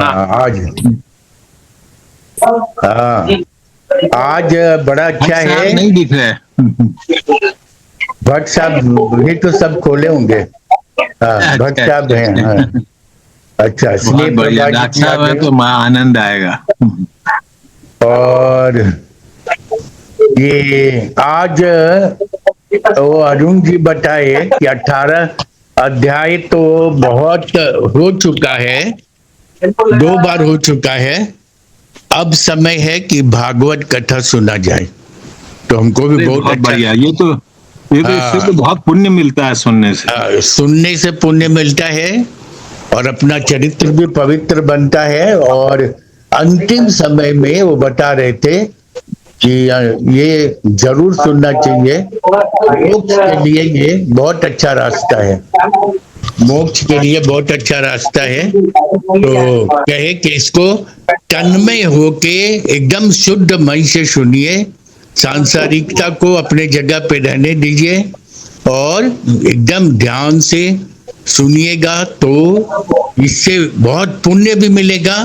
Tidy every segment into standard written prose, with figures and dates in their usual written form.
आज हाँ आज बड़ा अच्छा है। नहीं दिख रहे। भट्ट साहब ये तो सब खोले होंगे। हाँ भट्ट अच्छा साहब अच्छा हैं। हाँ अच्छा। अच्छा बहुत स्नेह बढ़िया, प्रभा जी डॉक्टर भी आ साहब है गए। तो आनंद आएगा। और ये आज वो अरुण जी बताए कि 18 अध्याय तो बहुत हो चुका है, 2 बार हो चुका है। अब समय है कि भागवत कथा सुना जाए। तो हमको भी अरे बहुत बहुत अच्छा। बढ़िया, ये तो इससे तो हाँ बहुत पुण्य मिलता है सुनने से। सुनने से पुण्य मिलता है और अपना चरित्र भी पवित्र बनता है। और अंतिम समय में वो बता रहे थे कि ये जरूर सुनना चाहिए, मोक्ष के लिए ये बहुत अच्छा रास्ता है, मोक्ष के लिए बहुत अच्छा रास्ता है। तो कहे कि इसको तन्मय होके एकदम शुद्ध मन से सुनिए, सांसारिकता को अपने जगह पे रहने दीजिए और एकदम ध्यान से सुनिएगा तो इससे बहुत पुण्य भी मिलेगा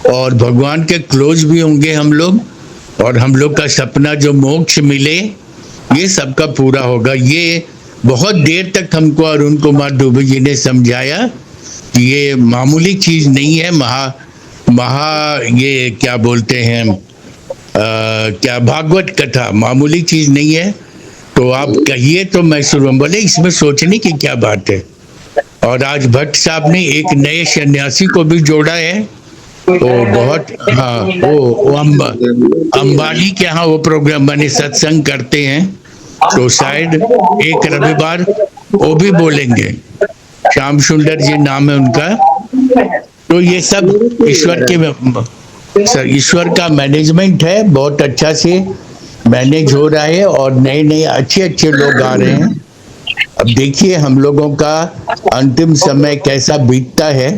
और भगवान के क्लोज भी होंगे हम लोग। और हम लोग का सपना जो मोक्ष मिले ये सबका पूरा होगा। ये बहुत देर तक हमको अरुण कुमार दुबे जी ने समझाया कि ये मामूली चीज नहीं है। महा महा ये क्या बोलते हैं क्या भागवत कथा मामूली चीज नहीं है। तो आप कहिए तो मैं शुरू बोले इसमें सोचने की क्या बात है। और आज भट्ट साहब ने एक नए सन्यासी को भी जोड़ा है। वो बहुत हाँ वो अंबानी के यहाँ वो प्रोग्राम बने सत्संग करते हैं। तो शायद एक रविवार वो भी बोलेंगे। श्याम सुंदर जी नाम है उनका। तो ये सब ईश्वर का मैनेजमेंट है, बहुत अच्छा से मैनेज हो रहा है और नए नए अच्छे अच्छे लोग आ रहे हैं। अब देखिए हम लोगों का अंतिम समय कैसा बीतता है।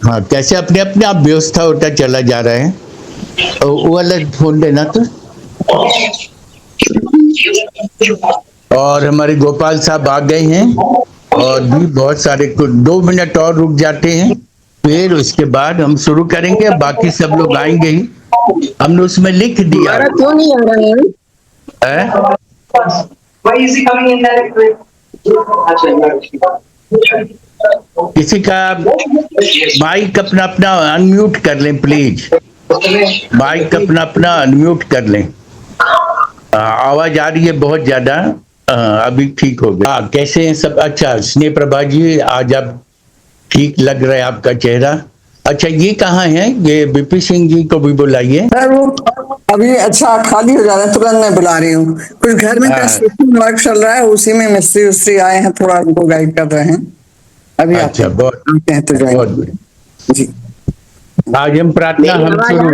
हाँ कैसे अपने अपने आप व्यवस्था होता चला जा रहा है। वो वाला फोन देना तो। और हमारे गोपाल साहब आ गए हैं और भी बहुत सारे, कुछ 2 मिनट और रुक जाते हैं फिर उसके बाद हम शुरू करेंगे। बाकी सब लोग आएंगे ही, हमने उसमें लिख दिया क्यों नहीं आ रहा है? है। किसी का माइक अपना अपना अनम्यूट कर लें प्लीज, माइक अपना अपना अनम्यूट कर लें। आवाज आ रही है बहुत ज्यादा। अभी ठीक हो गया। कैसे हैं सब? अच्छा स्नेह प्रभा जी आज आप ठीक लग रहा है आपका चेहरा। अच्छा ये कहाँ है? ये बीपी सिंह जी को भी बुलाइए। सर वो अभी अच्छा खाली हो जा रहा है, तुरंत मैं बुला रही हूँ। कुछ घर में कंस्ट्रक्शन वर्क चल रहा है, उसी में मिस्त्री उस्त्री आए हैं, थोड़ा उनको गाइड कर रहे हैं। अभी आते अच्छा बहुत हैं तो बहुत जाएंगे जी। आज हम प्रार्थना हम शुरू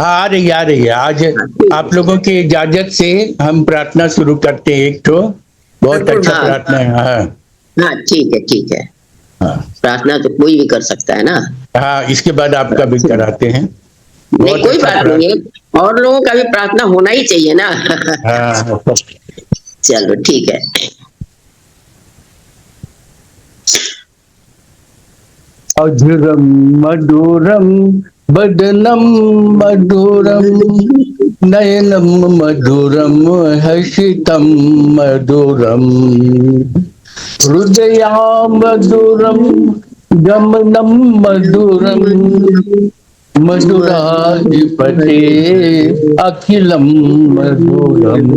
आ रही है आज आप लोगों की इजाजत से हम प्रार्थना शुरू करते हैं। एक तो बहुत अच्छा प्रार्थना है। हाँ ठीक है ठीक है। हाँ प्रार्थना तो कोई भी कर सकता है ना। हाँ इसके बाद आपका भी कराते हैं। नहीं कोई बात नहीं है, और लोगों का भी प्रार्थना होना ही चाहिए ना। हाँ चलो ठीक है। अधुरम मधुरम बदनम मधुरम नयनम मधुरम हर्षितम मधुरम हृदया मधुरम गमनम मधुरम मधुराधिपते अखिलम मधुरम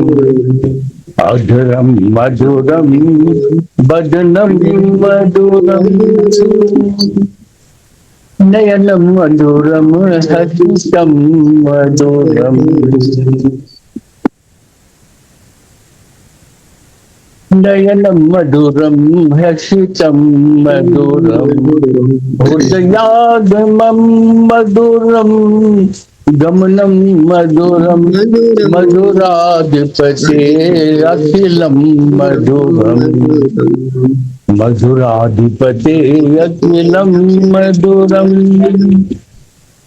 अधुरम मधुरम बदनम मधुरम नयनम मधुरम हर्षितम मधुरम नयनम मधुरम हर्षितम मधुरम हृदयागमम मधुरम गमनम मधुरम मधुराधिपते अखिलम मधुरम मधुराधिपते अखिलम मधुरम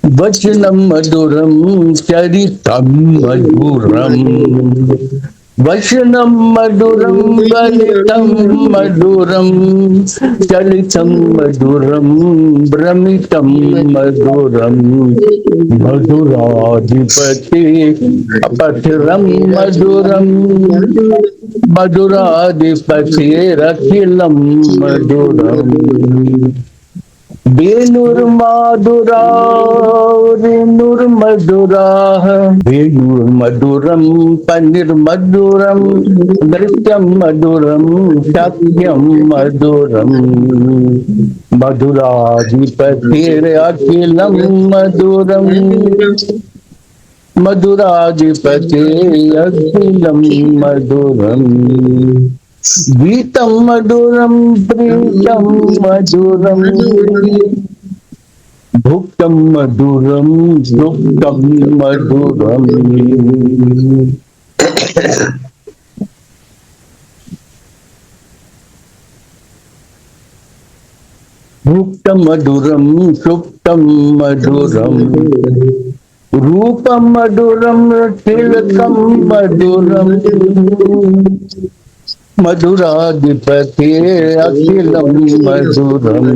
वचनम मधुरम चरितम मधुरम वचनं मधुरं गलितं मधुरं चलितं मधुरं भ्रमितं मधुरं मधुराधिपति पथिरं मधुरं मधुराधिपतिरखिलं मधुरम् वेणुर्मधुरा रेणुर्मधुरा वेणुर्मधुरं पनिर्मधुरं नृत्यं मधुरं सत्यं मधुरं मधुराधिपतिरखिलं मधुरं मधुराधिपतिरखिलं मधुरम् गीतं मधुरं प्रीतं मधुरं भुक्तं मधुरं सुप्तं मधुरम् भुक्तं मधुरं सुप्तं मधुरं रूपं मधुरं तिलकं मधुरं मधुराधिपतिरखिलं मधुरम्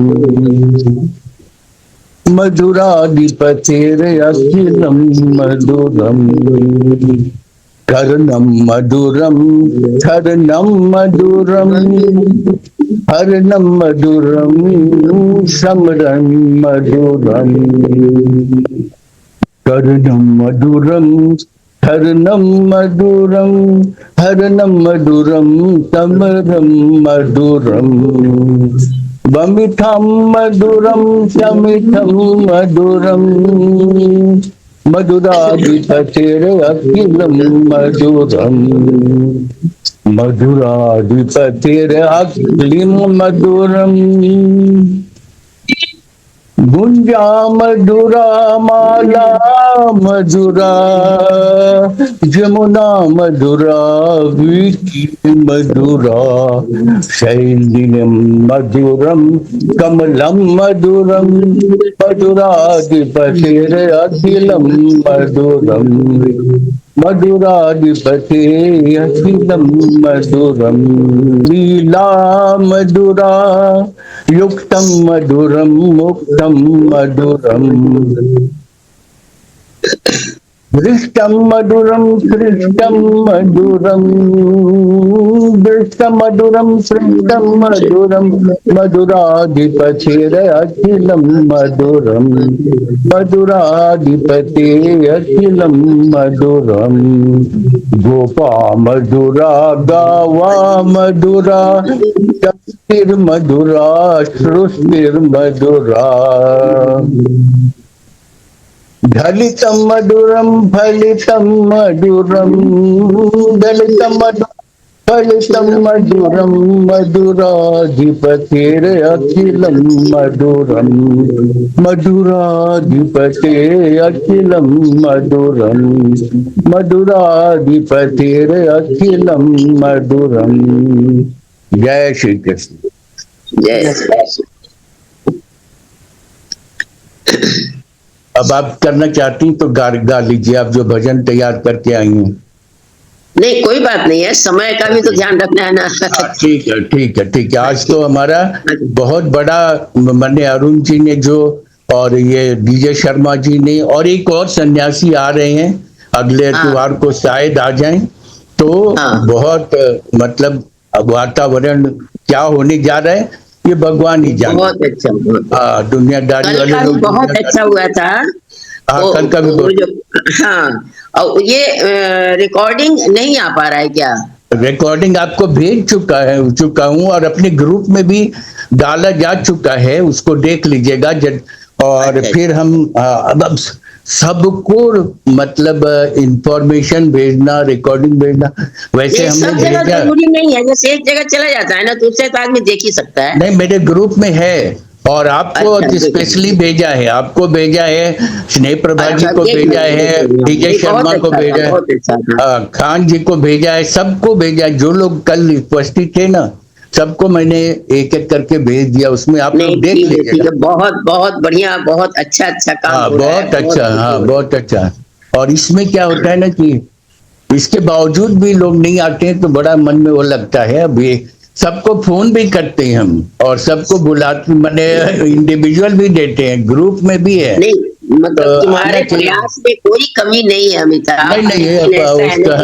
मधुराधिपतिरखिलं मधुरम् कर्णं मधुरं कर्णं मधुरं हरणं मधुरं समरं मधुरम् कर्णं मधुरं हरणं मधुरं हरणं मधुरं समरं मधुरं वमिठं मधुरं समिठं मधुरं मधुराधिपतिरखिलं मधुरं मधुराधिपतिरखिलं मधुरम् गुंजा मधुरा माला मधुरा जमुना मधुरा वीथी मधुरा शैलिनं मधुरं कमलं मधुरं मधुराधिपतिरखिलं मधुरं मधुराधिपतिरखिलं मधुरं लीला मधुरा युक्तं मधुरं मुक्तं मधुरं दृष्टं मधुरं सृष्टं मधुरं दृष्टं मधुरं सृष्टं मधुरं मधुराधिपतिरखिलं मधुरं मधुराधिपतिरखिलं मधुरं गोपा मधुरा गावा मधुरा श्रुतिर्मधुरा सृष्टिर्मधुरा दलितं मधुरं फलितं मधुरं दलितं फलितं मधुरं मधुराधिपतिरखिलं मधुरं मधुराधिपतिरखिलं मधुरं मधुराधिपतिरखिलं मधुरं। जय श्री कृष्ण। जय श्री कृष्ण। अब आप करना चाहती तो गा लीजिए, आप जो भजन तैयार करके आई हैं। नहीं कोई बात नहीं है, समय का भी तो ध्यान रखना है ना। ठीक है ठीक है ठीक है। आज तो हमारा बहुत बड़ा मैंने अरुण जी ने जो और ये डीजे शर्मा जी ने और एक और सन्यासी आ रहे हैं अगले इतवार को शायद आ जाएं, तो बहुत मतलब वातावरण क्या होने जा रहा है ये भगवान ही जाने। बहुत अच्छा। हाँ दुनियादारी वाले लोग बहुत अच्छा हुआ था। कल का भी हाँ, और ये रिकॉर्डिंग नहीं आ पा रहा है क्या? रिकॉर्डिंग आपको भेज चुका हूँ और अपने ग्रुप में भी डाला जा चुका है, उसको देख लीजिएगा। और फिर हम अब सबको मतलब इंफॉर्मेशन भेजना, रिकॉर्डिंग भेजना, वैसे हमने भेजा। जरूरी नहीं है, जैसे एक जगह चला जाता है ना तो उससे तो आदमी देख ही सकता है। नहीं मेरे ग्रुप में है और आपको स्पेशली भेजा है, आपको भेजा है, स्नेह प्रभा जी को भेजा है, डीजे शर्मा को भेजा है, खान जी को भेजा है, सबको भेजा है। जो लोग कल उपस्थित थे ना सबको मैंने एक एक करके भेज दिया, उसमें आप लोग देख लीजिएगा। बहुत बहुत बढ़िया, बहुत अच्छा काम। हाँ बहुत अच्छा, हाँ बहुत अच्छा। और इसमें क्या होता है ना कि इसके बावजूद भी लोग नहीं आते हैं तो बड़ा मन में वो लगता है। अभी सबको फोन भी करते हैं हम, और सबको बुलाते, मैंने इंडिविजुअल भी देते हैं, ग्रुप में भी है। नहीं मतलब तो तुम्हारे आना चाहिए। प्रयास में कोई कमी नहीं है अमिताभ। नहीं नहीं लेकिन ऐसा है उसका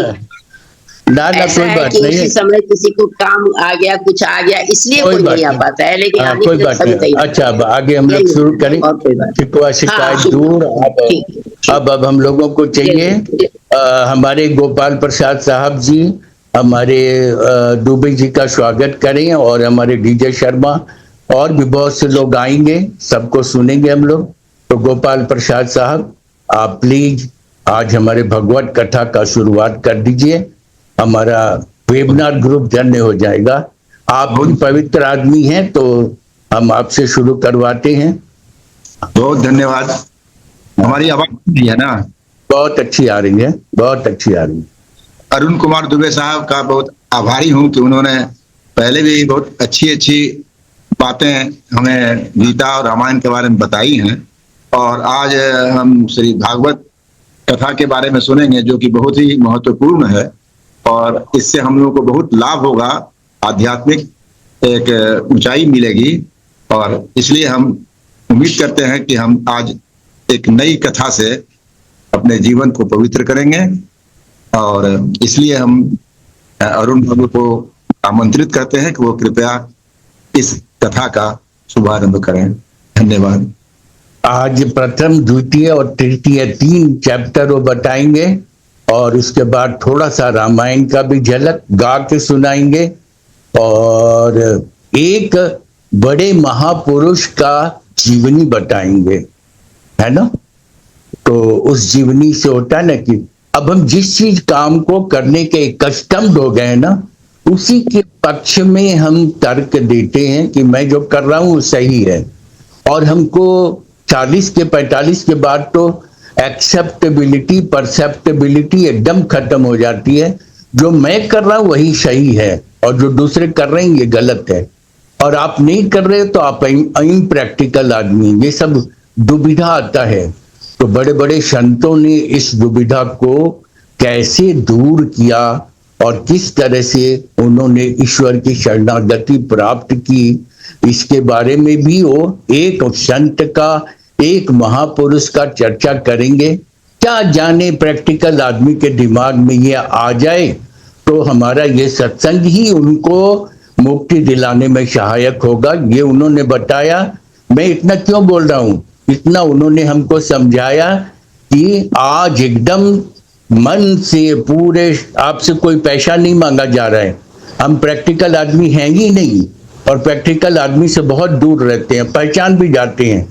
ना कि ना ऐसा कोई है बात कि नहीं उसी है, समय किसी को काम आ गया, कुछ आ गया, इसलिए कोई कोई बात नहीं आ नहीं। पाता है, लेकिन हाँ आने कोई के लिए बात सभी नहीं। तैयार अच्छा हैं। अब आगे हम लोग यही शुरू करें। और कोई बात शिकवा हाँ शिकायत शुरू दूर। ठीक अब हम लोगों को चाहिए हमारे गोपाल प्रसाद साहब जी हमारे दुबे जी का स्वागत करें, और हमारे डीजे शर्मा और भी बहुत से लोग आएंगे, सबको सुनेंगे हम लोग। तो गोपाल प्रसाद साहब आप प्लीज आज हमारे भगवत कथा का शुरुआत कर दीजिए। हमारा वेबिनार ग्रुप धन्य हो जाएगा। आप भी पवित्र आदमी हैं तो हम आपसे शुरू करवाते हैं। बहुत धन्यवाद। हमारी आवाज नहीं है ना? बहुत अच्छी आ रही है, बहुत अच्छी आ रही है। अरुण कुमार दुबे साहब का बहुत आभारी हूं कि उन्होंने पहले भी बहुत अच्छी अच्छी बातें हमें गीता और रामायण के बारे में बताई हैं, और आज हम श्री भागवत कथा के बारे में सुनेंगे जो कि बहुत ही महत्वपूर्ण है, और इससे हम लोगों को बहुत लाभ होगा, आध्यात्मिक एक ऊंचाई मिलेगी। और इसलिए हम उम्मीद करते हैं कि हम आज एक नई कथा से अपने जीवन को पवित्र करेंगे, और इसलिए हम अरुण बाबू को आमंत्रित करते हैं कि वो कृपया इस कथा का शुभारंभ करें। धन्यवाद। आज प्रथम द्वितीय और तृतीय 3 चैप्टर वो बताएंगे, और उसके बाद थोड़ा सा रामायण का भी झलक गा के सुनाएंगे, और एक बड़े महापुरुष का जीवनी बताएंगे, है ना। तो उस जीवनी से होता है ना कि अब हम जिस चीज काम को करने के कस्टम्ड हो गए ना, उसी के पक्ष में हम तर्क देते हैं कि मैं जो कर रहा हूं सही है, और हमको 40 के 45 के बाद तो एक्सेप्टेबिलिटी परसेप्टेबिलिटी एकदम खत्म हो जाती है। जो मैं कर रहा हूं वही सही है, और जो दूसरे कर रहे हैं ये गलत है, और आप नहीं कर रहे तो आप इम्प्रैक्टिकल आदमी, ये सब दुविधा आता है। तो बड़े बड़े संतों ने इस दुविधा को कैसे दूर किया, और किस तरह से उन्होंने ईश्वर की शरणागति प्राप्त की, इसके बारे में भी वो एक संत का, एक महापुरुष का चर्चा करेंगे। क्या जाने प्रैक्टिकल आदमी के दिमाग में ये आ जाए तो हमारा ये सत्संग ही उनको मुक्ति दिलाने में सहायक होगा। ये उन्होंने बताया। मैं इतना क्यों बोल रहा हूं, इतना उन्होंने हमको समझाया कि आज एकदम मन से पूरे, आपसे कोई पैसा नहीं मांगा जा रहा है। हम प्रैक्टिकल आदमी हैं ही नहीं, और प्रैक्टिकल आदमी से बहुत दूर रहते हैं, पहचान भी जाते हैं।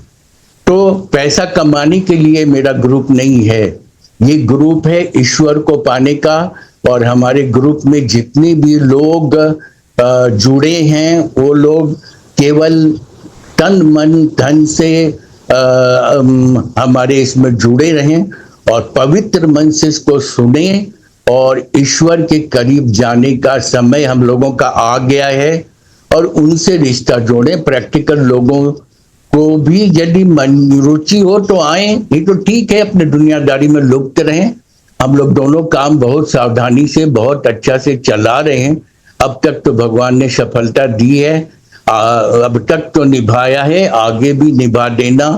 तो पैसा कमाने के लिए मेरा ग्रुप नहीं है, ये ग्रुप है ईश्वर को पाने का। और हमारे ग्रुप में जितने भी लोग जुड़े हैं वो लोग केवल तन मन धन से हमारे इसमें जुड़े रहें, और पवित्र मन से इसको सुने, और ईश्वर के करीब जाने का समय हम लोगों का आ गया है, और उनसे रिश्ता जोड़े। प्रैक्टिकल लोगों को भी यदि मन रुचि हो तो आए, नहीं तो ठीक है अपने दुनियादारी में लुप्त रहें। हम लोग दोनों काम बहुत सावधानी से बहुत अच्छा से चला रहे हैं। अब तक तो भगवान ने सफलता दी है, अब तक तो निभाया है, आगे भी निभा देना।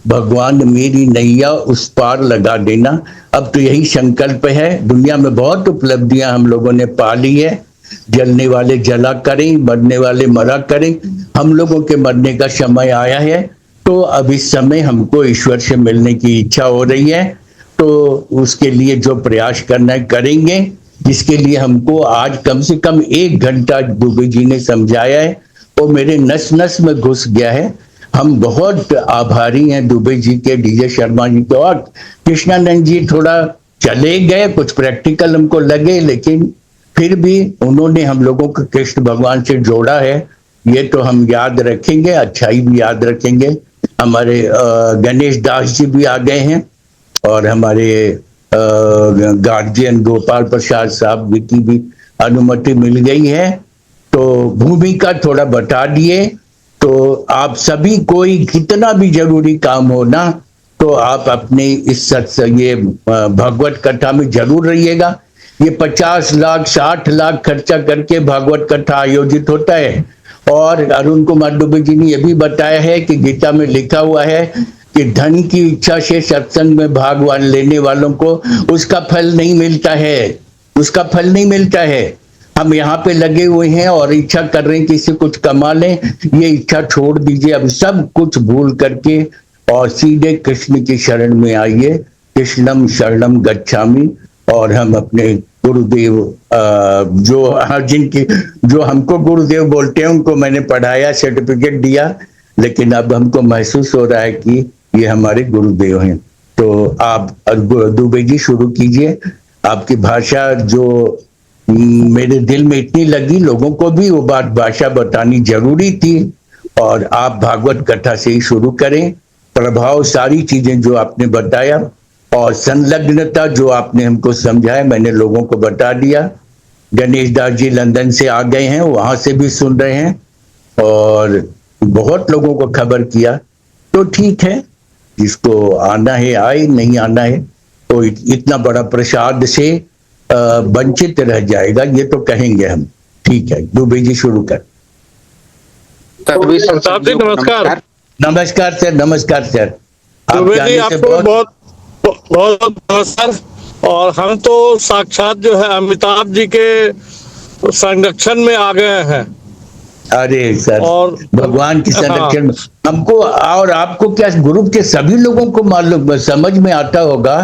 भगवान मेरी नैया उस पार लगा देना। अब तो यही संकल्प है। दुनिया में बहुत उपलब्धियां हम लोगों ने पा ली है। जलने वाले जला करें, मरने वाले मरा करें। हम लोगों के मरने का समय आया है, तो अब इस समय हमको ईश्वर से मिलने की इच्छा हो रही है। तो उसके लिए जो प्रयास करना है करेंगे, जिसके लिए हमको आज कम से कम 1 घंटा दुबे जी ने समझाया है, वो मेरे नस नस में घुस गया है। हम बहुत आभारी हैं दुबे जी के, डीजे शर्मा जी के, और कृष्णानंद जी थोड़ा चले गए, कुछ प्रैक्टिकल हमको लगे, लेकिन फिर भी उन्होंने हम लोगों को कृष्ण भगवान से जोड़ा है। ये तो हम याद रखेंगे, अच्छाई भी याद रखेंगे। हमारे गणेश दास जी भी आ गए हैं, और हमारे गार्जियन गोपाल प्रसाद साहब की भी अनुमति मिल गई है। तो भूमिका थोड़ा बता दिए। तो आप सभी कोई कितना भी जरूरी काम हो ना, तो आप अपने इस ये भगवत कथा में जरूर रहिएगा। ये 50 लाख 60 लाख खर्चा करके भागवत कथा आयोजित होता है। और अरुण कुमार दुबे जी ने यह भी बताया है कि गीता में लिखा हुआ है कि धन की इच्छा से सत्संग में भाग लेने वालों को उसका फल नहीं मिलता है, उसका फल नहीं मिलता है। हम यहाँ पे लगे हुए हैं और इच्छा कर रहे हैं कि इससे कुछ कमा लें, ये इच्छा छोड़ दीजिए अब सब कुछ भूल करके और सीधे कृष्ण की शरण में आइए। कृष्णम शरणम गच्छामि। और हम अपने गुरुदेव जो हमको गुरुदेव बोलते हैं उनको मैंने पढ़ाया, सर्टिफिकेट दिया, लेकिन अब हमको महसूस हो रहा है कि ये हमारे गुरुदेव हैं। तो आप दुबे जी शुरू कीजिए। आपकी भाषा जो मेरे दिल में इतनी लगी, लोगों को भी वो भाषा बतानी जरूरी थी, और आप भागवत कथा से ही शुरू करें। प्रभाव सारी चीजें जो आपने बताया और संलग्नता जो आपने हमको समझाया, मैंने लोगों को बता दिया। गणेश दास जी लंदन से आ गए हैं, वहां से भी सुन रहे हैं और बहुत लोगों को खबर किया। तो ठीक है, जिसको आना है आए, नहीं आना है तो इतना बड़ा प्रसाद से वंचित रह जाएगा, ये तो कहेंगे हम। ठीक है, दुबे जी शुरू कर। प्रताप जी नमस्कार। नमस्कार सर, नमस्कार सर। दुबे जी आपको बहुत बहुत नमस्कार। और हम तो साक्षात जो है अमिताभ जी के संरक्षण में आ गए हैं। अरे सर, और भगवान की संरक्षण में हमको और आपको क्या ग्रुप के सभी लोगों को मालूम समझ में आता होगा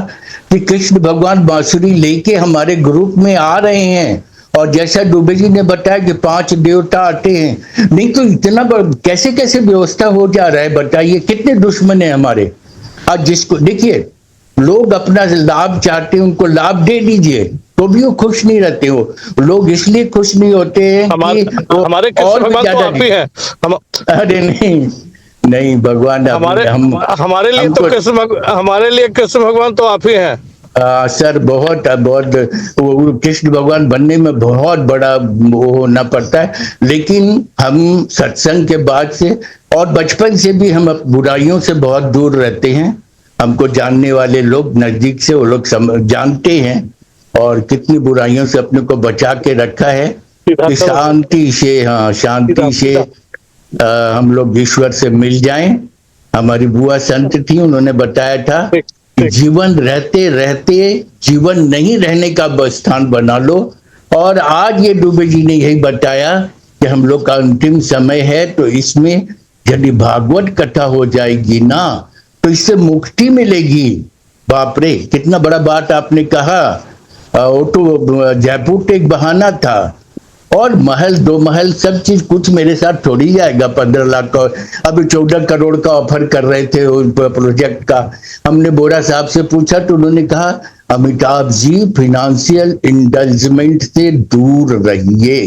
कि कृष्ण भगवान बांसुरी लेके हमारे ग्रुप में आ रहे हैं। और जैसा दुबे जी ने बताया कि 5 देवता आते हैं, नहीं तो इतना कैसे कैसे व्यवस्था हो जा रहा है, बताइए। कितने दुश्मन है हमारे। आज जिसको देखिए, लोग अपना लाभ चाहते हैं, उनको लाभ दे दीजिए तो भी वो खुश नहीं रहते हो। लोग इसलिए खुश नहीं होते हैं हमारे और भगवान तो आप ही हैं। अरे नहीं भगवान हमारे लिए तो कृष्ण भगवान तो आप ही हैं। सर बहुत कृष्ण भगवान बनने में बहुत बड़ा वो होना पड़ता है, लेकिन हम सत्संग के बाद से और बचपन से भी हम बुराइयों से बहुत दूर रहते हैं। हमको जानने वाले लोग नजदीक से वो लोग जानते हैं और कितनी बुराइयों से अपने को बचा के रखा है कि शांति से, हाँ शांति से हम लोग ईश्वर से मिल जाएं। हमारी बुआ संत थी, उन्होंने बताया था कि जीवन रहते रहते जीवन नहीं रहने का स्थान बना लो। और आज ये दुबे जी ने यही बताया कि हम लोग का अंतिम समय है, तो इसमें यदि भागवत कथा हो जाएगी ना तो इससे मुक्ति मिलेगी। बाप रे, कितना बड़ा बात आपने कहा। वो तो जयपुर तो एक बहाना था, और महल 2 महल सब चीज कुछ मेरे साथ थोड़ी जाएगा। 15 लाख का, अभी 14 करोड़ का ऑफर कर रहे थे उस प्रोजेक्ट का। हमने बोरा साहब से पूछा तो उन्होंने कहा अमिताभ जी फाइनेंशियल इंडल्जमेंट से दूर रहिए।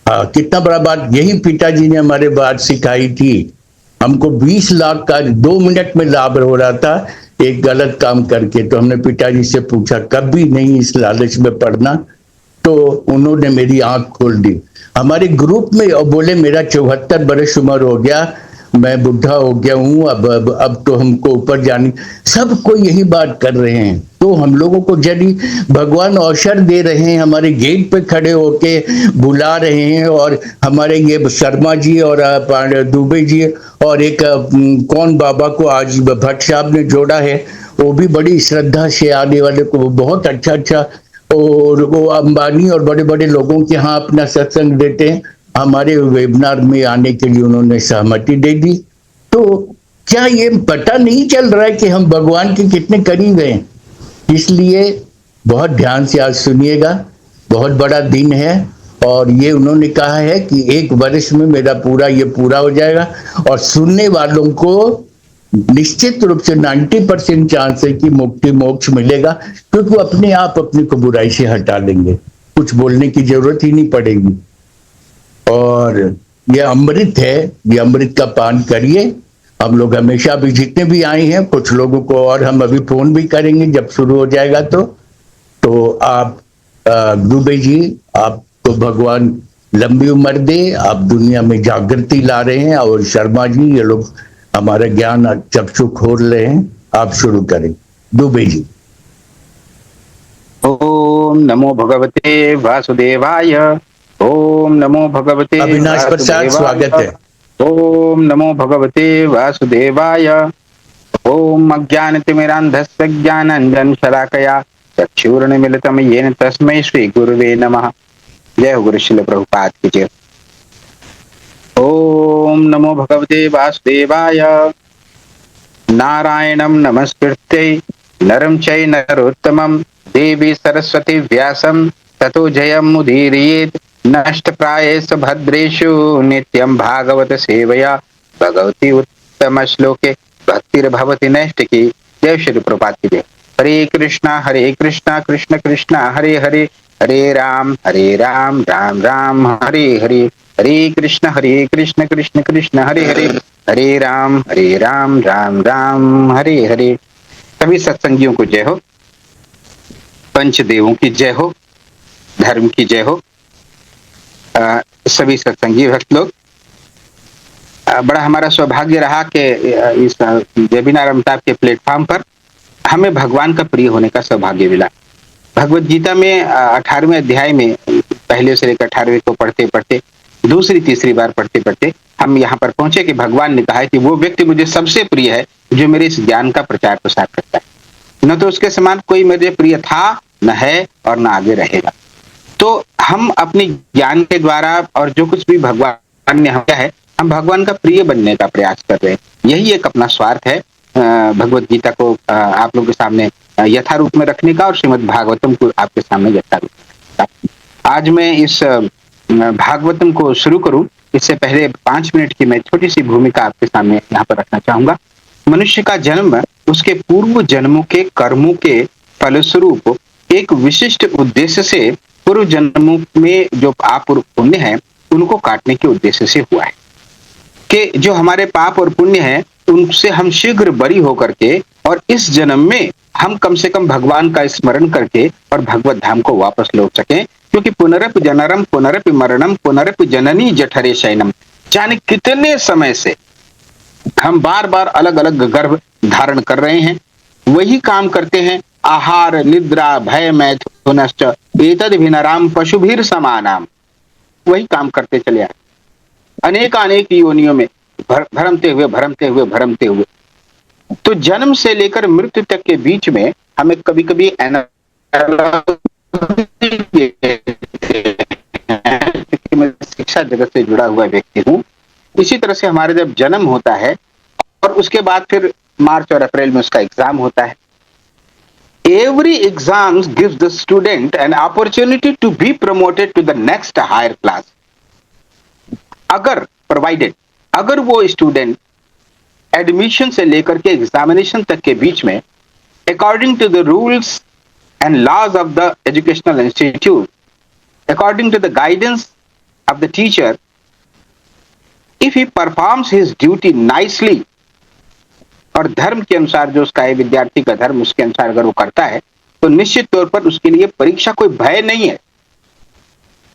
हाँ, कितना बड़ा बात, यही पिताजी ने हमारे बात सिखाई थी। हमको 20 लाख का 2 मिनट में लाभ हो रहा था एक गलत काम करके, तो हमने पिताजी से पूछा कभी नहीं इस लालच में पड़ना, तो उन्होंने मेरी आंख खोल दी। हमारे ग्रुप में और बोले मेरा 74 बरस उम्र हो गया, मैं बुढ़ा हो गया हूँ, अब तो हमको ऊपर जाने, सबको यही बात कर रहे हैं। तो हम लोगों को यदि भगवान अवसर दे रहे हैं, हमारे गेट पे खड़े होके बुला रहे हैं, और हमारे ये शर्मा जी और दुबे जी और एक कौन बाबा को आज भट्ट साहब ने जोड़ा है, वो भी बड़ी श्रद्धा से आने वाले को बहुत अच्छा, और वो अंबानी और बड़े बड़े लोगों के यहाँ अपना सत्संग देते हैं। हमारे वेबिनार में आने के लिए उन्होंने सहमति दे दी। तो क्या ये पता नहीं चल रहा है कि हम भगवान के कितने करीब हैं? इसलिए बहुत ध्यान से आज सुनिएगा, बहुत बड़ा दिन है। और ये उन्होंने कहा है कि 1 वर्ष में मेरा ये पूरा हो जाएगा, और सुनने वालों को निश्चित रूप से 90% चांस है कि मुक्ति मोक्ष मिलेगा, क्योंकि वो अपने आप अपने को बुराई से हटा लेंगे, कुछ बोलने की जरूरत ही नहीं पड़ेगी। और ये अमृत है, ये अमृत का पान करिए। हम लोग हमेशा भी जितने भी आए हैं, कुछ लोगों को और हम अभी फोन भी करेंगे जब शुरू हो जाएगा। तो आप दुबे जी, आपको भगवान लंबी उम्र दे, आप दुनिया में जागृति ला रहे हैं, और शर्मा जी ये लोग हमारा ज्ञान चक्षु खोल रहे हैं। आप शुरू करें दुबे जी। ओ ओम नमो भगवते वासुदेवाय। ओम नमो भगवते अविनाश प्रसाद, स्वागत है। ओम नमो भगवते वासुदेवाय। ओम अज्ञानतिमिरान्धस्य ज्ञानाञ्जनशलाकया चक्षुरुन्मीलितं येन तस्मै श्री गुरुवे नमः। जय हो गुरु श्रील प्रभुपाद की जय। ओम नमो भगवते वासुदेवाय। नारायणं नमस्कृत्य नरं चैव नरोत्तमं देवी सरस्वती व्यासं ततो जयमुदीरयेत्। नष्टप्रायेषु भद्रेषु नित्यं भागवत सेवया भगवती उत्तम श्लोके भक्तिर्भवति नैष्टिकी। जय श्री प्रभुपाद की जय। हरे कृष्णा कृष्ण कृष्ण हरे हरे, हरे राम राम राम हरे हरे। हरे कृष्ण कृष्ण कृष्ण हरे हरे, हरे राम राम राम हरे हरे। सभी सत्संगियों को जय हो, पंचदेवों की जय हो, धर्म की जय हो। सभी सत्संगी भक्त लोग, बड़ा हमारा सौभाग्य रहा कि इस वेबिनार अमिताभ के प्लेटफॉर्म पर हमें भगवान का प्रिय होने का सौभाग्य मिला। भगवत गीता में 18वें अध्याय में पहले से लेकर 18वें को पढ़ते पढ़ते दूसरी तीसरी बार पढ़ते पढ़ते हम यहाँ पर पहुंचे कि भगवान ने कहा है कि वो व्यक्ति मुझे सबसे प्रिय है जो मेरे इस ज्ञान का प्रचार प्रसार करता है। न तो उसके समान कोई मेरे प्रिय था, न है और न आगे रहेगा। तो हम अपने ज्ञान के द्वारा और जो कुछ भी भगवान ने हमें किया है, हम भगवान का प्रिय बनने का प्रयास कर रहे हैं। यही एक अपना स्वार्थ है भगवत गीता को आप लोगों के सामने यथारूप में रखने का और श्रीमद् भागवतम को आपके सामने यथारूप में रखने का। आज मैं इस भागवतम को शुरू करूं इससे पहले 5 मिनट की मैं छोटी सी भूमिका आपके सामने यहाँ पर रखना चाहूंगा। मनुष्य का जन्म उसके पूर्व जन्मों के कर्मों के फलस्वरूप एक विशिष्ट उद्देश्य से पूर्व जन्मों में जो पाप और पुण्य है उनको काटने के उद्देश्य से हुआ है कि जो हमारे पाप और पुण्य है उनसे हम शीघ्र बरी होकर के और इस जन्म में हम कम से कम भगवान का स्मरण करके और भगवत धाम को वापस लौट सकें। क्योंकि पुनरपि जननम पुनरपि मरणम पुनरपि जननी जठरे शयनम, जाने कितने समय से हम बार बार अलग अलग गर्भ धारण कर रहे हैं, वही काम करते हैं। आहार निद्रा भय मैथुनश्च एतद् भिनराम पशुभिर समानाम, वही काम करते चले आए अनेक योनियों में भरमते हुए। तो जन्म से लेकर मृत्यु तक के बीच में हमें कभी कभी मैं शिक्षा जगत से जुड़ा हुआ व्यक्ति हूँ। इसी तरह से हमारे जब जन्म होता है और उसके बाद फिर मार्च और अप्रैल में उसका एग्जाम होता है। Every exam gives the student an opportunity to be promoted to the next higher class. अगर वो स्टूडेंट एडमिशन से लेकर के एग्जामिनेशन तक के बीच में according to the rules and laws of the educational institute, according to the guidance of the teacher, if he performs his duty nicely, और धर्म के अनुसार जो उसका है विद्यार्थी का धर्म उसके अनुसार अगर वो करता है तो निश्चित तौर पर उसके लिए परीक्षा कोई भय नहीं है।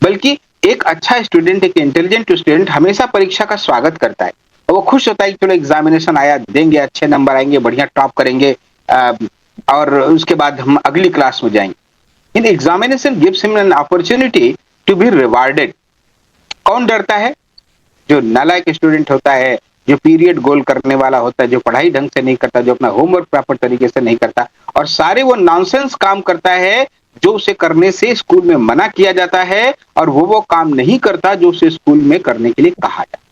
बल्कि एक अच्छा स्टूडेंट, एक इंटेलिजेंट स्टूडेंट हमेशा परीक्षा का स्वागत करता है और वो खुश होता है कि चलो एग्जामिनेशन आया, देंगे, अच्छे नंबर आएंगे, बढ़िया टॉप करेंगे और उसके बाद हम अगली क्लास में जाएंगे। In examination gives him an opportunity to be rewarded. कौन डरता है? जो नालायक स्टूडेंट होता है, जो पीरियड गोल करने वाला होता है, जो पढ़ाई ढंग से नहीं करता, जो अपना होमवर्क प्रॉपर तरीके से नहीं करता और सारे वो नॉनसेंस काम करता है जो उसे करने से स्कूल में मना किया जाता है और वो काम नहीं करता जो उसे स्कूल में करने के लिए कहा जाता है।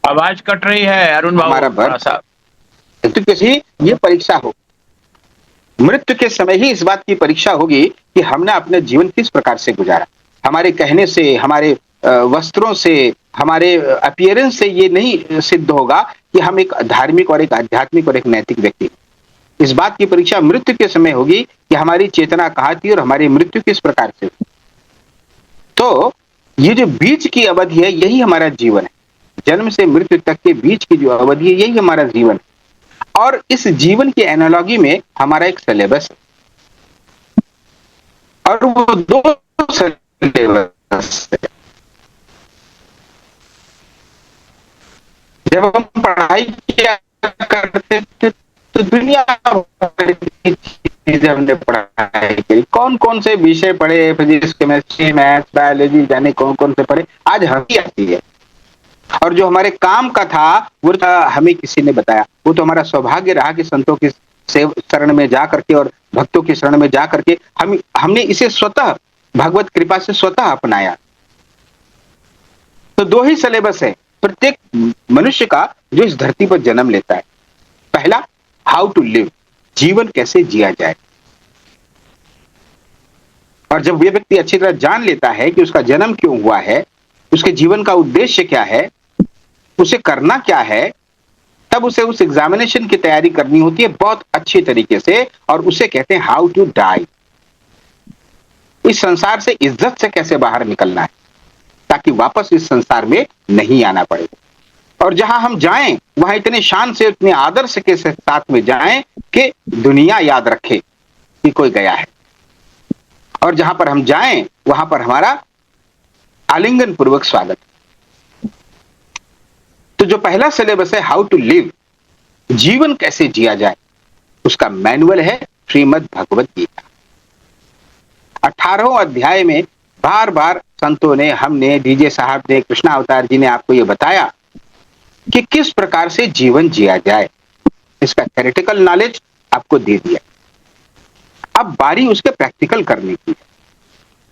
आवाज कट रही है अरुण बाबू। हमारा मृत्यु के ही ये परीक्षा हो, मृत्यु के समय ही इस बात की परीक्षा होगी कि हमने अपने जीवन किस प्रकार से गुजारा। हमारे कहने से, हमारे वस्त्रों से, हमारे अपीयरेंस से ये नहीं सिद्ध होगा कि हम एक धार्मिक और एक आध्यात्मिक और एक नैतिक व्यक्ति। इस बात की परीक्षा मृत्यु के समय होगी कि हमारी चेतना कहाँ थी और हमारी मृत्यु किस प्रकार से हुई। तो ये जो बीच की अवधि है यही हमारा जीवन है। जन्म से मृत्यु तक के बीच की जो अवधि है यही हमारा जीवन है। और इस जीवन की एनालॉजी में हमारा एक सिलेबस है और वो 2 सिलेबस है। जब हम पढ़ाई किया करते थे तो दुनिया भर की चीजें हमने पढ़ाई करी, कौन कौन से विषय पढ़े, फिजिक्स, केमिस्ट्री, मैथ, बायोलॉजी, जाने कौन कौन से पढ़े, आज हमें आती है। और जो हमारे काम का था वो हमें किसी ने बताया। वो तो हमारा सौभाग्य रहा कि संतों की शरण में जा करके और भक्तों की शरण में जा करके हमने इसे स्वतः भगवत कृपा से स्वतः अपनाया। तो 2 ही सिलेबस है प्रत्येक मनुष्य का जो इस धरती पर जन्म लेता है। पहला, हाउ टू लिव, जीवन कैसे जिया जाए। और जब ये व्यक्ति अच्छी तरह जान लेता है कि उसका जन्म क्यों हुआ है, उसके जीवन का उद्देश्य क्या है, उसे करना क्या है, तब उसे उस एग्जामिनेशन की तैयारी करनी होती है बहुत अच्छी तरीके से, और उसे कहते हैं हाउ टू डाई। इस संसार से इज्जत से कैसे बाहर निकलना है ताकि वापस इस संसार में नहीं आना पड़े। और जहां हम जाएं वहां इतने शान से, इतने आदर्श के साथ में जाएं कि दुनिया याद रखे कि कोई गया है। और जहां पर हम जाएं वहां पर हमारा आलिंगन पूर्वक स्वागत। तो जो पहला सिलेबस है हाउ टू लिव, जीवन कैसे जिया जाए, उसका मैनुअल है श्रीमद् भगवत गीता। 18वें अध्याय में बार बार संतों ने, हमने, डीजे साहब ने, कृष्णा अवतार जी ने आपको यह बताया कि किस प्रकार से जीवन जिया जाए। इसका थ्योरेटिकल नॉलेज आपको दे दिया, अब बारी उसके प्रैक्टिकल करने की है।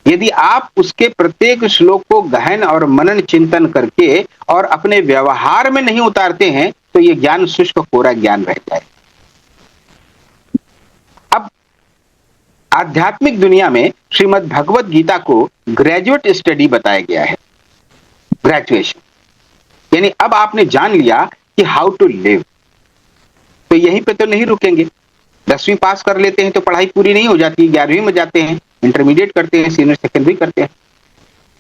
यदि आप उसके प्रत्येक श्लोक को गहन और मनन चिंतन करके और अपने व्यवहार में नहीं उतारते हैं तो यह ज्ञान शुष्क कोरा ज्ञान रह जाए। अब आध्यात्मिक दुनिया में श्रीमद् भगवत गीता को ग्रेजुएट स्टडी बताया गया है, ग्रेजुएशन। यानी अब आपने जान लिया कि हाउ टू लिव, तो यहीं पे तो नहीं रुकेंगे। 10वीं पास कर लेते हैं तो पढ़ाई पूरी नहीं हो जाती, 11वीं में जाते हैं, इंटरमीडिएट करते हैं, सीनियर सेकेंडरी करते हैं।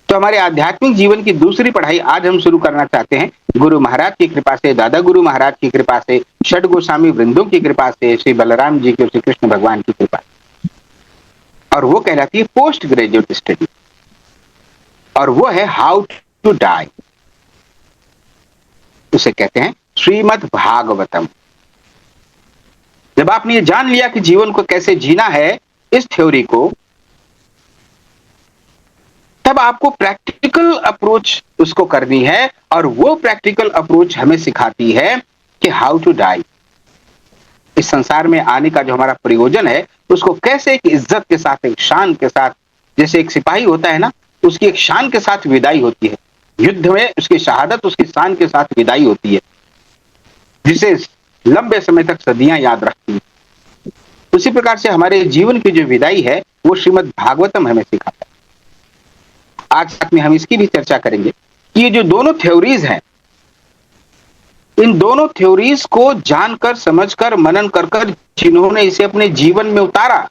तो हमारे आध्यात्मिक जीवन की दूसरी पढ़ाई आज हम शुरू करना चाहते हैं गुरु महाराज की कृपा से, दादा गुरु महाराज की कृपा से, षड गोस्वामी वृंदों की कृपा से, श्री बलराम जी की, श्री कृष्ण भगवान की कृपा, और वो कहलाती है पोस्ट ग्रेजुएट स्टडी। और वो है हाउ टू डाई, उसे कहते हैं श्रीमद् भागवतम। जब आपने ये जान लिया कि जीवन को कैसे जीना है, इस थ्योरी को, तब आपको प्रैक्टिकल अप्रोच उसको करनी है। और वो प्रैक्टिकल अप्रोच हमें सिखाती है कि हाउ टू डाई। इस संसार में आने का जो हमारा प्रयोजन है उसको कैसे एक इज्जत के साथ, एक शान के साथ, जैसे एक सिपाही होता है ना, उसकी एक शान के साथ विदाई होती है। युद्ध में उसकी शहादत उसकी शान के साथ विदाई होती है, जिसे लंबे समय तक सदियां याद रखती हैं। उसी प्रकार से हमारे जीवन की जो विदाई है वो श्रीमद् भागवतम हमें सिखाता है। आज साथ में हम इसकी भी चर्चा करेंगे कि ये जो दोनों थ्योरीज हैं, इन दोनों थ्योरीज को जानकर, समझकर, मनन कर जिन्होंने इसे अपने जीवन में उतारा,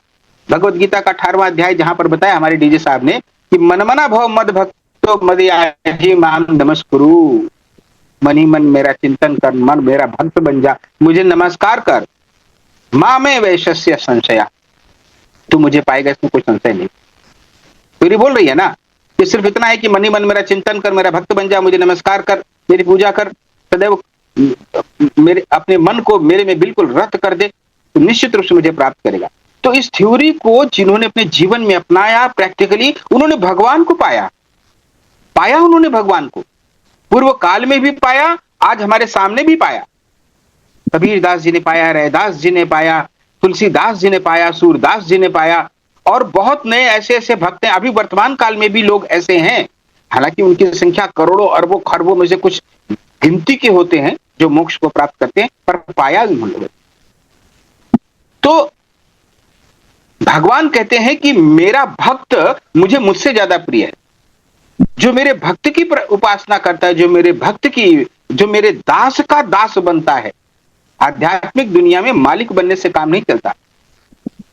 भगवत गीता का 18वां अध्याय जहां पर बताया हमारे डीजे साहब ने कि मनमना भव मद भक्तो मदयाजी माम नमस्कुरु, मन ही मन मेरा चिंतन कर, मन मेरा भक्त बन जा, मुझे नमस्कार कर, मां में वैश्य संशया, तू मुझे पाएगा, इसमें कोई संशय नहीं। पूरी बोल रही है ना कि सिर्फ इतना है कि मन ही मन मेरा चिंतन कर, मेरा भक्त बन जा, मुझे नमस्कार कर, मेरी पूजा कर, सदैव मेरे अपने मन को मेरे में बिल्कुल रत कर दे, तो निश्चित रूप से मुझे प्राप्त करेगा। तो इस थ्योरी को जिन्होंने अपने जीवन में अपनाया, प्रैक्टिकली उन्होंने भगवान को पाया उन्होंने भगवान को पूर्व काल में भी पाया, आज हमारे सामने भी पाया। कबीरदास जी ने पाया, रैदास जी ने पाया, तुलसीदास जी ने पाया, सूरदास जी ने पाया, और बहुत नए ऐसे ऐसे भक्त हैं। अभी वर्तमान काल में भी लोग ऐसे हैं, हालांकि उनकी संख्या करोड़ों अरबों खरबों में से कुछ गिनती के होते हैं जो मोक्ष को प्राप्त करते हैं, पर पाया उन्होंने। तो भगवान कहते हैं कि मेरा भक्त मुझसे ज्यादा प्रिय है। जो मेरे भक्त की उपासना करता है, जो मेरे दास का दास बनता है। आध्यात्मिक दुनिया में मालिक बनने से काम नहीं चलता।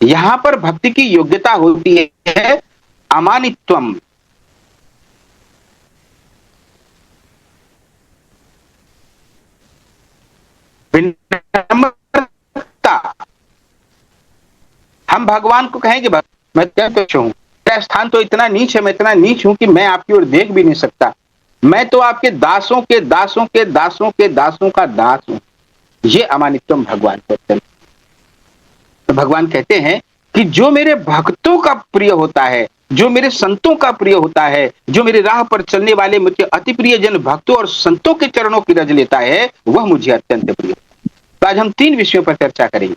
यहां पर भक्ति की योग्यता होती है अमानित्वम, विनम्रता। हम भगवान को कहेंगे मैं क्या हूं, मेरा स्थान तो इतना नीच है, मैं इतना नीच हूं कि मैं आपकी ओर देख भी नहीं सकता, मैं तो आपके दासों के दासों के दासों के दासों का दास हूं। ये अमानित्वम भगवान को अत्यंत। तो भगवान कहते हैं कि जो मेरे भक्तों का प्रिय होता है, जो मेरे संतों का प्रिय होता है, जो मेरे राह पर चलने वाले मुझे अति प्रिय जन भक्तों और संतों के चरणों की रज लेता है, वह मुझे अत्यंत प्रिय। तो आज हम 3 विषयों पर चर्चा करेंगे।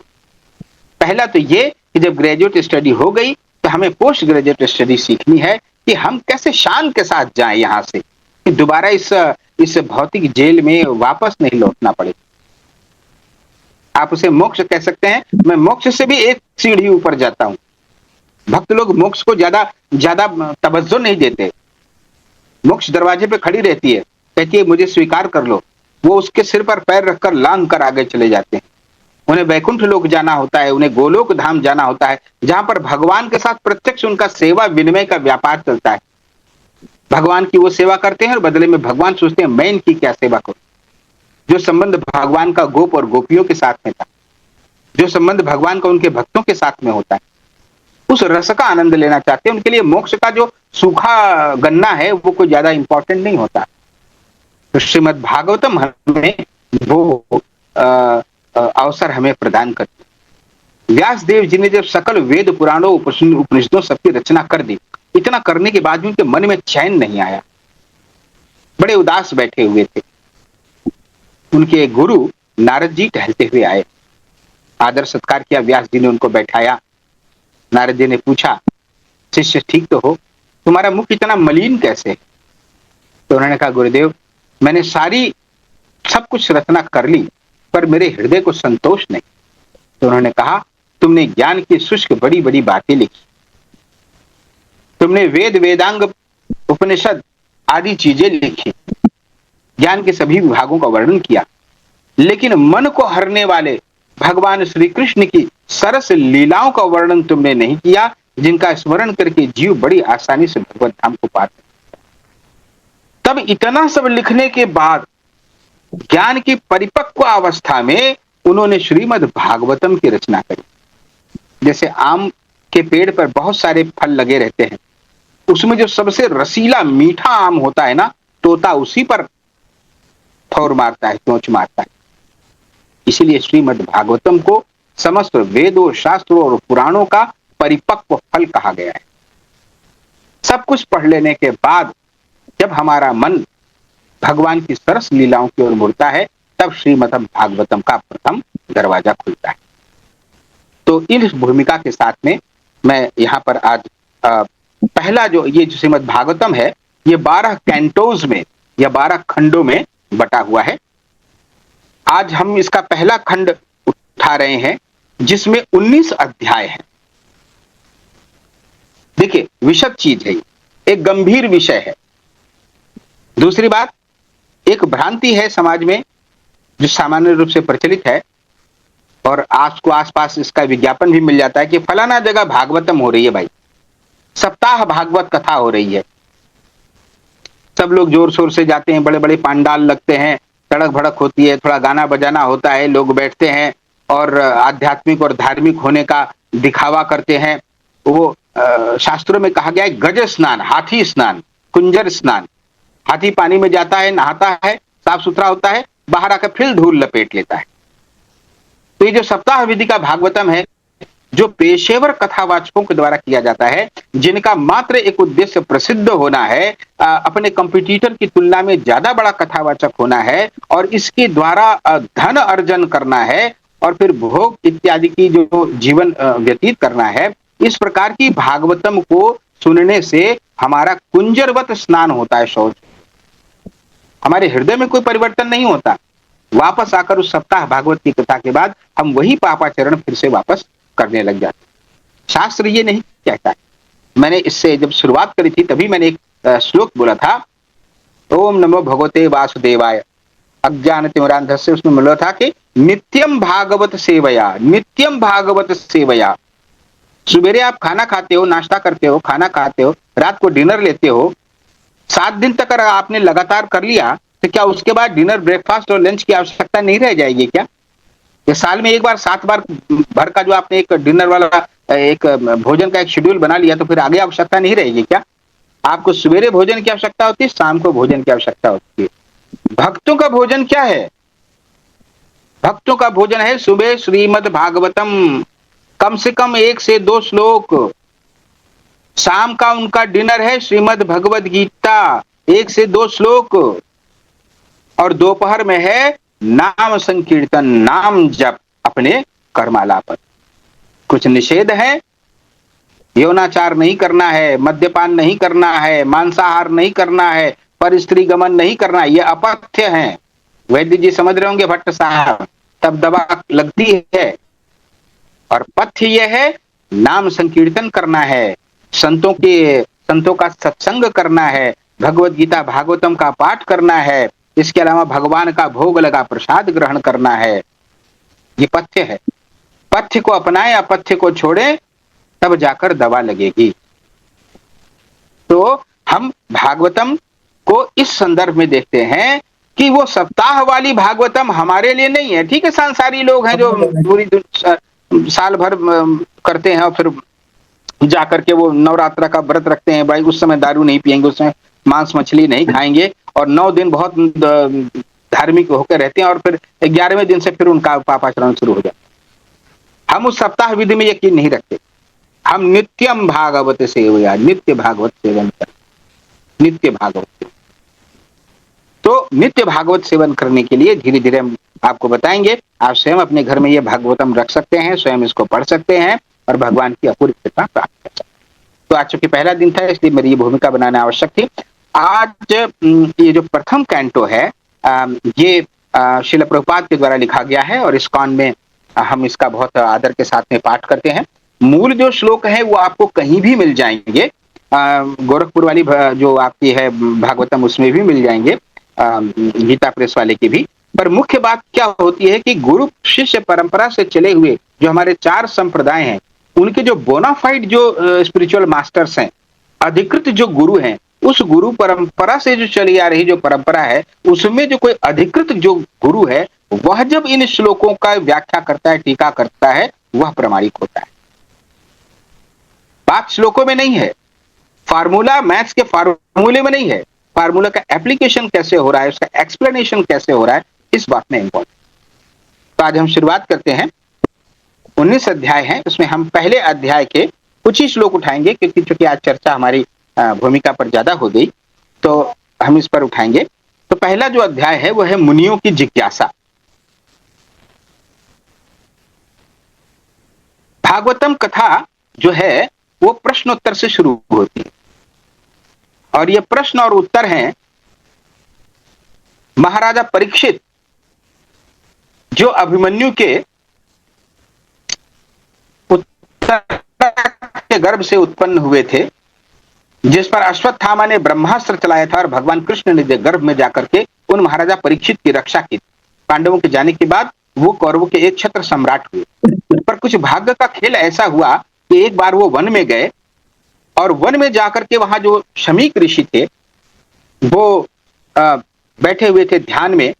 पहला तो ये कि जब ग्रेजुएट स्टडी हो गई तो हमें पोस्ट ग्रेजुएट स्टडी सीखनी है कि हम कैसे शान के साथ जाएं यहां से, कि दोबारा इस भौतिक जेल में वापस नहीं लौटना पड़े। आप उसे मोक्ष कह सकते हैं, मैं मोक्ष से भी एक सीढ़ी ऊपर जाता हूं। भक्त लोग मोक्ष को ज्यादा तवज्जो नहीं देते। मोक्ष दरवाजे पे खड़ी रहती है, कहती है मुझे स्वीकार कर लो। वो उसके सिर पर पैर रखकर लांग कर आगे चले जाते हैं। उन्हें वैकुंठ लोक जाना होता है, उन्हें गोलोक धाम जाना होता है, जहां पर भगवान के साथ प्रत्यक्ष उनका सेवा विनिमय का व्यापार चलता है। भगवान की वो सेवा करते हैं और बदले में भगवान सोचते हैं मैं इनकी क्या सेवा करूं। जो संबंध भगवान का गोप और गोपियों के साथ में था, जो संबंध भगवान का उनके भक्तों के साथ में होता है, उस रस का आनंद लेना चाहते हैं। उनके लिए मोक्ष का जो सूखा गन्ना है वो कोई ज्यादा इंपॉर्टेंट नहीं होता। तो श्रीमद् भागवतम हमें वो अवसर हमें प्रदान करती। व्यास देव जी ने जब सकल वेद पुराणों उपनिषदों सबकी रचना कर दी, इतना करने के बाद भी उनके मन में चैन नहीं आया, बड़े उदास बैठे हुए थे। उनके गुरु नारद जी टहलते हुए आए, आदर सत्कार किया, व्यास जी ने उनको बैठाया। नारद जी ने पूछा शिष्य ठीक तो हो, तुम्हारा मुख इतना मलिन कैसे? तो उन्होंने कहा गुरुदेव मैंने सब कुछ रचना कर ली पर मेरे हृदय को संतोष नहीं। तो उन्होंने कहा तुमने ज्ञान की शुष्क बड़ी बड़ी बातें लिखी, तुमने वेद वेदांग उपनिषद आदि चीजें लिखी, ज्ञान के सभी विभागों का वर्णन किया, लेकिन मन को हरने वाले भगवान श्री कृष्ण की सरस लीलाओं का वर्णन तुमने नहीं किया, जिनका स्मरण करके जीव बड़ी आसानी से भगवत धाम को पाते। तब इतना सब लिखने के बाद ज्ञान की परिपक्व अवस्था में उन्होंने श्रीमद् भागवतम की रचना करी। जैसे आम के पेड़ पर बहुत सारे फल लगे रहते हैं, उसमें जो सबसे रसीला मीठा आम होता है ना, तोता उसी पर ठौर मारता है, चोंच मारता है। इसीलिए श्रीमद् भागवतम को समस्त वेदों शास्त्रों और पुराणों का परिपक्व फल कहा गया है। सब कुछ पढ़ लेने के बाद जब हमारा मन भगवान की सरस लीलाओं की ओर मुड़ता है, तब श्रीमद् भागवतम का प्रथम दरवाजा खुलता है। तो इस भूमिका के साथ में मैं यहाँ पर आज पहला जो ये श्रीमद् भागवतम है, ये 12 कैंटोज में या 12 खंडों में बटा हुआ है। आज हम इसका पहला खंड उठा रहे हैं जिसमें 19 अध्याय हैं। देखिए विशद चीज है, एक गंभीर विषय है। दूसरी बात, एक भ्रांति है समाज में जो सामान्य रूप से प्रचलित है और आपको आसपास इसका विज्ञापन भी मिल जाता है कि फलाना जगह भागवतम हो रही है, भाई सप्ताह भागवत कथा हो रही है। सब लोग जोर शोर से जाते हैं, बड़े बड़े पंडाल लगते हैं, तड़क भड़क होती है, थोड़ा गाना बजाना होता है, लोग बैठते हैं और आध्यात्मिक और धार्मिक होने का दिखावा करते हैं। वो शास्त्रों में कहा गया है गज स्नान, हाथी स्नान, कुंजर स्नान। हाथी पानी में जाता है, नहाता है, साफ सुथरा होता है, बाहर आकर फिर धूल लपेट लेता है। तो ये जो सप्ताह विधि का भागवतम है, जो पेशेवर कथावाचकों के द्वारा किया जाता है, जिनका मात्र एक उद्देश्य प्रसिद्ध होना है, अपने कंपटीटर की तुलना में ज्यादा बड़ा कथावाचक होना है और इसके द्वारा धन अर्जन करना है और फिर भोग इत्यादि की जो जीवन व्यतीत करना है, इस प्रकार की भागवतम को सुनने से हमारा कुंजरवत स्नान होता है। शौच, हमारे हृदय में कोई परिवर्तन नहीं होता। वापस आकर उस सप्ताह भागवत की कथा के बाद हम वही पापाचरण फिर से वापस करने लग जाते। शास्त्र ये नहीं कहता है। मैंने इससे जब शुरुआत करी थी तभी मैंने एक श्लोक बोला था, ओम नमो भगवते वासुदेवाय अज्ञान तिमिरांधस्य। उसमें बोला था कि नित्यम भागवत सेवया, नित्यम भागवत सेवया। सुबेरे आप खाना खाते हो, नाश्ता करते हो, खाना खाते हो, रात को डिनर लेते हो, 7 दिन तक अगर आपने लगातार कर लिया तो क्या उसके बाद डिनर, ब्रेकफास्ट और लंच की आवश्यकता नहीं रह जाएगी क्या? ये साल में एक बार 7 बार भर का जो आपने एक डिनर वाला एक भोजन का एक शेड्यूल बना लिया तो फिर आगे आवश्यकता नहीं रहेगी क्या? आपको सवेरे भोजन की आवश्यकता होती है, शाम को भोजन की आवश्यकता होती है। भक्तों का भोजन क्या है? भक्तों का भोजन है सुबह श्रीमद् भागवतम, कम से कम 1 से 2 श्लोक। शाम का उनका डिनर है श्रीमद् भगवद गीता, 1 से 2 श्लोक। और दोपहर में है नाम संकीर्तन, नाम जप अपने करमाला पर। कुछ निषेध है, यौनाचार नहीं करना है, मद्यपान नहीं करना है, मांसाहार नहीं करना है, पर स्त्री गमन नहीं करना, ये अपथ्य है। वैद्य जी समझ रहे होंगे भट्ट साहब, तब दवा लगती है। और पथ्य यह है नाम संकीर्तन करना है, संतों का सत्संग करना है, भगवत गीता भागवतम का पाठ करना है, इसके अलावा भगवान का भोग लगा प्रसाद ग्रहण करना है। ये पथ्य है। पथ्य को अपनाएं, अपथ्य को छोड़ें, तब जाकर दवा लगेगी। तो हम भागवतम को इस संदर्भ में देखते हैं कि वो सप्ताह वाली भागवतम हमारे लिए नहीं है। ठीक है, सांसारी लोग हैं जो पूरी साल भर करते हैं और फिर जाकर के वो नवरात्र का व्रत रखते हैं, भाई उस समय दारू नहीं पिएंगे, उस समय मांस मछली नहीं खाएंगे, और 9 दिन बहुत धार्मिक होकर रहते हैं, और फिर 11वें दिन से फिर उनका पापाचरण शुरू हो जाता। हम उस सप्ताह विधि में यकीन नहीं रखते। हम नित्यम भागवत सेवया, नित्य भागवत सेवन कर, नित्य भागवत सेवन। तो नित्य भागवत सेवन करने के लिए धीरे धीरे हम आपको बताएंगे। आप स्वयं अपने घर में ये भागवतम रख सकते हैं, स्वयं इसको पढ़ सकते हैं और भगवान की अपूर्व कृपा प्राप्त कर सकते हैं। तो आज चूंकि पहला दिन था, इसलिए मेरी ये भूमिका बनाना आवश्यक थी। आज ये जो प्रथम कैंटो है, ये श्रील प्रभुपाद के द्वारा लिखा गया है और इस्कॉन में हम इसका बहुत आदर के साथ में पाठ करते हैं। मूल जो श्लोक है वो आपको कहीं भी मिल जाएंगे, गोरखपुर वाली जो आपकी है भागवतम उसमें भी मिल जाएंगे, गीता प्रेस वाले की भी। पर मुख्य बात क्या होती है कि गुरु शिष्य परंपरा से चले हुए जो हमारे 4 संप्रदाय हैं, उनके जो बोनाफाइड जो स्पिरिचुअल मास्टर्स हैं, अधिकृत जो गुरु हैं, उस गुरु परंपरा से जो चली आ रही जो परंपरा है, उसमें जो कोई अधिकृत जो गुरु है, वह जब इन श्लोकों का व्याख्या करता है, टीका करता है, वह प्रमाणिक होता है। बात श्लोकों में नहीं है, फार्मूला मैथ्स के फार्मूले में नहीं है, फार्मूला का एप्लीकेशन कैसे हो रहा है, उसका एक्सप्लेनेशन कैसे हो रहा है, इस बात में इंपॉर्टेंट। तो आज हम शुरुआत करते हैं। 19 अध्याय हैं, उसमें हम पहले अध्याय के कुछ ही श्लोक उठाएंगे, क्योंकि चूंकि आज चर्चा हमारी भूमिका पर ज्यादा हो गई, तो हम इस पर उठाएंगे। तो पहला जो अध्याय है वो है मुनियों की जिज्ञासा। भागवतम कथा जो है वो प्रश्नोत्तर से शुरू होती है, और ये प्रश्न और उत्तर हैं महाराजा परीक्षित जो अभिमन्यु के के गर्भ से उत्पन्न हुए थे, जिस पर अश्वत्थामा ने ब्रह्मास्त्र चलाया था और भगवान कृष्ण ने गर्भ में जाकर के उन महाराजा परीक्षित की रक्षा की। पांडवों के जाने के बाद वो कौरवों के एक छत्र सम्राट हुए। पर कुछ भाग्य का खेल ऐसा हुआ कि एक बार वो वन में गए, और वन में जाकर के वहां जो शमीक ऋषि थे वो बैठे हुए थे ध्यान में,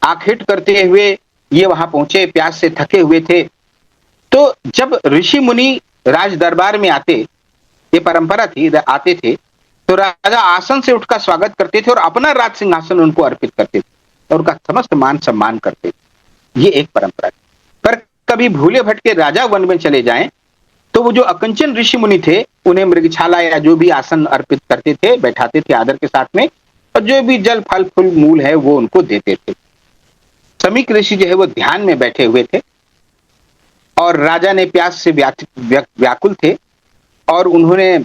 आखेट करते हुए ये वहां पहुंचे, प्यास से थके हुए थे। तो जब ऋषि मुनि राज दरबार में आते, ये परंपरा थी, आते थे, तो राजा आसन से उठकर स्वागत करते थे और अपना राज सिंहासन उनको अर्पित करते थे और उनका समस्त मान सम्मान करते थे। ये एक परंपरा थी। पर कभी भूले भटके राजा वन में चले जाएं तो वो जो अकंचन ऋषि मुनि थे उन्हें मृगछाला या जो भी आसन अर्पित करते थे, बैठाते थे आदर के साथ में, और जो भी जल फल फूल मूल है वो उनको देते थे। शमीक ऋषि जो है वो ध्यान में बैठे हुए थे और राजा ने प्यास से व्याकुल थे और उन्होंने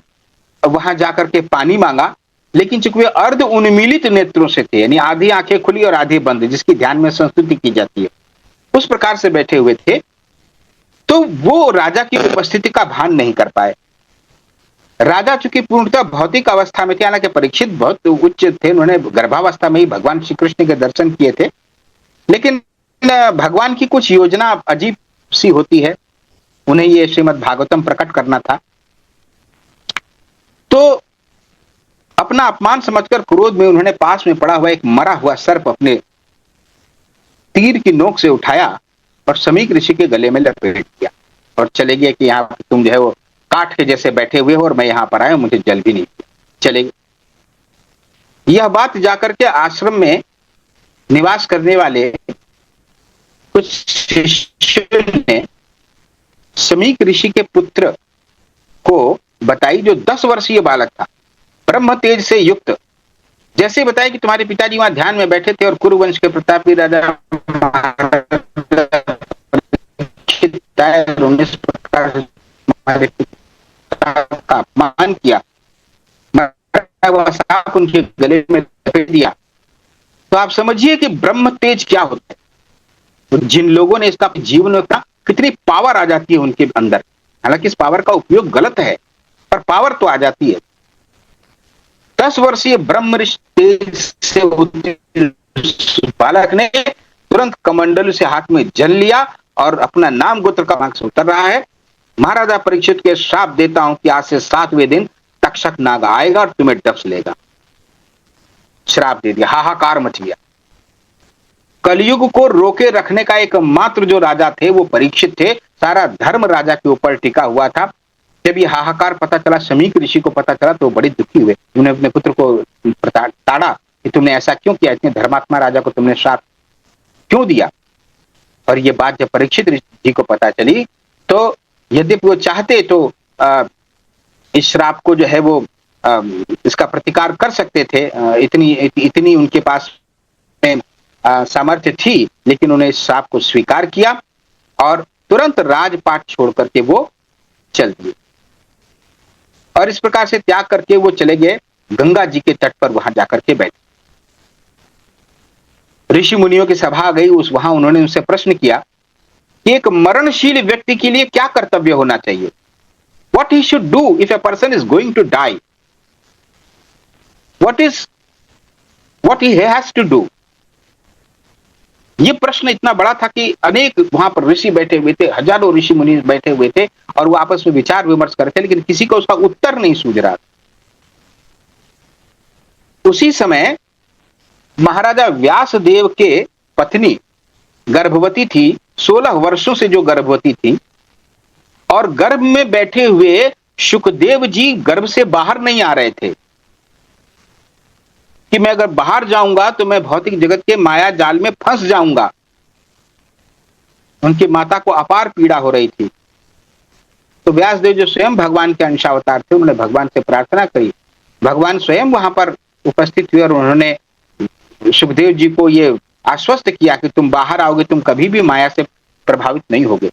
वहां जाकर के पानी मांगा, लेकिन चूंकि वे अर्ध उन्मीलित नेत्रों से थे, यानी आधी आंखें खुली और आधी बंद, जिसकी ध्यान में संस्तुति की जाती है, उस प्रकार से बैठे हुए थे, तो वो राजा की उपस्थिति का भान नहीं कर पाए। राजा चूंकि पूर्णतः भौतिक अवस्था में थे, हालांकि परीक्षित बहुत उच्च थे, उन्होंने गर्भावस्था में ही भगवान श्री कृष्ण के दर्शन किए थे, लेकिन भगवान की कुछ योजना अजीब सी होती है, उन्हें ये श्रीमद् भागवतम प्रकट करना था। तो अपना अपमान समझकर क्रोध में उन्होंने पास में पड़ा हुआ एक मरा हुआ सर्प अपने तीर की नोक से उठाया और शमीक ऋषि के गले में लपेट दिया और चले गए कि यहाँ तुम जो है वो काठ के जैसे बैठे हुए हो और मैं यहाँ पर आया, मुझे जल भी नहीं दिया। चले गए। यह बात जाकर के आश्रम में निवास करने वाले कुछ शिष्यों ने शमीक ऋषि के पुत्र को बताई, जो 10 वर्षीय बालक था, ब्रह्म तेज से युक्त। जैसे बताया कि तुम्हारे पिताजी वहां ध्यान में बैठे थे और कुरुवंश के प्रतापी राजा इस प्रकार तुम्हारे पिता का अपमान किया, वह सांप उनके गले में लपेट दिया। तो आप समझिए कि ब्रह्म तेज क्या होता है। तो जिन लोगों ने इसका जीवन में रखा, कितनी पावर आ जाती है उनके अंदर। हालांकि इस पावर का उपयोग गलत है, पर पावर तो आ जाती है। 10 वर्षीय ब्रह्म ऋषि तेज से बालक ने तुरंत कमंडल से हाथ में जल लिया और अपना नाम गोत्र का मार्ग से उतर रहा है। महाराजा परीक्षित के श्राप देता हूं कि आज से 7वें दिन तक्षक नाग आएगा और तुम्हें डस लेगा। श्राप दे दिया, हाहाकार मच गया। कलयुग को रोके रखने का एकमात्र जो राजा थे वो परीक्षित थे। सारा धर्म राजा के ऊपर टिका हुआ था। जब ये हाहाकार पता चला, शमीक ऋषि को पता चला, तो बड़े दुखी हुए। उन्होंने अपने पुत्र को ताड़ा कि तुमने ऐसा क्यों किया, इतने धर्मात्मा राजा को तुमने श्राप क्यों दिया। और ये बात जब परीक्षित जी को पता चली, तो यद्यपि वो चाहते तो इस श्राप को जो है वो इसका प्रतिकार कर सकते थे, इतनी उनके पास सामर्थ्य थी, लेकिन उन्हें इस श्राप को स्वीकार किया और तुरंत राजपाट छोड़ करके वो चल दिए। और इस प्रकार से त्याग करके वो चले गए गंगा जी के तट पर, वहां जाकर के बैठे। ऋषि मुनियों की सभा गई, वहां उन्होंने उनसे प्रश्न किया कि एक मरणशील व्यक्ति के लिए क्या कर्तव्य होना चाहिए। What he should do if a person is going to die? What he has to do? ये प्रश्न इतना बड़ा था कि अनेक वहां पर ऋषि बैठे हुए थे, हजारों ऋषि मुनि बैठे हुए थे और वो आपस में विचार विमर्श कर रहे थे, लेकिन किसी को उसका उत्तर नहीं सूझ रहा था। उसी समय महाराजा व्यासदेव के पत्नी गर्भवती थी, 16 वर्षों से जो गर्भवती थी, और गर्भ में बैठे हुए शुकदेव जी गर्भ से बाहर नहीं आ रहे थे कि मैं अगर बाहर जाऊंगा तो मैं भौतिक जगत के माया जाल में फंस जाऊंगा। उनकी माता को अपार पीड़ा हो रही थी। तो व्यासदेव जो स्वयं भगवान के अंशावतार थे, उन्होंने भगवान से प्रार्थना करी। भगवान स्वयं वहां पर उपस्थित हुए और उन्होंने सुखदेव जी को ये आश्वस्त किया कि तुम बाहर आओगे, तुम कभी भी माया से प्रभावित नहीं होगे।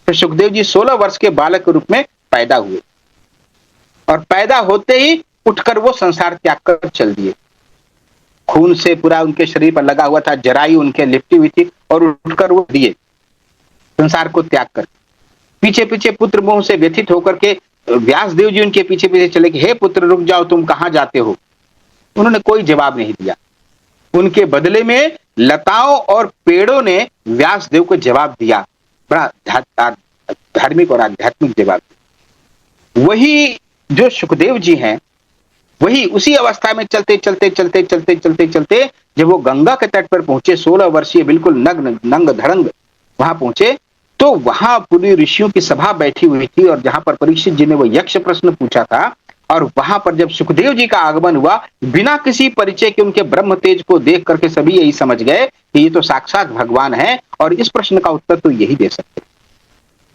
तो सुखदेव जी 16 वर्ष के बालक के रूप में पैदा हुए और पैदा होते ही उठकर वो संसार त्याग कर चल दिए। खून से पूरा उनके शरीर पर लगा हुआ था, जरायु उनके लिपटी हुई थी और उठकर वो दिए संसार को त्याग कर। पीछे पीछे पुत्र मोह से व्यथित होकर के व्यासदेव जी उनके पीछे पीछे चले कि हे पुत्र रुक जाओ, तुम कहां जाते हो। उन्होंने कोई जवाब नहीं दिया। उनके बदले में लताओं और पेड़ों ने व्यासदेव को जवाब दिया, बड़ा धार्मिक और आध्यात्मिक जवाब। वही जो सुखदेव जी हैं, वही उसी अवस्था में चलते चलते चलते चलते चलते चलते जब वो गंगा के तट पर पहुंचे, 16 वर्षीय बिल्कुल नंग धड़ंग वहां पहुंचे, तो वहां पूरी ऋषियों की सभा बैठी हुई थी और जहां पर परीक्षित जी ने वो यक्ष प्रश्न पूछा था, और वहां पर जब सुखदेव जी का आगमन हुआ, बिना किसी परिचय के उनके ब्रह्म तेज को देख करके सभी यही समझ गए कि ये तो साक्षात भगवान है और इस प्रश्न का उत्तर तो यही दे सकते।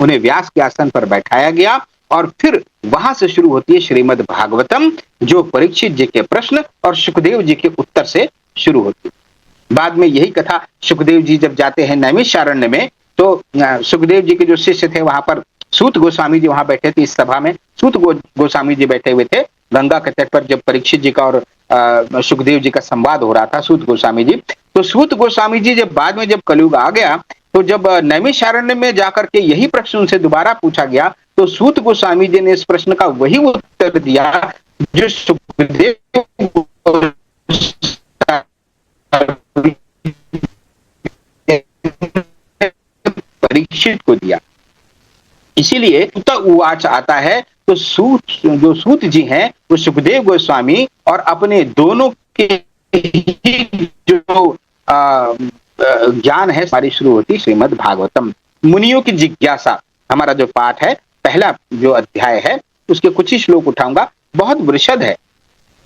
उन्हें व्यास के आसन पर बैठाया गया और फिर वहां से शुरू होती है श्रीमद् भागवतम, जो परीक्षित जी के प्रश्न और सुखदेव जी के उत्तर से शुरू होती है। बाद में यही कथा सुखदेव जी जब जाते हैं नैमिषारण्य में, तो सुखदेव जी के जो शिष्य थे वहां पर सूत गोस्वामी जी वहां बैठे थे। इस सभा में सूत गोस्वामी जी बैठे हुए थे गंगा के तट पर, जब परीक्षित जी का और सुखदेव जी का संवाद हो रहा था। सूत गोस्वामी जी, तो सूत गोस्वामी जी जब बाद में जब कलयुग आ गया, तो जब नैमिषारण्य में जाकर के यही प्रश्न उनसे दोबारा पूछा गया, तो सूत गोस्वामी जी ने इस प्रश्न का वही उत्तर दिया जो सुखदेव परीक्षित को दिया। इसीलिए उवाच आता है, तो जो सूत जी हैं वो सुखदेव गोस्वामी और अपने दोनों के जो ज्ञान है सारी शुरू होती श्रीमद् भागवतम। मुनियों की जिज्ञासा हमारा जो पाठ है, पहला जो अध्याय है, उसके कुछ ही श्लोक उठाऊंगा। बहुत वृषद है,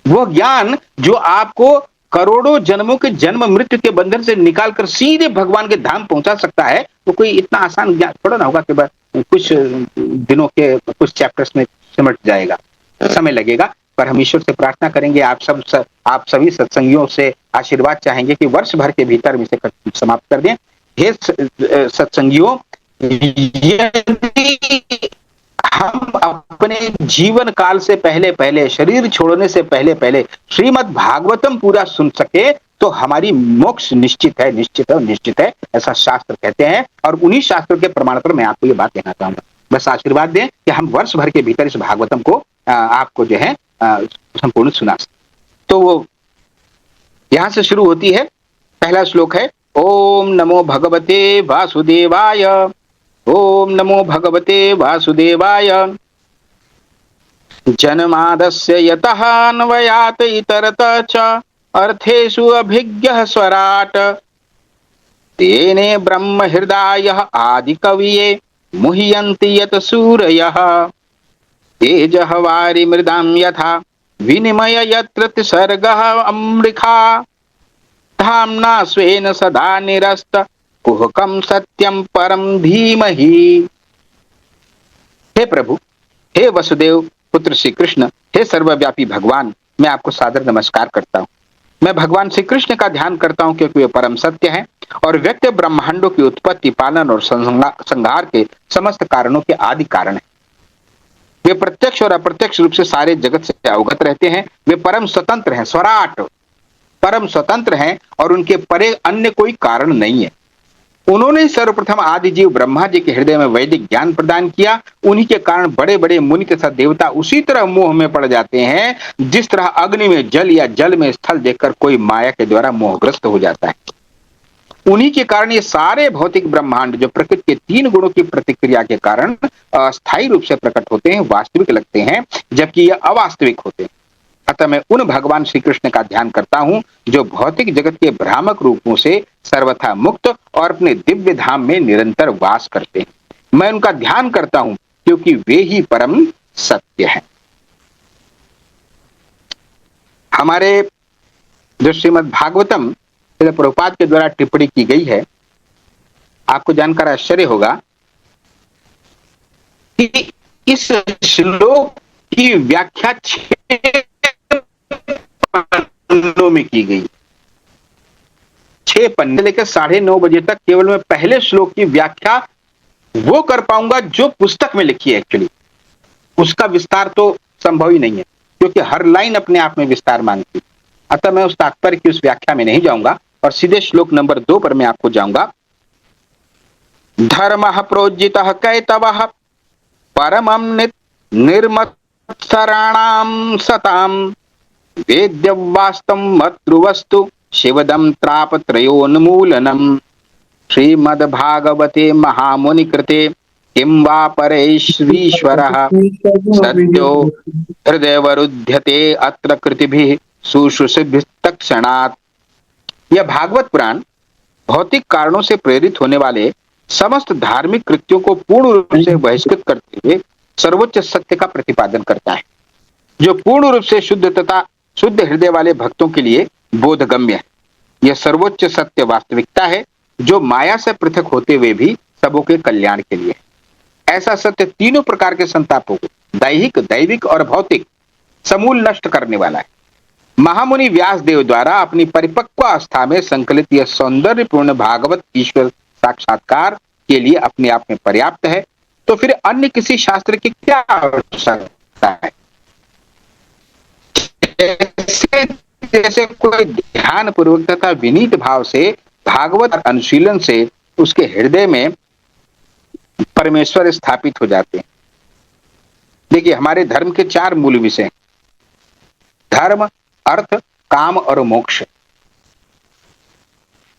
वो ज्ञान जो आपको करोड़ों जन्मों के जन्म मृत्यु के बंधन से निकालकर सीधे भगवान के धाम पहुंचा सकता है, वो कोई इतना आसान ज्ञान थोड़ा ना होगा कि बस कुछ दिनों के कुछ चैप्टर्स में सिमट जाएगा, समय लगेगा। पर हम ईश्वर से प्रार्थना करेंगे, आप सभी सत्संगियों से आशीर्वाद चाहेंगे कि वर्ष भर के भीतर इसे समाप्त कर दें। हे सत्संगियों, यदि हम अपने जीवन काल से पहले शरीर छोड़ने से पहले श्रीमद् भागवतम पूरा सुन सके तो हमारी मोक्ष निश्चित है, ऐसा शास्त्र कहते हैं। और उन्हीं शास्त्रों के प्रमाण पर मैं आपको ये बात कहना चाहूंगा। बस आशीर्वाद दें कि हम वर्ष भर के भीतर इस भागवतम को आपको जो है संपूर्ण सुना सके। तो वो यहां से शुरू होती है। पहला श्लोक है ओम नमो भगवते वासुदेवाय, ओम नमो भगवते वासुदेवाय। जन्मादस्य यतः अन्वयात इतरतः च अर्थेषु अभिज्ञः स्वराट, तेने ब्रह्म हृदयः आदि कविये मुह्यन्ति यत सूरयः, तेजः वारि मृदां यथा विनिमय यत्र त्रिसर्गः अमृखा, धाम्ना स्वेन सदा निरस्त कुहकम सत्यम परम धीमहि। हे प्रभु, हे वसुदेव पुत्र श्री कृष्ण, हे सर्वव्यापी भगवान, मैं आपको सादर नमस्कार करता हूँ। मैं भगवान श्री कृष्ण का ध्यान करता हूँ क्योंकि वे परम सत्य हैं और व्यक्त ब्रह्मांडों की उत्पत्ति, पालन और संहार के समस्त कारणों के आदि कारण हैं। वे प्रत्यक्ष और अप्रत्यक्ष रूप से सारे जगत से अवगत रहते हैं। वे परम स्वतंत्र हैं, स्वराट, परम स्वतंत्र हैं और उनके परे अन्य कोई कारण नहीं है। उन्होंने सर्वप्रथम आदि जीव ब्रह्मा जी के हृदय में वैदिक ज्ञान प्रदान किया। उन्हीं के कारण बड़े बड़े मुनि तथा देवता उसी तरह मोह में पड़ जाते हैं जिस तरह अग्नि में जल या जल में स्थल देखकर कोई माया के द्वारा मोहग्रस्त हो जाता है। उन्हीं के कारण ये सारे भौतिक ब्रह्मांड जो प्रकृति के तीन गुणों की प्रतिक्रिया के कारण अस्थायी रूप से प्रकट होते हैं, वास्तविक लगते हैं, जबकि ये अवास्तविक होते हैं। अतः मैं उन भगवान श्री कृष्ण का ध्यान करता हूं जो भौतिक जगत के भ्रामक रूपों से सर्वथा मुक्त और अपने दिव्य धाम में निरंतर वास करते हैं। मैं उनका ध्यान करता हूं क्योंकि वे ही परम सत्य हैं। हमारे जो श्रीमद् भागवतम प्रभुपाद के द्वारा टिप्पणी की गई है, आपको जानकर आश्चर्य होगा कि इस श्लोक की व्याख्या 6 पन्नों में की गई। 6 पन्ने लेकर 9:30 बजे तक केवल मैं पहले श्लोक की व्याख्या वो कर पाऊंगा जो पुस्तक में लिखी है। एक्चुअली उसका विस्तार तो संभव ही नहीं है क्योंकि हर लाइन अपने आप में विस्तार मांगती। अतः मैं उस तात्पर्य की उस व्याख्या में नहीं जाऊंगा और सीधे श्लोक नंबर 2 पर मैं आपको जाऊंगा। धर्मः प्रोज्जितः कैतवः परमं निर्मत्सराणां सतां, वेद्यवास्तं मत्रुवस्तु शिवदं त्रापत्रयोन्मूलनम्। श्रीमद्भागवते महामुनिकृते किं वा परैश्वरीश्वरः सत्यो हृदयवरुध्यते अत्र कृतिभिः सुश्रुषिभिस्तक्षणात्। यह भागवत पुराण भौतिक कारणों से प्रेरित होने वाले समस्त धार्मिक कृत्यों को पूर्ण रूप से बहिष्कृत करते हुए सर्वोच्च सत्य का प्रतिपादन करता है, जो पूर्ण रूप से शुद्ध तथा शुद्ध हृदय वाले भक्तों के लिए बोधगम्य है। यह सर्वोच्च सत्य वास्तविकता है जो माया से पृथक होते हुए भी सबों के कल्याण के लिए है। ऐसा सत्य तीनों प्रकार के संतापों को, दैहिक, दैविक और भौतिक, समूल नष्ट करने वाला है। महामुनि व्यास देव द्वारा अपनी परिपक्व अवस्था में संकलित यह सौंदर्यपूर्ण भागवत ईश्वर साक्षात्कार के लिए अपने आप में पर्याप्त है। तो फिर अन्य किसी शास्त्र की क्या आवश्यकता है? जैसे कोई ध्यान पूर्वक तथा विनीत भाव से भागवत अनुशीलन से उसके हृदय में परमेश्वर स्थापित हो जाते हैं। देखिए, हमारे धर्म के 4 मूल विषय: धर्म, अर्थ, काम और मोक्ष।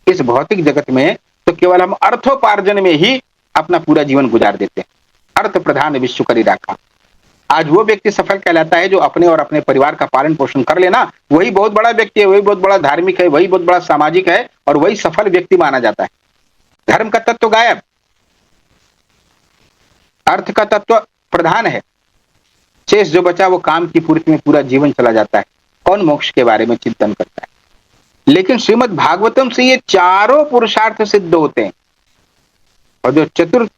इस भौतिक जगत में तो केवल हम अर्थोपार्जन में ही अपना पूरा जीवन गुजार देते हैं। अर्थ प्रधान विश्व करी राखा। आज वो व्यक्ति सफल कहलाता है जो अपने और अपने परिवार का पालन पोषण कर लेना, वही बहुत बड़ा व्यक्ति है, वही बहुत बड़ा धार्मिक है, वही बहुत बड़ा सामाजिक है और वही सफल व्यक्ति माना जाता है। धर्म का तत्व गायब, अर्थ का तत्व प्रधान है, शेष जो बचा वो काम की पूर्ति में पूरा जीवन चला जाता है। कौन मोक्ष के बारे में चिंतन करता है? लेकिन श्रीमद् भागवतम से ये चारों पुरुषार्थ सिद्ध होते हैं, और जो चतुर्थ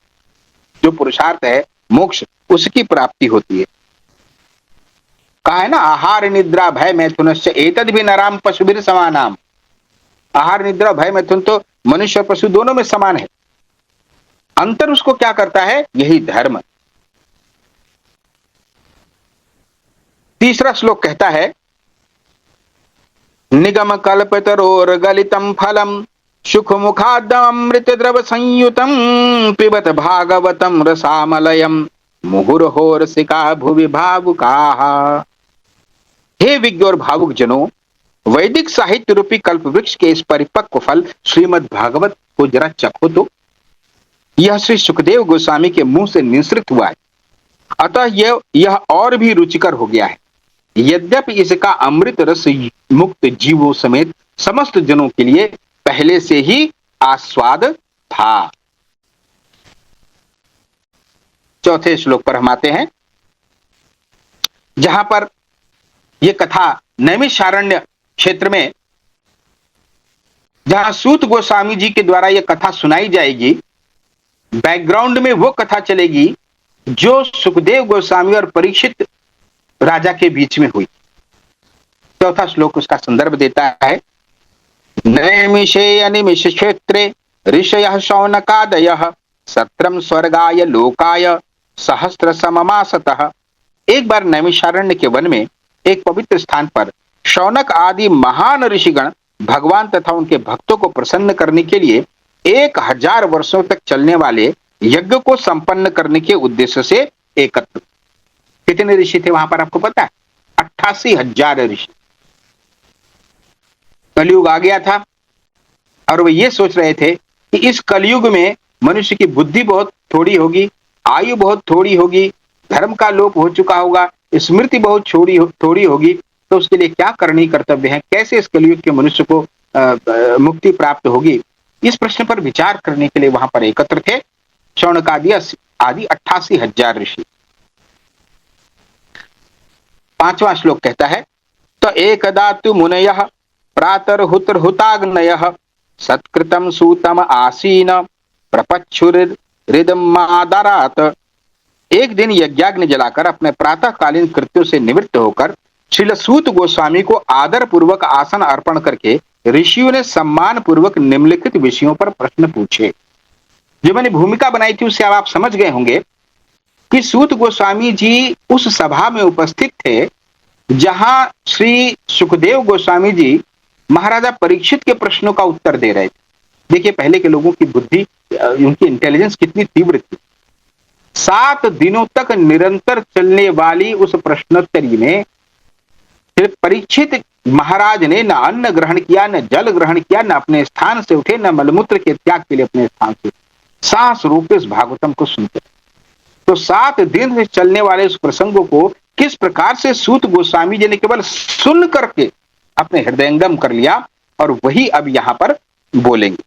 जो पुरुषार्थ है मोक्ष, उसकी प्राप्ति होती है। कहा है ना, आहार निद्रा भय मैथुनश्च एतद् भी नराम पशुभिर समानाम। आहार निद्रा भय मैथुन तो मनुष्य और पशु दोनों में समान है, अंतर उसको क्या करता है? यही धर्म। तीसरा श्लोक कहता है, निगम कल्पतरोर गलितम फलम सुख मुखादमृत द्रव संयुतम पिबत भागवतम रसामलयम मुहुर्होरसिका भुवि भावुकाः। हे विज्ञ और भावुक जनों, वैदिक साहित्य रूपी कल्प वृक्ष के इस परिपक्व फल श्रीमद् भागवत को जरा चखो तो। यह श्री सुखदेव गोस्वामी के मुंह से निःसृत हुआ है, अतः यह और भी रुचिकर हो गया है। यद्यपि इसका अमृत रस मुक्त जीवों समेत समस्त जनों के लिए पहले से ही आस्वाद था। चौथे श्लोक पर हम आते हैं, जहां पर यह कथा नैमिषारण्य क्षेत्र में, जहां सूत गोस्वामी जी के द्वारा यह कथा सुनाई जाएगी, बैकग्राउंड में वो कथा चलेगी जो सुखदेव गोस्वामी और परीक्षित राजा के बीच में हुई। चौथा श्लोक उसका संदर्भ देता है, नैमिषे अनिमिष क्षेत्रे ऋषयः शौनकादयः सत्रम स्वर्गाय लोकाय सहस्त्र सममासतः। एक बार नैमिषारण्य के वन में एक पवित्र स्थान पर शौनक आदि महान ऋषिगण भगवान तथा उनके भक्तों को प्रसन्न करने के लिए 1000 वर्षों तक चलने वाले यज्ञ को संपन्न करने के उद्देश्य से एकत्र। कितने ऋषि थे वहां पर आपको पता है? 88,000 ऋषि। कलयुग आ गया था और वे ये सोच रहे थे कि इस कलयुग में मनुष्य की बुद्धि बहुत थोड़ी होगी, आयु बहुत थोड़ी होगी, धर्म का लोप हो चुका होगा, स्मृति बहुत थोड़ी होगी, तो उसके लिए क्या करनी कर्तव्य है, कैसे इस कलयुग के मनुष्य को मुक्ति प्राप्त होगी। इस प्रश्न पर विचार करने के लिए वहां पर एकत्र थे शौनक आदि 88,000 ऋषि। 5वां श्लोक कहता है, तो एकदा तु मुनयः प्रातर्हुतर्हुताग्नयः सत्कृतम सूतम आसीन प्रपच्छुरिदमादरात। एक दिन यज्ञाग्नि जलाकर अपने प्रातःकालीन कृत्यों से निवृत्त होकर श्रील सूत गोस्वामी को आदर पूर्वक आसन अर्पण करके ऋषियों ने सम्मान पूर्वक निम्नलिखित विषयों पर प्रश्न पूछे। जो मैंने भूमिका बनाई थी उससे अब आप समझ गए होंगे कि सूत गोस्वामी जी उस सभा में उपस्थित थे जहां श्री सुखदेव गोस्वामी जी महाराजा परीक्षित के प्रश्नों का उत्तर दे रहे थे। देखिए पहले के लोगों की बुद्धि, उनकी इंटेलिजेंस कितनी तीव्र थी। 7 दिनों तक निरंतर चलने वाली उस प्रश्नोत्तरी में सिर्फ परीक्षित महाराज ने न अन्न ग्रहण किया, न जल ग्रहण किया, न अपने स्थान से उठे, न मलमूत्र के त्याग के लिए अपने स्थान से सांस रूप इस भागवतम को सुनते। तो 7 दिन से चलने वाले उस प्रसंगों को किस प्रकार से सूत गोस्वामी जी ने केवल सुन करके अपने हृदयंगम कर लिया, और वही अब यहां पर बोलेंगे।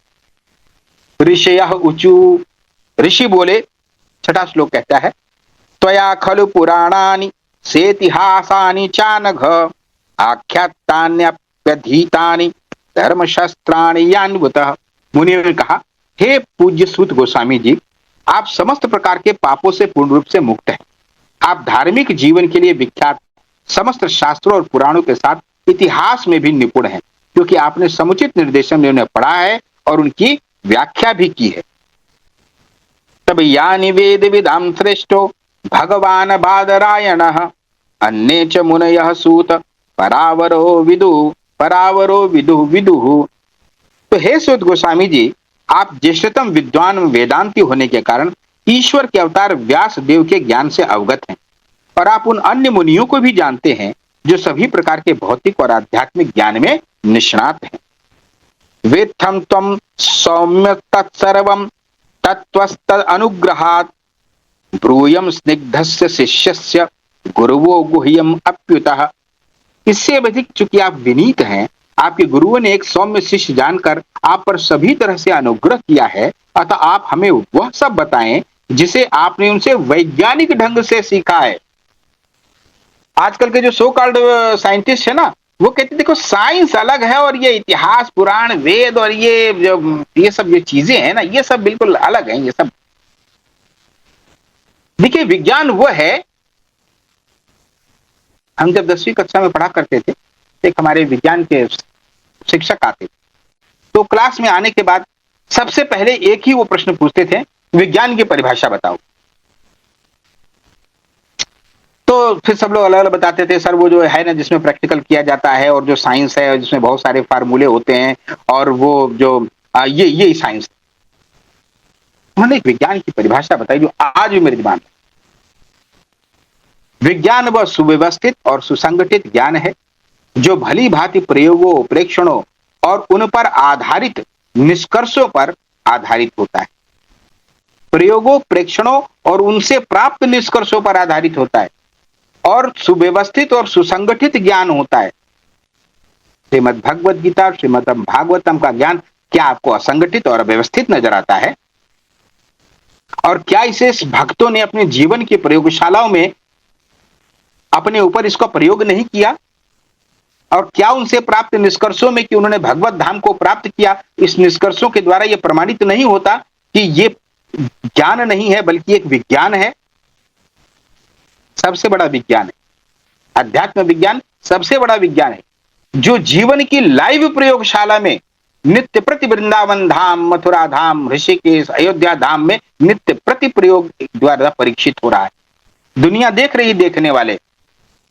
ऋषयः ऊचु, ऋषि बोले। 6वां श्लोक कहता है, त्वया खलु पुराणानि सेतिहासानि चानघ आख्यातान्यप्यधीतानि धर्मशास्त्राणि यान्वतः। मुनि ने कहा, हे पूज्य सूत गोस्वामी जी, आप समस्त प्रकार के पापों से पूर्ण रूप से मुक्त हैं। आप धार्मिक जीवन के लिए विख्यात समस्त शास्त्रों और पुराणों के साथ इतिहास में भी निपुण हैं, क्योंकि आपने समुचित निर्देशन में उन्हें पढ़ा है और उनकी व्याख्या भी की है। तब यानि वेद विदाम श्रेष्ठो भगवान बादरायणः अन्ये च मुनयः सूत परावरो विदुः विदुः। तो हे सूत गोस्वामी जी, आप ज्येष्ठतम विद्वान वेदांती होने के कारण ईश्वर के अवतार व्यास देव के ज्ञान से अवगत हैं, और आप उन अन्य मुनियों को भी जानते हैं जो सभी प्रकार के भौतिक और आध्यात्मिक ज्ञान में निष्णात हैं। वेत्थम त्वं सौम्य तत्सर्वं तत्त्वस्तद अनुग्रहात् ब्रूयम स्निग्धस्य शिष्यस्य गुरुवो गुह्यम अप्युतः। इससे अधिक चूंकि आप विनीत हैं, आपके गुरुओं ने एक सौम्य शिष्य जानकर आप पर सभी तरह से अनुग्रह किया है, अतः आप हमें वह सब बताएं जिसे आपने उनसे वैज्ञानिक ढंग से सीखा है। आजकल के जो सो कॉल्ड साइंटिस्ट है ना, वो कहते देखो साइंस अलग है और ये इतिहास पुराण वेद और ये सब जो चीजें हैं ना, ये सब बिल्कुल अलग हैं। ये सब देखिए, विज्ञान वो है, हम जब 10वीं कक्षा में पढ़ा करते थे, एक हमारे विज्ञान के शिक्षक आते थे, तो क्लास में आने के बाद सबसे पहले एक ही वो प्रश्न पूछते थे, विज्ञान की परिभाषा बताओ। तो फिर सब लोग अलग अलग बताते थे, सर वो जो है ना जिसमें प्रैक्टिकल किया जाता है, और जो साइंस है जिसमें बहुत सारे फार्मूले होते हैं, और वो जो ये साइंस। उन्होंने एक विज्ञान की परिभाषा बताई जो आज भी मेरे दिमाग में। विज्ञान वह सुव्यवस्थित और सुसंगठित ज्ञान है जो भली भांति प्रयोगों, प्रेक्षणों और उन पर आधारित निष्कर्षों पर आधारित होता है। प्रयोगों, प्रेक्षणों और उनसे प्राप्त निष्कर्षों पर आधारित होता है, और सुव्यवस्थित और सुसंगठित ज्ञान होता है। श्रीमद् भगवद गीता, श्रीमद् भागवतम का ज्ञान क्या आपको असंगठित और अव्यवस्थित नजर आता है? और क्या इसे भक्तों ने अपने जीवन की प्रयोगशालाओं में अपने ऊपर इसका प्रयोग नहीं किया? और क्या उनसे प्राप्त निष्कर्षों में कि उन्होंने भगवत धाम को प्राप्त किया, इस निष्कर्षों के द्वारा यह प्रमाणित नहीं होता कि यह ज्ञान नहीं है बल्कि एक विज्ञान है? सबसे बड़ा विज्ञान है अध्यात्म विज्ञान, सबसे बड़ा विज्ञान है जो जीवन की लाइव प्रयोगशाला में नित्य प्रति वृंदावन धाम, मथुरा धाम, ऋषिकेश, अयोध्या धाम में नित्य प्रति प्रयोग द्वारा परीक्षित हो रहा है। दुनिया देख रही, देखने वाले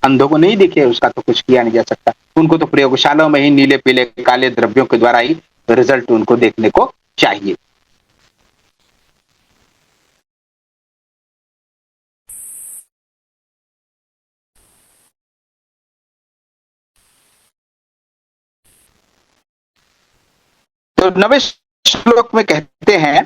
अंधों को नहीं दिखे, उसका तो कुछ किया नहीं जा सकता। उनको तो प्रयोगशालाओं में ही नीले पीले काले द्रव्यों के द्वारा ही रिजल्ट उनको देखने को चाहिए। तो 9वें श्लोक में कहते हैं,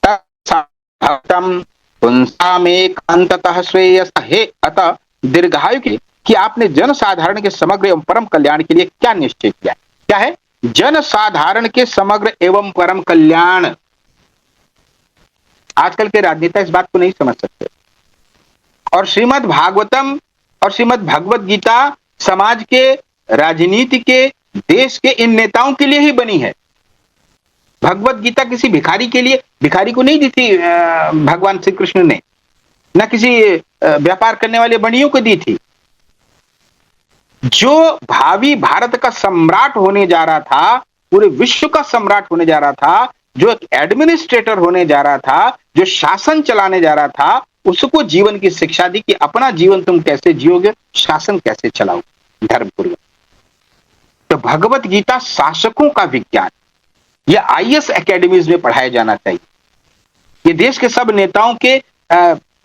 भक्तम पुंसामेक अंततः श्रेयस हे अतः दीर्घायु के, कि आपने जन साधारण के समग्र एवं परम कल्याण के लिए क्या निश्चय किया? क्या है? जन साधारण के समग्र एवं परम कल्याण। आजकल के राजनेता इस बात को नहीं समझ सकते, और श्रीमद् भागवतम और श्रीमद् भगवत गीता समाज के, राजनीति के, देश के इन नेताओं के लिए ही बनी है। भगवत गीता किसी भिखारी के लिए, भिखारी को नहीं दी थी भगवान श्री कृष्ण ने, न किसी व्यापार करने वाले बनियों को दी थी। जो भावी भारत का सम्राट होने जा रहा था, पूरे विश्व का सम्राट होने जा रहा था, जो एक एडमिनिस्ट्रेटर होने जा रहा था, जो शासन चलाने जा रहा था, उसको जीवन की शिक्षा दी कि अपना जीवन तुम कैसे जियोगे, शासन कैसे चलाओगे धर्मपूर्वक। तो भगवत गीता शासकों का विज्ञान, यह आईएएस एकेडमीज में पढ़ाया जाना चाहिए। ये देश के सब नेताओं के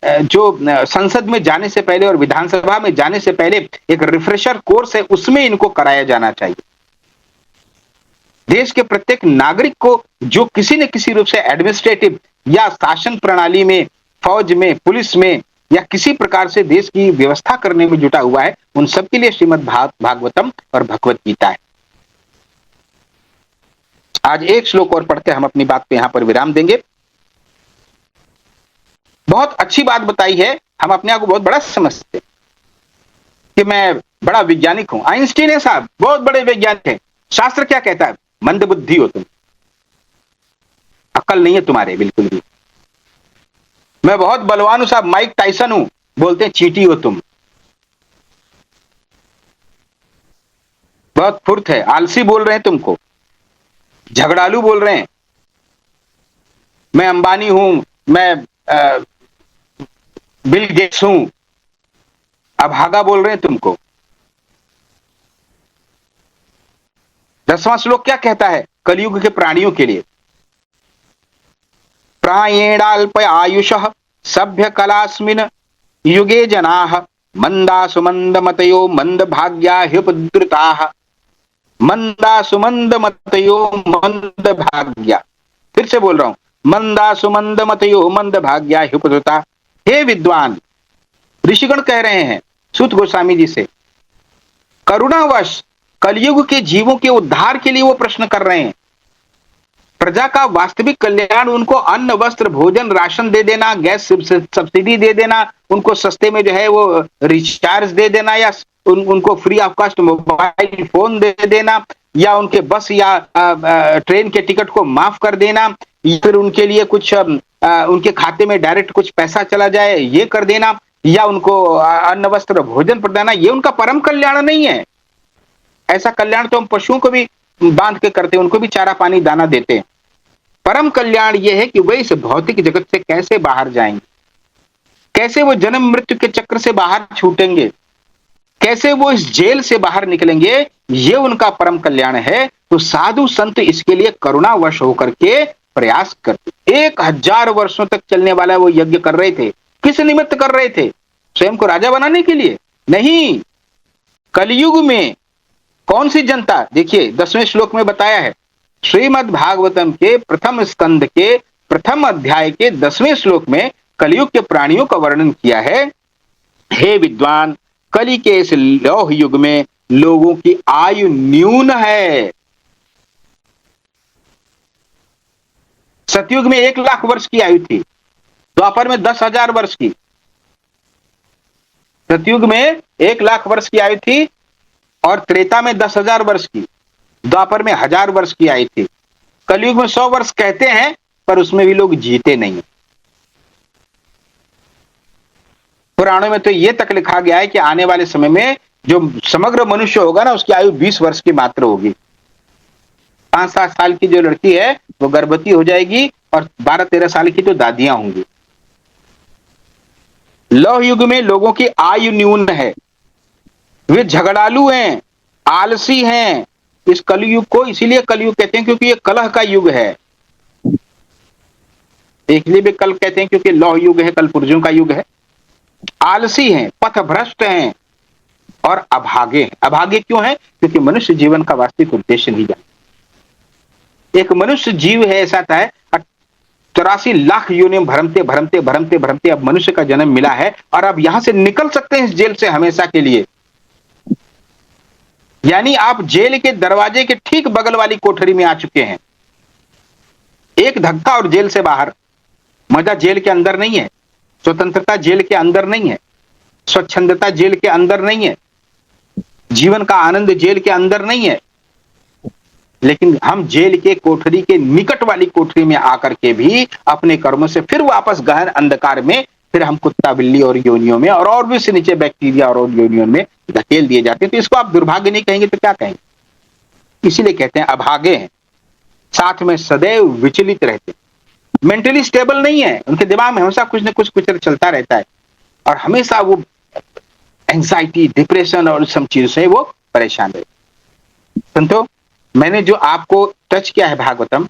जो संसद में जाने से पहले और विधानसभा में जाने से पहले एक रिफ्रेशर कोर्स है, उसमें इनको कराया जाना चाहिए। देश के प्रत्येक नागरिक को जो किसी न किसी रूप से एडमिनिस्ट्रेटिव या शासन प्रणाली में, फौज में, पुलिस में या किसी प्रकार से देश की व्यवस्था करने में जुटा हुआ है, उन सबके लिए श्रीमद् भागवतम और भगवत गीता है। आज एक श्लोक और पढ़ते हम अपनी बात पे यहां पर विराम देंगे। बहुत अच्छी बात बताई है, हम अपने आप को बहुत बड़ा समझते कि मैं बड़ा वैज्ञानिक हूं। आइंस्टीन है साहब, बहुत बड़े वैज्ञानिक है। शास्त्र क्या कहता है? मंद बुद्धि हो तुम, अक्ल नहीं है तुम्हारे बिल्कुल भी। मैं बहुत बलवान हूं साहब, माइक टाइसन हूं, बोलते हैं चींटी हो तुम। बहुत फुर्त है, आलसी बोल रहे हैं तुमको, झगड़ालू बोल रहे हैं। मैं अंबानी हूं, मैं बिल गेट्स हूं, अभागा बोल रहे हैं तुमको। 10वां श्लोक क्या कहता है कलयुग के प्राणियों के लिए? प्रायेणाल्प आयुषः सभ्य कलास्मिन युगे जनाः मंदासु मंद मतयो मंद भाग्या ह्युपद्रुताः। मंदासु मंद मतयो मंद भाग्या, फिर से बोल रहा हूं, मंदासु मंद मतयो मंद भाग्या ह्युपद्रुता। हे विद्वान, ऋषिगण कह रहे हैं सूत गोस्वामी जी से, करुणावश कलयुग के जीवों के उद्धार के लिए वो प्रश्न कर रहे हैं। प्रजा का वास्तविक कल्याण, उनको अन्न वस्त्र भोजन राशन दे देना, गैस सब्सिडी दे देना, उनको सस्ते में जो है वो रिचार्ज दे देना, या उनको free of cost mobile phone दे देना, या उनके बस या ट्रेन के टिकट को माफ कर देना, या फिर उनके लिए कुछ उनके खाते में डायरेक्ट कुछ पैसा चला जाए, ये कर देना, या उनको अन्न वस्त्र भोजन प्रदान, ये उनका परम कल्याण नहीं है। ऐसा कल्याण तो हम पशुओं को भी बांध के करते हैं, उनको भी चारा पानी दाना देते हैं। परम कल्याण यह है कि वे इस भौतिक जगत से कैसे बाहर जाएंगे, कैसे वो जन्म मृत्यु के चक्र से बाहर छूटेंगे, कैसे वो इस जेल से बाहर निकलेंगे, ये उनका परम कल्याण है। तो साधु संत इसके लिए करुणावश होकर के प्रयास करते। 1000 वर्षों तक चलने वाला वो यज्ञ कर रहे थे। किस निमित्त कर रहे थे? स्वयं को राजा बनाने के लिए नहीं। कलयुग में कौन सी जनता, देखिए 10वें श्लोक में बताया है, श्रीमद् भागवतम के प्रथम स्कंद के प्रथम अध्याय के 10वें श्लोक में कलयुग के प्राणियों का वर्णन किया है। हे विद्वान, कलि के इस लौह युग में लोगों की आयु न्यून है। सतयुग में 1 लाख वर्ष की आयु थी, द्वापर में 10,000 वर्ष की। सतयुग में 1 लाख वर्ष की आयु थी और त्रेता में 10,000 वर्ष की, द्वापर में 1000 वर्ष की आयु थी। कलयुग में 100 वर्ष कहते हैं, पर उसमें भी लोग जीते नहीं। पुराणों में तो यह तक लिखा गया है कि आने वाले समय में जो समग्र मनुष्य होगा ना, उसकी आयु 20 वर्ष की मात्र होगी। 5-7 साल की जो लड़की है वो गर्भवती हो जाएगी और 12-13 साल की तो दादियां होंगी। लौह युग में लोगों की आयु न्यून है, वे झगड़ालू हैं, आलसी हैं। इस कलयुग को इसीलिए कलयुग कहते हैं क्योंकि ये कलह का युग है। इसलिए भी कल कहते हैं क्योंकि लौह युग है, कल पुर्जों का युग है। आलसी हैं, पथभ्रष्ट हैं और अभागे हैं। अभागे क्यों हैं? क्योंकि मनुष्य जीवन का वास्तविक उद्देश्य नहीं जानता। एक मनुष्य जीव है ऐसा था, 84 लाख योनियों भरमते भरमते भरमते भरमते अब मनुष्य का जन्म मिला है और अब यहां से निकल सकते हैं इस जेल से हमेशा के लिए। यानी आप जेल के दरवाजे के ठीक बगल वाली कोठरी में आ चुके हैं। एक धक्का और जेल से बाहर। मजा जेल के अंदर नहीं है, स्वतंत्रता जेल के अंदर नहीं है, स्वच्छंदता जेल के अंदर नहीं है, जीवन का आनंद जेल के अंदर नहीं है। लेकिन हम जेल के कोठरी के निकट वाली कोठरी में आकर के भी अपने कर्मों से फिर वापस गहन अंधकार में फिर हम कुत्ता बिल्ली और योनियों में और भी से नीचे बैक्टीरिया और योनियों में धकेल दिए जाते हैं। तो इसको आप दुर्भाग्य नहीं कहेंगे तो क्या कहेंगे? इसीलिए कहते हैं अभागे हैं, साथ में सदैव विचलित रहते हैं, मेंटली स्टेबल नहीं है, उनके दिमाग में हमेशा कुछ न कुछ चलता रहता है और हमेशा वो एंजाइटी, डिप्रेशन और सब चीजों से वो परेशान रहते। संतो, मैंने जो आपको टच किया है भागवतम,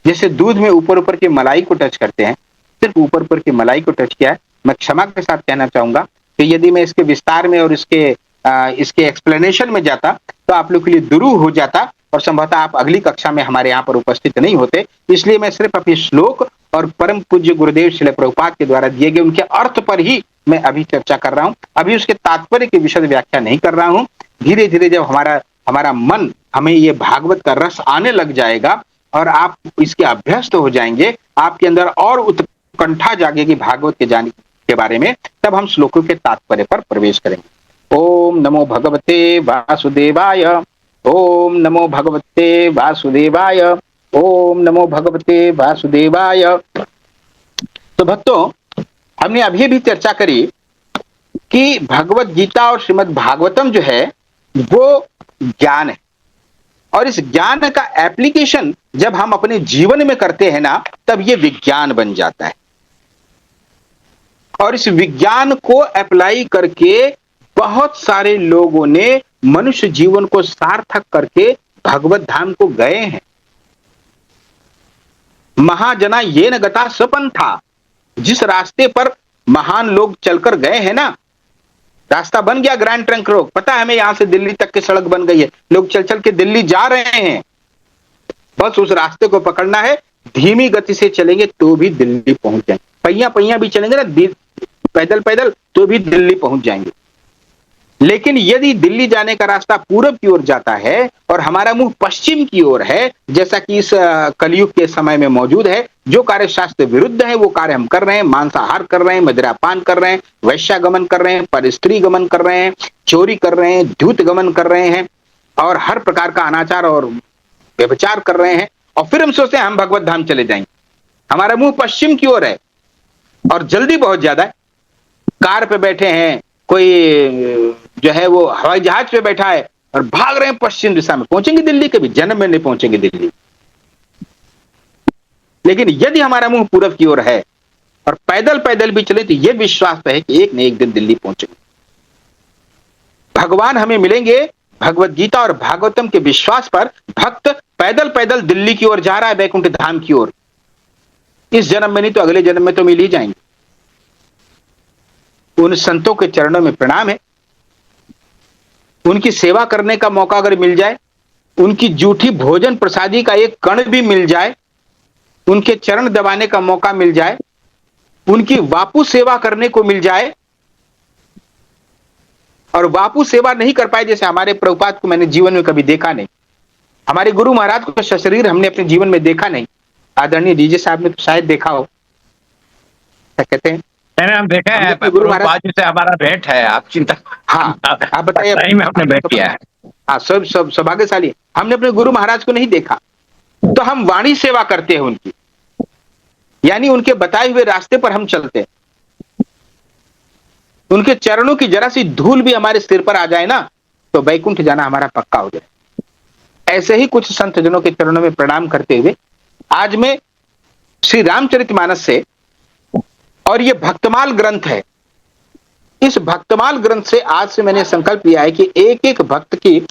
जैसे दूध में ऊपर ऊपर की मलाई को टच करते हैं, सिर्फ ऊपर ऊपर की मलाई को टच किया है। मैं क्षमा के साथ कहना चाहूंगा कि यदि मैं इसके विस्तार में और इसके एक्सप्लेनेशन में जाता तो आप लोग के लिए दुरूह हो जाता और संभवतः आप अगली कक्षा में हमारे यहाँ पर उपस्थित नहीं होते। इसलिए मैं सिर्फ अपने श्लोक और परम पूज्य गुरुदेव श्रील प्रभुपाद के द्वारा दिए गए उनके अर्थ पर ही मैं अभी चर्चा कर रहा हूं। अभी उसके तात्पर्य की विशद व्याख्या नहीं कर रहा हूं। धीरे धीरे जब हमारा मन, हमें ये भागवत का रस आने लग जाएगा और आप इसके अभ्यस्त हो जाएंगे, आपके अंदर और उत्कंठा जागेगी भागवत के जाने के बारे में, तब हम श्लोकों के तात्पर्य पर प्रवेश करेंगे। ओम नमो भगवते वासुदेवाय, ओम नमो भगवते वासुदेवाय, ओम नमो भगवते वासुदेवाय। तो भक्तों, हमने अभी भी चर्चा करी कि भगवत गीता और श्रीमद् भागवतम जो है वो ज्ञान है और इस ज्ञान का एप्लीकेशन जब हम अपने जीवन में करते हैं ना, तब ये विज्ञान बन जाता है। और इस विज्ञान को अप्लाई करके बहुत सारे लोगों ने मनुष्य जीवन को सार्थक करके भगवत धाम को गए हैं। महाजना ये न गता स्वपंथा, जिस रास्ते पर महान लोग चलकर गए हैं ना, रास्ता बन गया ग्रैंड ट्रंक रोड। पता है हमें यहां से दिल्ली तक की सड़क बन गई है, लोग चल चल के दिल्ली जा रहे हैं। बस उस रास्ते को पकड़ना है, धीमी गति से चलेंगे तो भी दिल्ली पहुंच जाएंगे, पहिया पहिया भी चलेंगे ना, पैदल पैदल तो भी दिल्ली पहुंच जाएंगे। लेकिन यदि दिल्ली जाने का रास्ता पूरब की ओर जाता है और हमारा मुंह पश्चिम की ओर है, जैसा कि इस कलयुग के समय में मौजूद है, जो कार्य शास्त्र विरुद्ध है वो कार्य हम कर रहे हैं, मांसाहार कर रहे हैं, मदिरापान कर रहे हैं, वैश्यागमन कर रहे हैं, परस्त्री गमन कर रहे हैं, चोरी कर रहे हैं, द्यूत गमन कर रहे हैं और हर प्रकार का अनाचार और व्यभिचार कर रहे हैं, और फिर हम सोचते हैं हम भगवत धाम चले जाएंगे। हमारा मुंह पश्चिम की ओर है और जल्दी बहुत ज्यादा है। कार पे बैठे हैं, कोई जो है वो हवाई जहाज पे बैठा है और भाग रहे हैं पश्चिम दिशा में। पहुंचेंगे दिल्ली? कभी जन्म में नहीं पहुंचेंगे दिल्ली। लेकिन यदि हमारा मुंह पूरब की ओर है और पैदल पैदल भी चले तो यह विश्वास है कि एक न एक दिन दिल्ली पहुंचेंगे। भगवान हमें मिलेंगे। भगवत गीता और भागवतम के विश्वास पर भक्त पैदल पैदल दिल्ली की ओर जा रहा है, वैकुंठ धाम की ओर। इस जन्म में नहीं तो अगले जन्म में तो मिल ही जाएंगे। उन संतों के चरणों में प्रणाम है। उनकी सेवा करने का मौका अगर मिल जाए, उनकी जूठी भोजन प्रसादी का एक कण भी मिल जाए, उनके चरण दबाने का मौका मिल जाए, उनकी वापू सेवा करने को मिल जाए, और वापू सेवा नहीं कर पाए, जैसे हमारे प्रभुपाद को मैंने जीवन में कभी देखा नहीं, हमारे गुरु महाराज को सशरीर हमने अपने जीवन में देखा नहीं। आदरणीय डीजे साहब ने तो शायद देखा हो, क्या कहते हैं? मैंने हम देखा है, गुरु महाराज जी से हमारा भेंट है, आप चिंता। हाँ, आप बताइए। सही में हमने भेंट किया है। हाँ, सब सौभाग्यशाली। हमने अपने गुरु महाराज को नहीं देखा, तो हम वाणी सेवा करते हैं उनकी, यानी उनके बताए हुए रास्ते पर हम चलते हैं। उनके चरणों की जरा सी धूल भी हमारे सिर पर आ जाए ना, तो वैकुंठ जाना हमारा पक्का हो जाए। ऐसे ही कुछ संत जनों के चरणों में प्रणाम करते हुए आज मैं श्री रामचरितमानस से, और ये भक्तमाल ग्रंथ है, इस भक्तमाल ग्रंथ से आज से मैंने संकल्प लिया है कि एक एक भक्त की,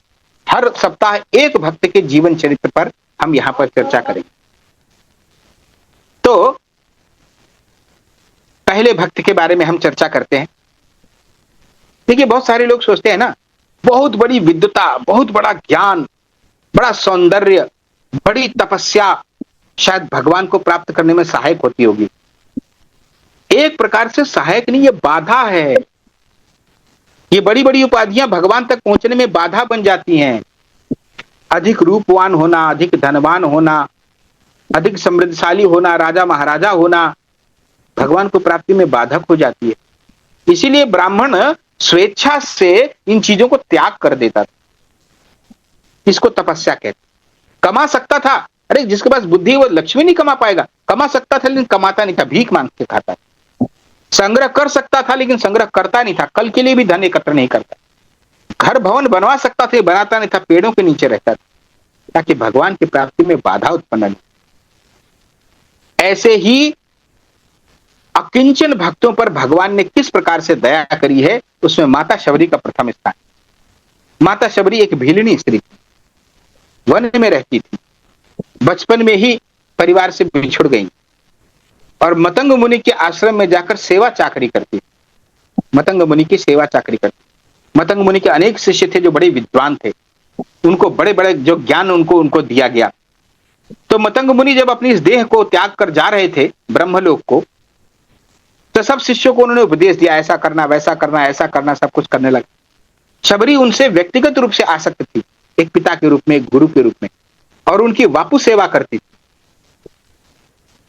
हर सप्ताह एक भक्त के जीवन चरित्र पर हम यहां पर चर्चा करेंगे। तो पहले भक्त के बारे में हम चर्चा करते हैं। देखिए, बहुत सारे लोग सोचते हैं ना, बहुत बड़ी विद्वता, बहुत बड़ा ज्ञान, बड़ा सौंदर्य, बड़ी तपस्या शायद भगवान को प्राप्त करने में सहायक होती होगी। एक प्रकार से सहायक नहीं, ये बाधा है। ये बड़ी बड़ी उपाधियां भगवान तक पहुंचने में बाधा बन जाती हैं। अधिक रूपवान होना, अधिक धनवान होना, अधिक समृद्धशाली होना, राजा महाराजा होना भगवान को प्राप्ति में बाधक हो जाती है। इसीलिए ब्राह्मण स्वेच्छा से इन चीजों को त्याग कर देता था। इसको तपस्या कहते। कमा सकता था, अरे जिसके पास बुद्धि है वो लक्ष्मी नहीं कमा पाएगा। कमा सकता था लेकिन कमाता नहीं था, भीख मांग के खाता। संग्रह कर सकता था लेकिन संग्रह करता नहीं था, कल के लिए भी धन एकत्र नहीं करता। घर भवन बनवा सकता था, बनाता नहीं था, पेड़ों के नीचे रहता था, ताकि भगवान की प्राप्ति में बाधा उत्पन्न नहीं। ऐसे ही अकिंचन भक्तों पर भगवान ने किस प्रकार से दया करी है, उसमें माता शबरी का प्रथम स्थान। माता शबरी एक भीलनी स्त्री थी, वन में रहती थी, बचपन में ही परिवार से बिछुड़ गई और मतंग मुनि के आश्रम में जाकर सेवा चाकरी करती। मतंग मुनि की सेवा चाकरी करती। मतंग मुनि के अनेक शिष्य थे जो बड़े विद्वान थे, उनको बड़े बड़े जो ज्ञान उनको दिया गया। तो मतंग मुनि जब अपनी इस देह को त्याग कर जा रहे थे ब्रह्मलोक को, तो सब शिष्यों को उन्होंने उपदेश दिया, ऐसा करना, वैसा करना, ऐसा करना, सब कुछ करने लगे। शबरी उनसे व्यक्तिगत रूप से आसक्त थी, एक पिता के रूप में, एक गुरु के रूप में, और उनकी वापु सेवा करती थी।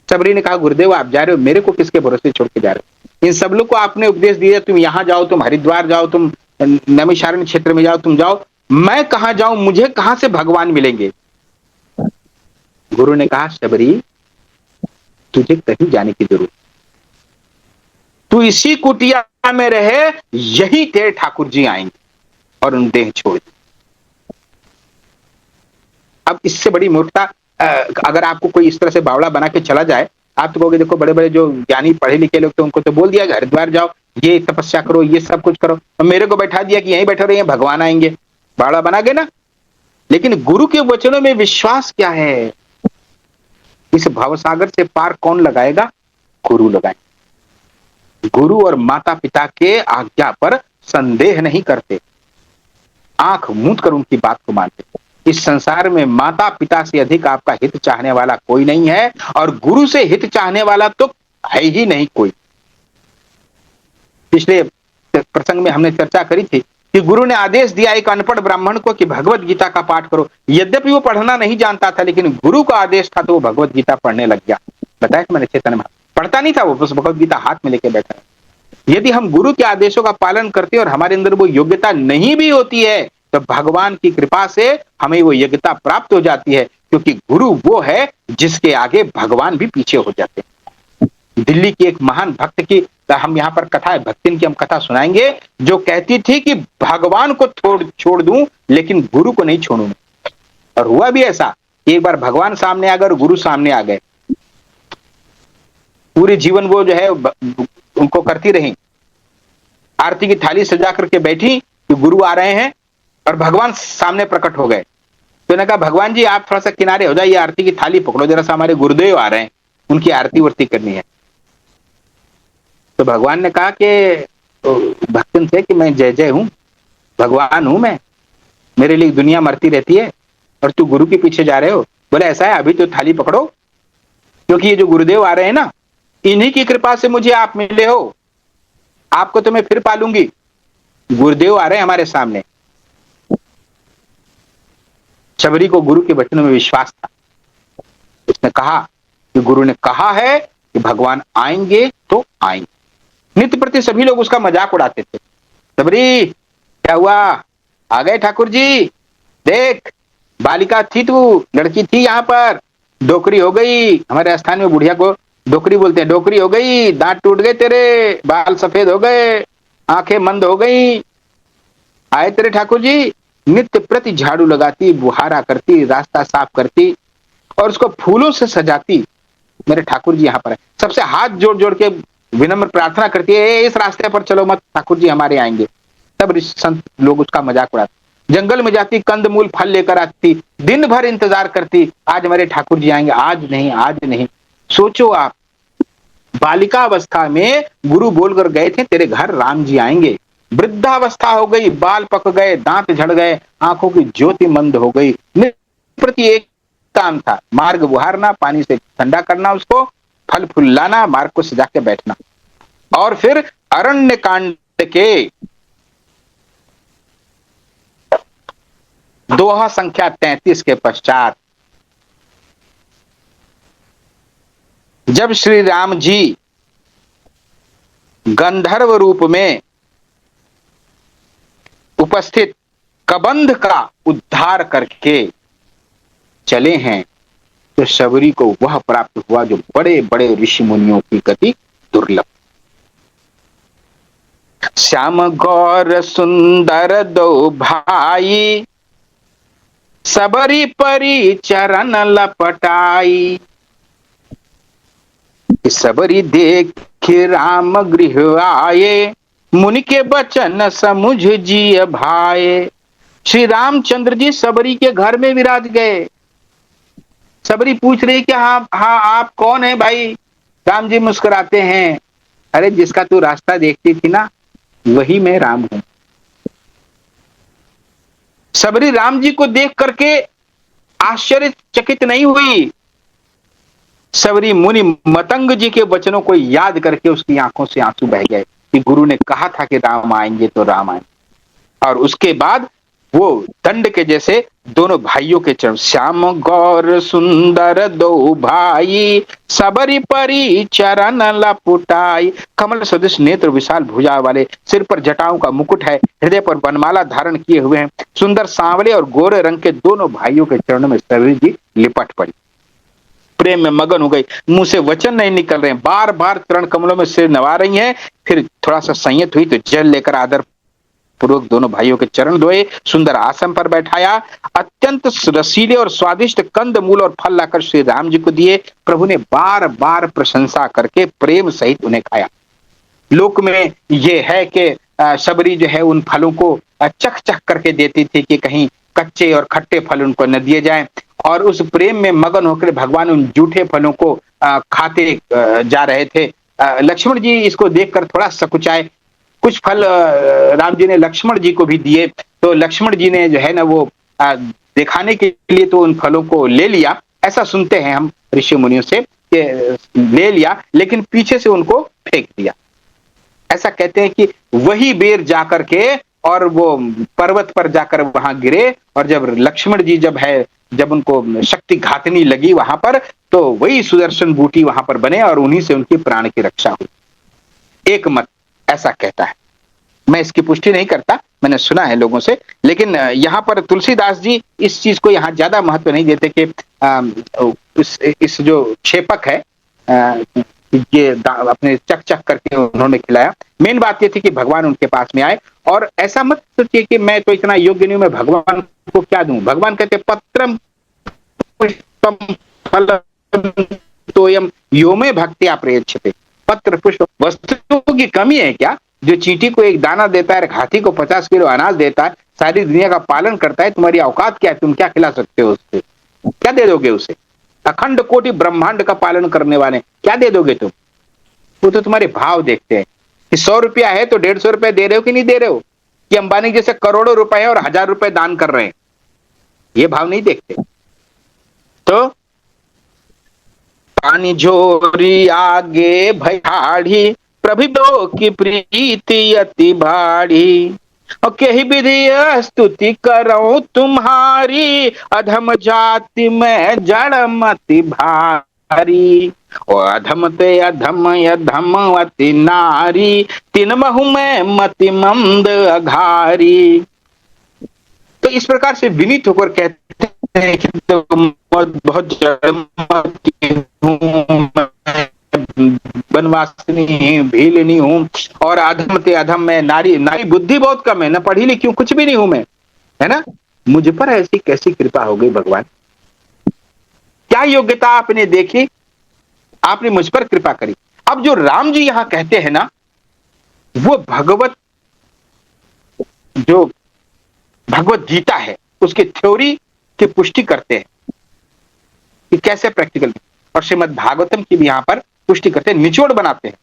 शबरी ने कहा, गुरुदेव आप जा रहे हो, मेरे को किसके भरोसे छोड़ के जा रहे हो? इन सब लोग को आपने उपदेश दिया, तुम यहां जाओ, तुम हरिद्वार जाओ, तुम नैमिषारण्य क्षेत्र में जाओ, तुम जाओ, मैं कहां जाऊं? मुझे कहां से भगवान मिलेंगे? गुरु ने कहा, शबरी तुझे कहीं जाने की जरूरत, तू इसी कुटिया में रहे, यही तेरे ठाकुर जी आएंगे और उन देह छोड़ दे। अब इससे बड़ी मूर्खता अगर आपको कोई इस तरह से बावड़ा बना के चला जाए, आप तो कहोगे देखो बड़े बड़े जो ज्ञानी पढ़े लिखे लोग थे उनको तो बोल दिया कि हरिद्वार जाओ, ये तपस्या करो, ये सब कुछ करो, और मेरे को बैठा दिया कि यहीं बैठे रहिए, भगवान आएंगे। बावड़ा बना गए ना। लेकिन गुरु के वचनों में विश्वास क्या है? इस भवसागर से पार कौन लगाएगा? गुरु लगाएंगे। गुरु और माता पिता के आज्ञा पर संदेह नहीं करते, आंख मूंद कर उनकी बात को मानते। इस संसार में माता पिता से अधिक आपका हित चाहने वाला कोई नहीं है, और गुरु से हित चाहने वाला तो है ही नहीं कोई। पिछले प्रसंग में हमने चर्चा करी थी कि गुरु ने आदेश दिया एक अनपढ़ ब्राह्मण को कि भगवत गीता का पाठ करो। यद्यपि वो पढ़ना नहीं जानता था, लेकिन गुरु का आदेश था तो वो भगवत गीता पढ़ने लग गया। बताया मैंने चेतन में, पढ़ता नहीं था वो, बस भगवत गीता हाथ में लेके बैठा। यदि हम गुरु के आदेशों का पालन करते हैं और हमारे अंदर वो योग्यता नहीं भी होती है, तो भगवान की कृपा से हमें वो योग्यता प्राप्त हो जाती है, क्योंकि गुरु वो है जिसके आगे भगवान भी पीछे हो जाते हैं। दिल्ली की एक महान भक्त की हम यहाँ पर कथा, भक्तिन की हम कथा सुनाएंगे, जो कहती थी कि भगवान को छोड़ दूं लेकिन गुरु को नहीं छोड़ूंगा। और हुआ भी ऐसा, एक बार भगवान सामने आ गए और गुरु सामने आ गए। पूरे जीवन वो जो है उनको करती रही, आरती की थाली सजा करके बैठी कि गुरु आ रहे हैं, और भगवान सामने प्रकट हो गए। तो ने कहा, भगवान जी आप थोड़ा सा किनारे हो जाइए, आरती की थाली पकड़ो जरा सा, हमारे गुरुदेव आ रहे हैं, उनकी आरती वर्ती करनी है। तो भगवान ने कहा कि भक्तन से कि मैं जय जय हूं, भगवान हूं मैं, मेरे लिए दुनिया मरती रहती है और तू गुरु के पीछे जा रहे हो। बोले ऐसा है, अभी तो थाली पकड़ो, क्योंकि ये जो गुरुदेव आ रहे हैं ना, इन्हीं की कृपा से मुझे आप मिले हो, आपको तो मैं फिर पालूंगी। गुरुदेव आ रहे हैं हमारे सामने। शबरी को गुरु के वचनों में विश्वास था। उसने कहा कि गुरु ने कहा है कि भगवान आएंगे तो आएंगे। नित्य प्रति सभी लोग उसका मजाक उड़ाते थे। शबरी क्या हुआ, आ गए ठाकुर जी, देख बालिका थी तू, लड़की थी यहाँ पर, डोकरी हो गई। हमारे स्थान में बुढ़िया को डोकरी बोलते हैं, डोकरी हो गई, दांत टूट गए तेरे, बाल सफेद हो गए, आंखें मंद हो गई। आए तेरे ठाकुर जी। नित्य प्रति झाड़ू लगाती, बुहारा करती, रास्ता साफ करती और उसको फूलों से सजाती। मेरे ठाकुर जी यहाँ पर है। सबसे हाथ जोड़ जोड़ के विनम्र प्रार्थना करती है, इस रास्ते पर चलो मत, ठाकुर जी हमारे आएंगे। तब संत लोग उसका मजाक उड़ाते। जंगल में जाती, कंदमूल फल लेकर आती, दिन भर इंतजार करती, आज हमारे ठाकुर जी आएंगे, आज नहीं, आज नहीं। सोचो आप, बालिका अवस्था में गुरु बोलकर गए थे तेरे घर राम जी आएंगे। वृद्धावस्था हो गई, बाल पक गए, दांत झड़ गए, आंखों की ज्योति मंद हो गई। प्रति एक काम था, मार्ग बुहारना, पानी से ठंडा करना, उसको फल फूल लाना, मार्ग को सजा के बैठना। और फिर अरण्य कांड के दोहा संख्या 33 के पश्चात जब श्री राम जी गंधर्व रूप में उपस्थित कबंध का उद्धार करके चले हैं, तो शबरी को वह प्राप्त हुआ जो बड़े बड़े ऋषि मुनियों की गति दुर्लभ। श्याम गौर सुंदर दो भाई, सबरी परी चरण लपटाई। सबरी देख राम गृह आए, मुनि के बचन समुझ जी भाए। श्री रामचंद्र जी सबरी के घर में विराज गए। सबरी पूछ रही कि हाँ आप कौन है भाई? राम जी मुस्कुराते हैं, अरे जिसका तू रास्ता देखती थी ना, वही मैं राम हूं। सबरी राम जी को देख करके आश्चर्यचकित नहीं हुई। सबरी मुनि मतंग जी के वचनों को याद करके उसकी आंखों से आंसू बह गए कि गुरु ने कहा था कि राम आएंगे तो राम आएंगे। और उसके बाद वो दंड के जैसे दोनों भाइयों के चरण, श्याम गौर सुंदर दो भाई, सबरी परी चरण लपुटाई। कमल सदृश नेत्र, विशाल भुजा वाले, सिर पर जटाओं का मुकुट है, हृदय पर वनमाला धारण किए हुए हैं, सुंदर सांवले और गोरे रंग के दोनों भाइयों के चरणों में सबरी जी लिपट पड़ी, प्रेम में मगन हो गई। मुंह से वचन नहीं निकल रहे हैं, बार बार चरण कमलों में सिर नवा रही हैं। फिर थोड़ा सा संयत हुई तो जल लेकर आदर पूर्वक दोनों भाइयों के चरण धोए, सुंदर आसन पर बैठाया, अत्यंत रसीले और स्वादिष्ट कंद मूल और फल लाकर श्री राम जी को दिए। प्रभु ने बार बार प्रशंसा करके प्रेम सहित उन्हें खाया। लोक में यह है कि सबरी जो है उन फलों को चख चख करके देती थी कि कहीं कच्चे और खट्टे फल उनको न दिए जाएं, और उस प्रेम में मगन होकर भगवान उन जूठे फलों को खाते जा रहे थे। लक्ष्मण जी इसको देखकर थोड़ा सकुचाए। कुछ फल राम जी ने लक्ष्मण जी को भी दिए, तो लक्ष्मण जी ने जो है ना वो दिखाने के लिए तो उन फलों को ले लिया। ऐसा सुनते हैं हम ऋषि मुनियों से कि ले लिया, लेकिन पीछे से उनको फेंक दिया। ऐसा कहते हैं कि वही बेर जाकर के और वो पर्वत पर जाकर वहां गिरे, और जब लक्ष्मण जी जब उनको शक्ति घातनी लगी वहां पर, तो वही सुदर्शन बूटी वहां पर बने और उन्हीं से उनकी प्राण की रक्षा हुई। एक मत ऐसा कहता है। मैं इसकी पुष्टि नहीं करता, मैंने सुना है लोगों से, लेकिन यहाँ पर तुलसीदास जी इस चीज को यहाँ ज्यादा महत्व नहीं देते कि इस जो क्षेपक है ये अपने चक चक करके उन्होंने खिलाया। मेन बात ये थी कि भगवान उनके पास में आए, और ऐसा मत सोचिए कि मैं तो इतना योग्य नहीं हूं, मैं भगवान को क्या दूं। भगवान कहते पत्रम पुष्पम फलम तोयम यो में भक्त्या प्रयच्छते। पत्र पुष्प वस्तुओं की कमी है क्या? जो चींटी को एक दाना देता है, हाथी को 50 किलो अनाज देता है, सारी दुनिया का पालन करता है, तुम्हारी औकात क्या है? तुम क्या खिला सकते हो उससे? क्या दे दोगे उसे? अखंड कोटि ब्रह्मांड का पालन करने वाले क्या दे दोगे तुम? वो तो तुम्हारे भाव देखते हैं कि 100 रुपया है तो 150 रुपया दे रहे हो कि नहीं दे रहे हो, कि अंबानी जैसे करोड़ों रुपए है और 1000 रुपए दान कर रहे हैं, ये भाव नहीं देखते। तो पानी जोरी आगे भयाढ़ी, प्रभु की प्रीति अति भारी, और कही विधि स्तुति करो तुम्हारी, अधम जाति में जड़ मति भारी, और अधम ते अधम अधम अति नारी, तीन महु में मति मंद अघारी। तो इस प्रकार से विनीत होकर कहते हैं कि बहुत जड़मती हूं, बनवासिनी भीलनी हूं, और अधम ते अधम में नारी, नारी बुद्धि बहुत कम है, न पढ़ी लिखी हूं, कुछ भी नहीं हूं मैं, है ना। मुझ पर ऐसी कैसी कृपा हो गई भगवान? क्या योग्यता आपने देखी, आपने मुझ पर कृपा करी। अब जो राम जी यहां कहते हैं ना, वो भगवत जो भगवत गीता है उसकी थ्योरी की पुष्टि करते हैं कि कैसे प्रैक्टिकल, और श्रीमद् भागवतम की भी यहां पर पुष्टि करते हैं, निचोड़ बनाते हैं।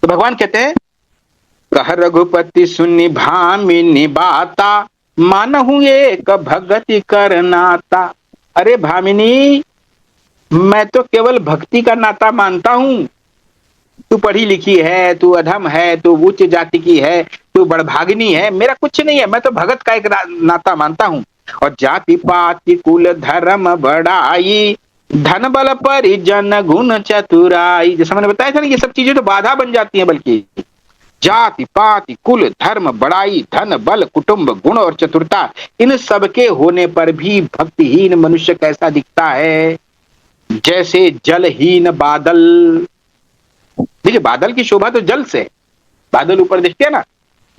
तो भगवान कहते हैं, कह रघुपति सुनि भामिनी बाता, मानहु एक भगति कर नाता। अरे भामिनी, मैं तो केवल भक्ति का नाता मानता हूं। तू पढ़ी लिखी है, तू अधम है, तू उच्च जाति की है, तू बड़भागिनी है, मेरा कुछ नहीं है, मैं तो भगत का एक नाता मानता हूं। और जाति पाति कुल धर्म बड़ाई, धन बल परिजन गुण चतुराई। जैसा मैंने बताया था ना, ये सब चीजें तो बाधा बन जाती हैं, बल्कि जाति पाति कुल धर्म बड़ाई धन बल कुटुंब गुण और चतुरता, इन सब के होने पर भी भक्तिहीन मनुष्य कैसा दिखता है? जैसे जलहीन बादल। देखिए, बादल की शोभा तो जल से, बादल ऊपर दिखते हैं ना,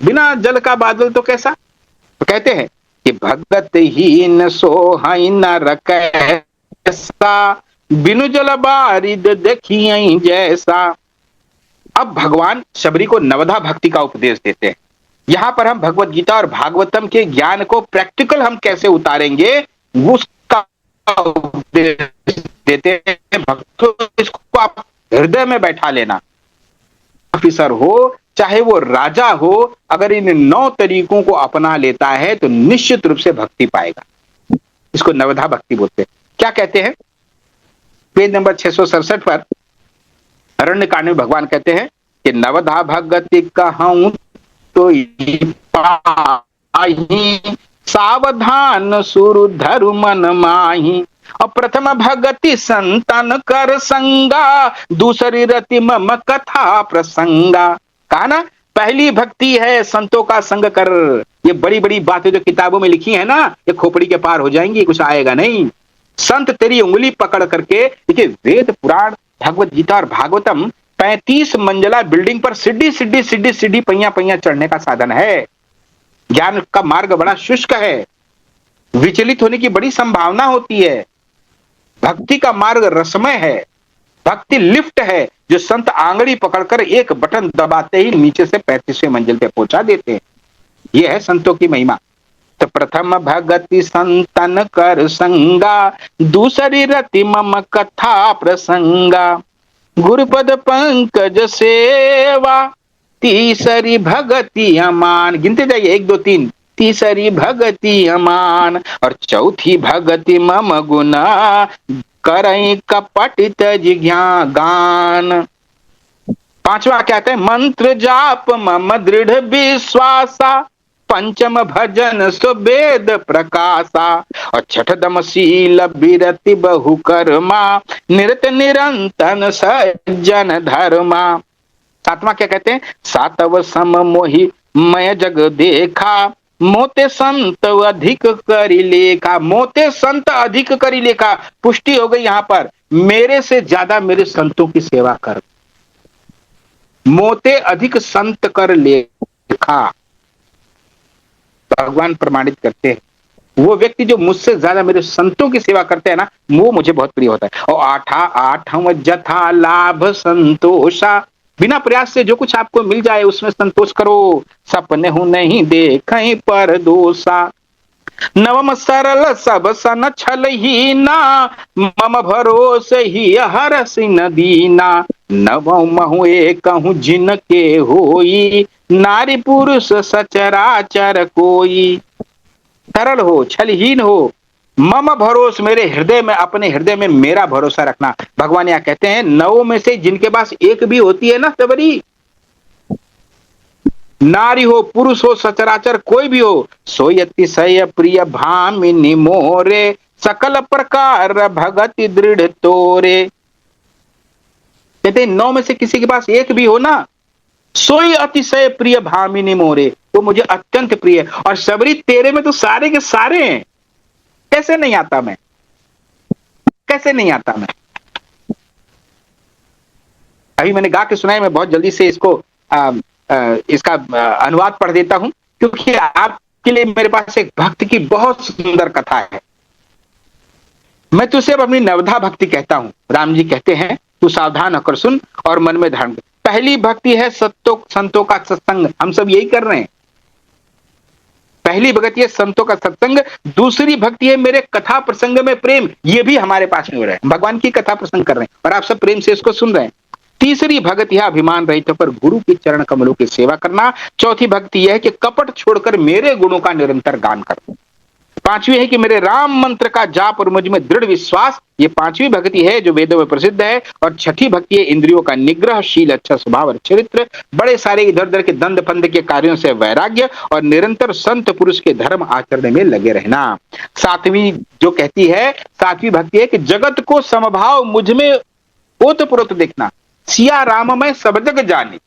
बिना जल का बादल तो कैसा? तो कहते हैं कि भगतहीन सोहाई न रखैसा, बिनु जल बारिद देखिए जैसा। अब भगवान शबरी को नवधा भक्ति का उपदेश देते हैं। यहां पर हम भगवत गीता और भागवतम के ज्ञान को प्रैक्टिकल हम कैसे उतारेंगे, उसका उपदेश देते हैं। भक्तों, इसको आप हृदय में बैठा लेना। ऑफिसर हो चाहे वो राजा हो, अगर इन 9 तरीकों को अपना लेता है तो निश्चित रूप से भक्ति पाएगा। इसको नवधा भक्ति बोलते हैं। क्या कहते हैं? पेज नंबर 667 पर अरण्य कांड में भगवान कहते हैं कि नवधा भगति कहूं तो पाही, सावधान सुर धरु मन माही। और प्रथम भगति संतन कर संगा, दूसरी रति मम कथा प्रसंगा। कहा ना, पहली भक्ति है संतों का संग कर। ये बड़ी बड़ी बातें जो किताबों में लिखी है ना, ये खोपड़ी के पार हो जाएंगी, कुछ आएगा नहीं। संत तेरी उंगली पकड़ करके, देखिए वेद पुराण भगवत गीता और भागवतम 35 मंजिला बिल्डिंग पर सीढ़ी सीढ़ी सीढ़ी सीढ़ी पहिया पहिया चढ़ने का साधन है। ज्ञान का मार्ग बड़ा शुष्क है, विचलित होने की बड़ी संभावना होती है। भक्ति का मार्ग रसमय है, भक्ति लिफ्ट है, जो संत आंगड़ी पकड़कर एक बटन दबाते ही नीचे से 35वें मंजिल पे पहुंचा देते हैं। यह है संतों की महिमा। तो प्रथम भगति संतन कर संगा, दूसरी रति मम कथा प्रसंगा। गुरुपद पंकज सेवा, तीसरी भगति अमान। गिनते जाइए 1 2 3। तीसरी भगति अमान, और चौथी भगति मम गुना, करई कपट तज गान। 5वां क्या कहते हैं? मंत्र जाप मम दृढ़ विश्वासा, पंचम भजन सुवेद प्रकाशा। और छठदम शील विरति बहु कर्मा, निरत निरंतन सज्जन धर्मा। सातवां क्या कहते हैं? सातव सम मोहि मय जग देखा, मोते संत अधिक करी लेखा। मोते संत अधिक करी लेखा, पुष्टि हो गई यहां पर, मेरे से ज्यादा मेरे संतों की सेवा कर। मोते अधिक संत कर लेखा, भगवान प्रमाणित करते हैं वो व्यक्ति जो मुझसे ज्यादा मेरे संतों की सेवा करते हैं ना, वो मुझे बहुत प्रिय होता है। और आठम जथा लाभ संतोषा, बिना प्रयास से जो कुछ आपको मिल जाए उसमें संतोष करो। सपने हूं नहीं देखें पर दोषा। नवम सरल सब सन छल ही ना, मम भरोसे ही हरसि न दीना। नवम हूँ एक हूँ जिनके होई, नारी पुरुष सचराचर कोई। सरल हो, छलहीन हो, मम भरोस, मेरे हृदय में, अपने हृदय में मेरा भरोसा रखना। भगवान यहाँ कहते हैं नौ में से जिनके पास एक भी होती है ना सबरी, नारी हो पुरुष हो सचराचर कोई भी हो, सोई अतिशय प्रिय भामिनी मोरे, सकल प्रकार भगति दृढ़ तोरे। कहते हैं नौ में से किसी के पास एक भी हो ना, सोई अतिशय प्रिय भामिनी मोरे, वो मुझे अत्यंत प्रिय है। और सबरी तेरे में तो सारे के सारे हैं, कैसे नहीं आता मैं, कैसे नहीं आता मैं। अभी मैंने गा के सुनाया, मैं बहुत जल्दी से इसको इसका अनुवाद पढ़ देता हूं, क्योंकि आपके लिए मेरे पास एक भक्त की बहुत सुंदर कथा है। मैं तुझसे अब अपनी नवधा भक्ति कहता हूं। राम जी कहते हैं तू सावधान होकर सुन और मन में धारण कर। पहली भक्ति है संतों का सत्संग, हम सब यही कर रहे हैं। पहली भक्ति है संतों का सत्संग, दूसरी भक्ति है मेरे कथा प्रसंग में प्रेम, ये भी हमारे पास में हो रहा है। भगवान की कथा प्रसंग कर रहे हैं और आप सब प्रेम से इसको सुन रहे हैं। तीसरी भक्ति है अभिमान रहित होकर गुरु के चरण कमलों की सेवा करना। चौथी भक्ति यह है कि कपट छोड़कर मेरे गुणों का निरंतर गान करना। पांचवी है कि मेरे राम मंत्र का जाप और मुझ में दृढ़ विश्वास, ये पांचवी भक्ति है जो वेदों में प्रसिद्ध है। और छठी भक्ति है इंद्रियों का निग्रह, शील, अच्छा स्वभाव और चरित्र, बड़े सारे इधर उधर के दंड फंद के कार्यों से वैराग्य और निरंतर संत पुरुष के धर्म आचरण में लगे रहना। सातवीं जो कहती है, सातवीं भक्ति है कि जगत को समभाव मुझ में ओतप्रोत देखना। सिया राम में सब जग जाने,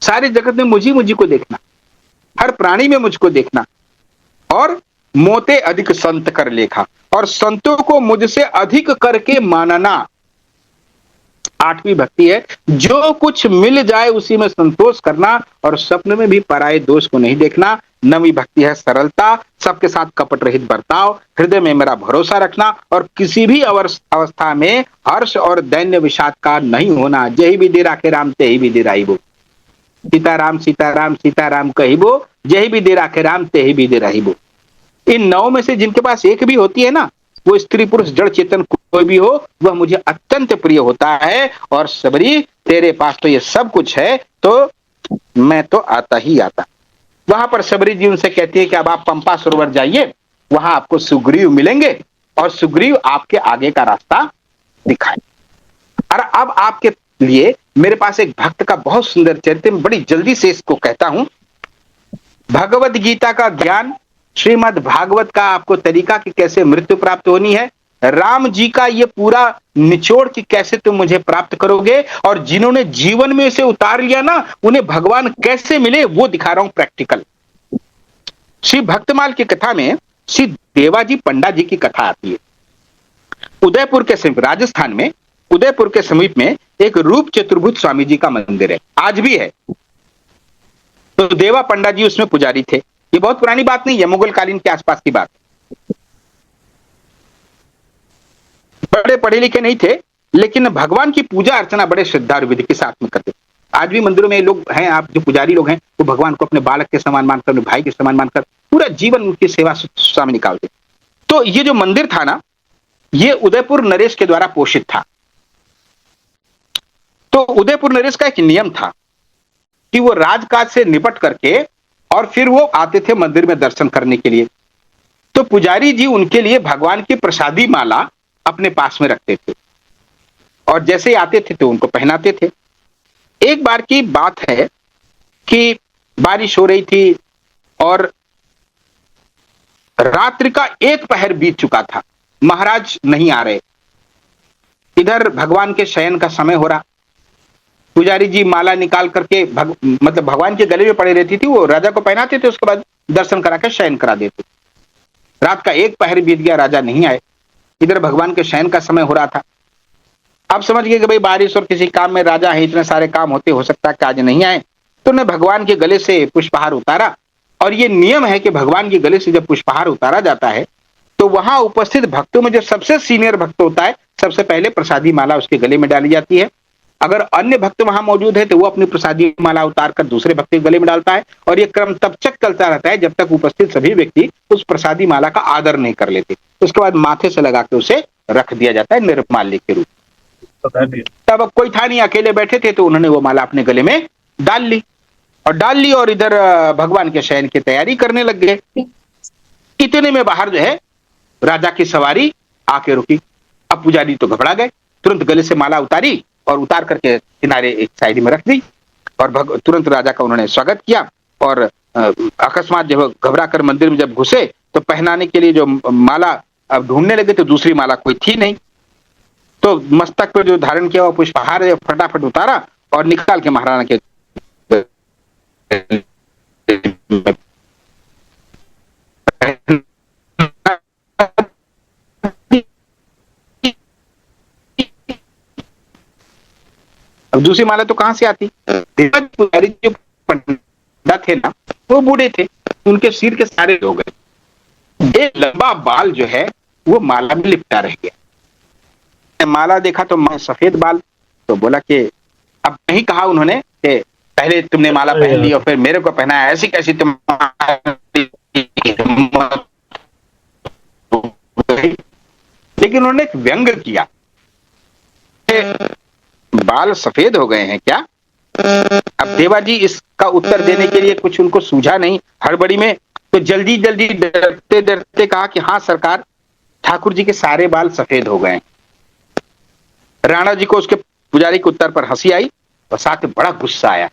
सारे जगत में मुझी को देखना, हर प्राणी में मुझको देखना। और मोते अधिक संत कर लेखा, और संतों को मुझसे अधिक करके मानना। आठवीं भक्ति है जो कुछ मिल जाए उसी में संतोष करना और स्वप्न में भी पराये दोष को नहीं देखना। नवीं भक्ति है सरलता, सबके साथ कपट रहित बर्ताव, हृदय में मेरा भरोसा रखना और किसी भी अवस्था में हर्ष और दैन्य विषाद का नहीं होना। जही विधि राखे राम तेही विधि राहिबो, सीताराम सीताराम सीताराम कहिबो, जही विधि राखे राम तेही विधि राहिबो। इन नौ में से जिनके पास एक भी होती है ना, वो स्त्री पुरुष जड़ चेतन कोई भी हो, वह मुझे अत्यंत प्रिय होता है। और सबरी तेरे पास तो ये सब कुछ है, तो मैं तो आता ही आता। वहां पर सबरी जी उनसे कहती है कि अब आप पंपा सरोवर जाइए, वहां आपको सुग्रीव मिलेंगे और सुग्रीव आपके आगे का रास्ता दिखाए। और अब आपके लिए मेरे पास एक भक्त का बहुत सुंदर चरित्र, मैं बड़ी जल्दी से इसको कहता हूं। भगवत गीता का ज्ञान, श्रीमद् भागवत का आपको तरीका कि कैसे मृत्यु प्राप्त होनी है, राम जी का ये पूरा निचोड़ कि कैसे तुम मुझे प्राप्त करोगे, और जिन्होंने जीवन में इसे उतार लिया ना, उन्हें भगवान कैसे मिले वो दिखा रहा हूं प्रैक्टिकल। श्री भक्तमाल की कथा में श्री देवाजी पंडा जी की कथा आती है। उदयपुर के समीप, राजस्थान में उदयपुर के समीप में एक रूप चतुर्भुज स्वामी जी का मंदिर है, आज भी है। तो देवा पंडा जी उसमें पुजारी थे। ये बहुत पुरानी बात नहीं है, मुगल कालीन के आसपास की बात। बड़े पढ़े लिखे नहीं थे, लेकिन भगवान की पूजा अर्चना बड़े श्रद्धा और विधि के साथ में करते। आज भी मंदिरों में लोग हैं, आप जो पुजारी लोग हैं, वो भगवान को अपने बालक के समान मानकर, अपने भाई के समान मानकर पूरा जीवन उनकी सेवा स्वामी निकालते। तो ये जो मंदिर था ना, ये उदयपुर नरेश के द्वारा पोषित था। तो उदयपुर नरेश का एक नियम था कि वो राजकाज से निपट करके और फिर वो आते थे मंदिर में दर्शन करने के लिए। तो पुजारी जी उनके लिए भगवान की प्रसादी माला अपने पास में रखते थे और जैसे ही आते थे तो उनको पहनाते थे। एक बार की बात है कि बारिश हो रही थी और रात्रि का एक पहर बीत चुका था, महाराज नहीं आ रहे, इधर भगवान के शयन का समय हो रहा। पुजारी जी माला निकाल करके मतलब भगवान के गले में पड़ी रहती थी, वो राजा को पहनाते थे, उसके बाद दर्शन करा के शयन करा देते। रात का 1 पहर बीत गया, राजा नहीं आए। इधर भगवान के शयन का समय हो रहा था। अब समझ गए कि भाई बारिश और किसी काम में राजा है, इतने सारे काम होते, हो सकता है कि आज नहीं आए। तो उन्होंने भगवान के गले से पुष्पहार उतारा, और ये नियम है कि भगवान के गले से जब पुष्पहार उतारा जाता है तो वहां उपस्थित भक्तों में जो सबसे सीनियर भक्त होता है, सबसे पहले प्रसादी माला उसके गले में डाली जाती है। अगर अन्य भक्त वहां मौजूद है तो वो अपनी प्रसादी माला उतार कर दूसरे भक्त के गले में डालता है, और ये क्रम तब तक चलता रहता है जब तक उपस्थित सभी व्यक्ति उस प्रसादी माला का आदर नहीं कर लेते। उसके बाद माथे से लगा के उसे रख दिया जाता है निर्माल्य के रूप में। तब अब कोई था नहीं, अकेले बैठे थे, तो उन्होंने वो माला अपने गले में डाल ली और इधर भगवान के शयन की तैयारी करने लग गए। इतने में बाहर जो है राजा की सवारी आके रुकी। अब पुजारी तो घबरा गए, तुरंत गले से माला उतारी और उतार करके किनारे एक साइड में रख दी, और तुरंत राजा का उन्होंने स्वागत किया। और अकस्मात जब घबरा कर मंदिर में जब घुसे तो पहनाने के लिए जो माला अब ढूंढने लगे तो दूसरी माला कोई थी नहीं। तो मस्तक पर जो धारण किया हुआ पुष्पहार फटाफट उतारा और निकाल के महाराणा के अब दूसरी माला तो कहां से आती? पुजारी जो पंडित थे ना, वो बूढ़े थे, उनके सिर के सारे हो गए। एक लंबा बाल जो है वो माला में लिपटा रह गया। माला देखा तो सफेद बाल, तो बोला कि अब नहीं कहा उन्होंने कि पहले तुमने माला पहन ली और फिर मेरे को पहनाया, ऐसी कैसी लेकिन उन्होंने एक व्यंग किया, बाल सफेद हो गए हैं क्या? अब देवा जी इसका उत्तर देने के लिए कुछ उनको सूझा नहीं, हड़बड़ी में, तो जल्दी जल्दी डरते डरते कहा कि हाँ सरकार, ठाकुर जी के सारे बाल सफेद हो गए। राणा जी को उसके पुजारी के उत्तर पर हंसी आई और साथ में बड़ा गुस्सा आया।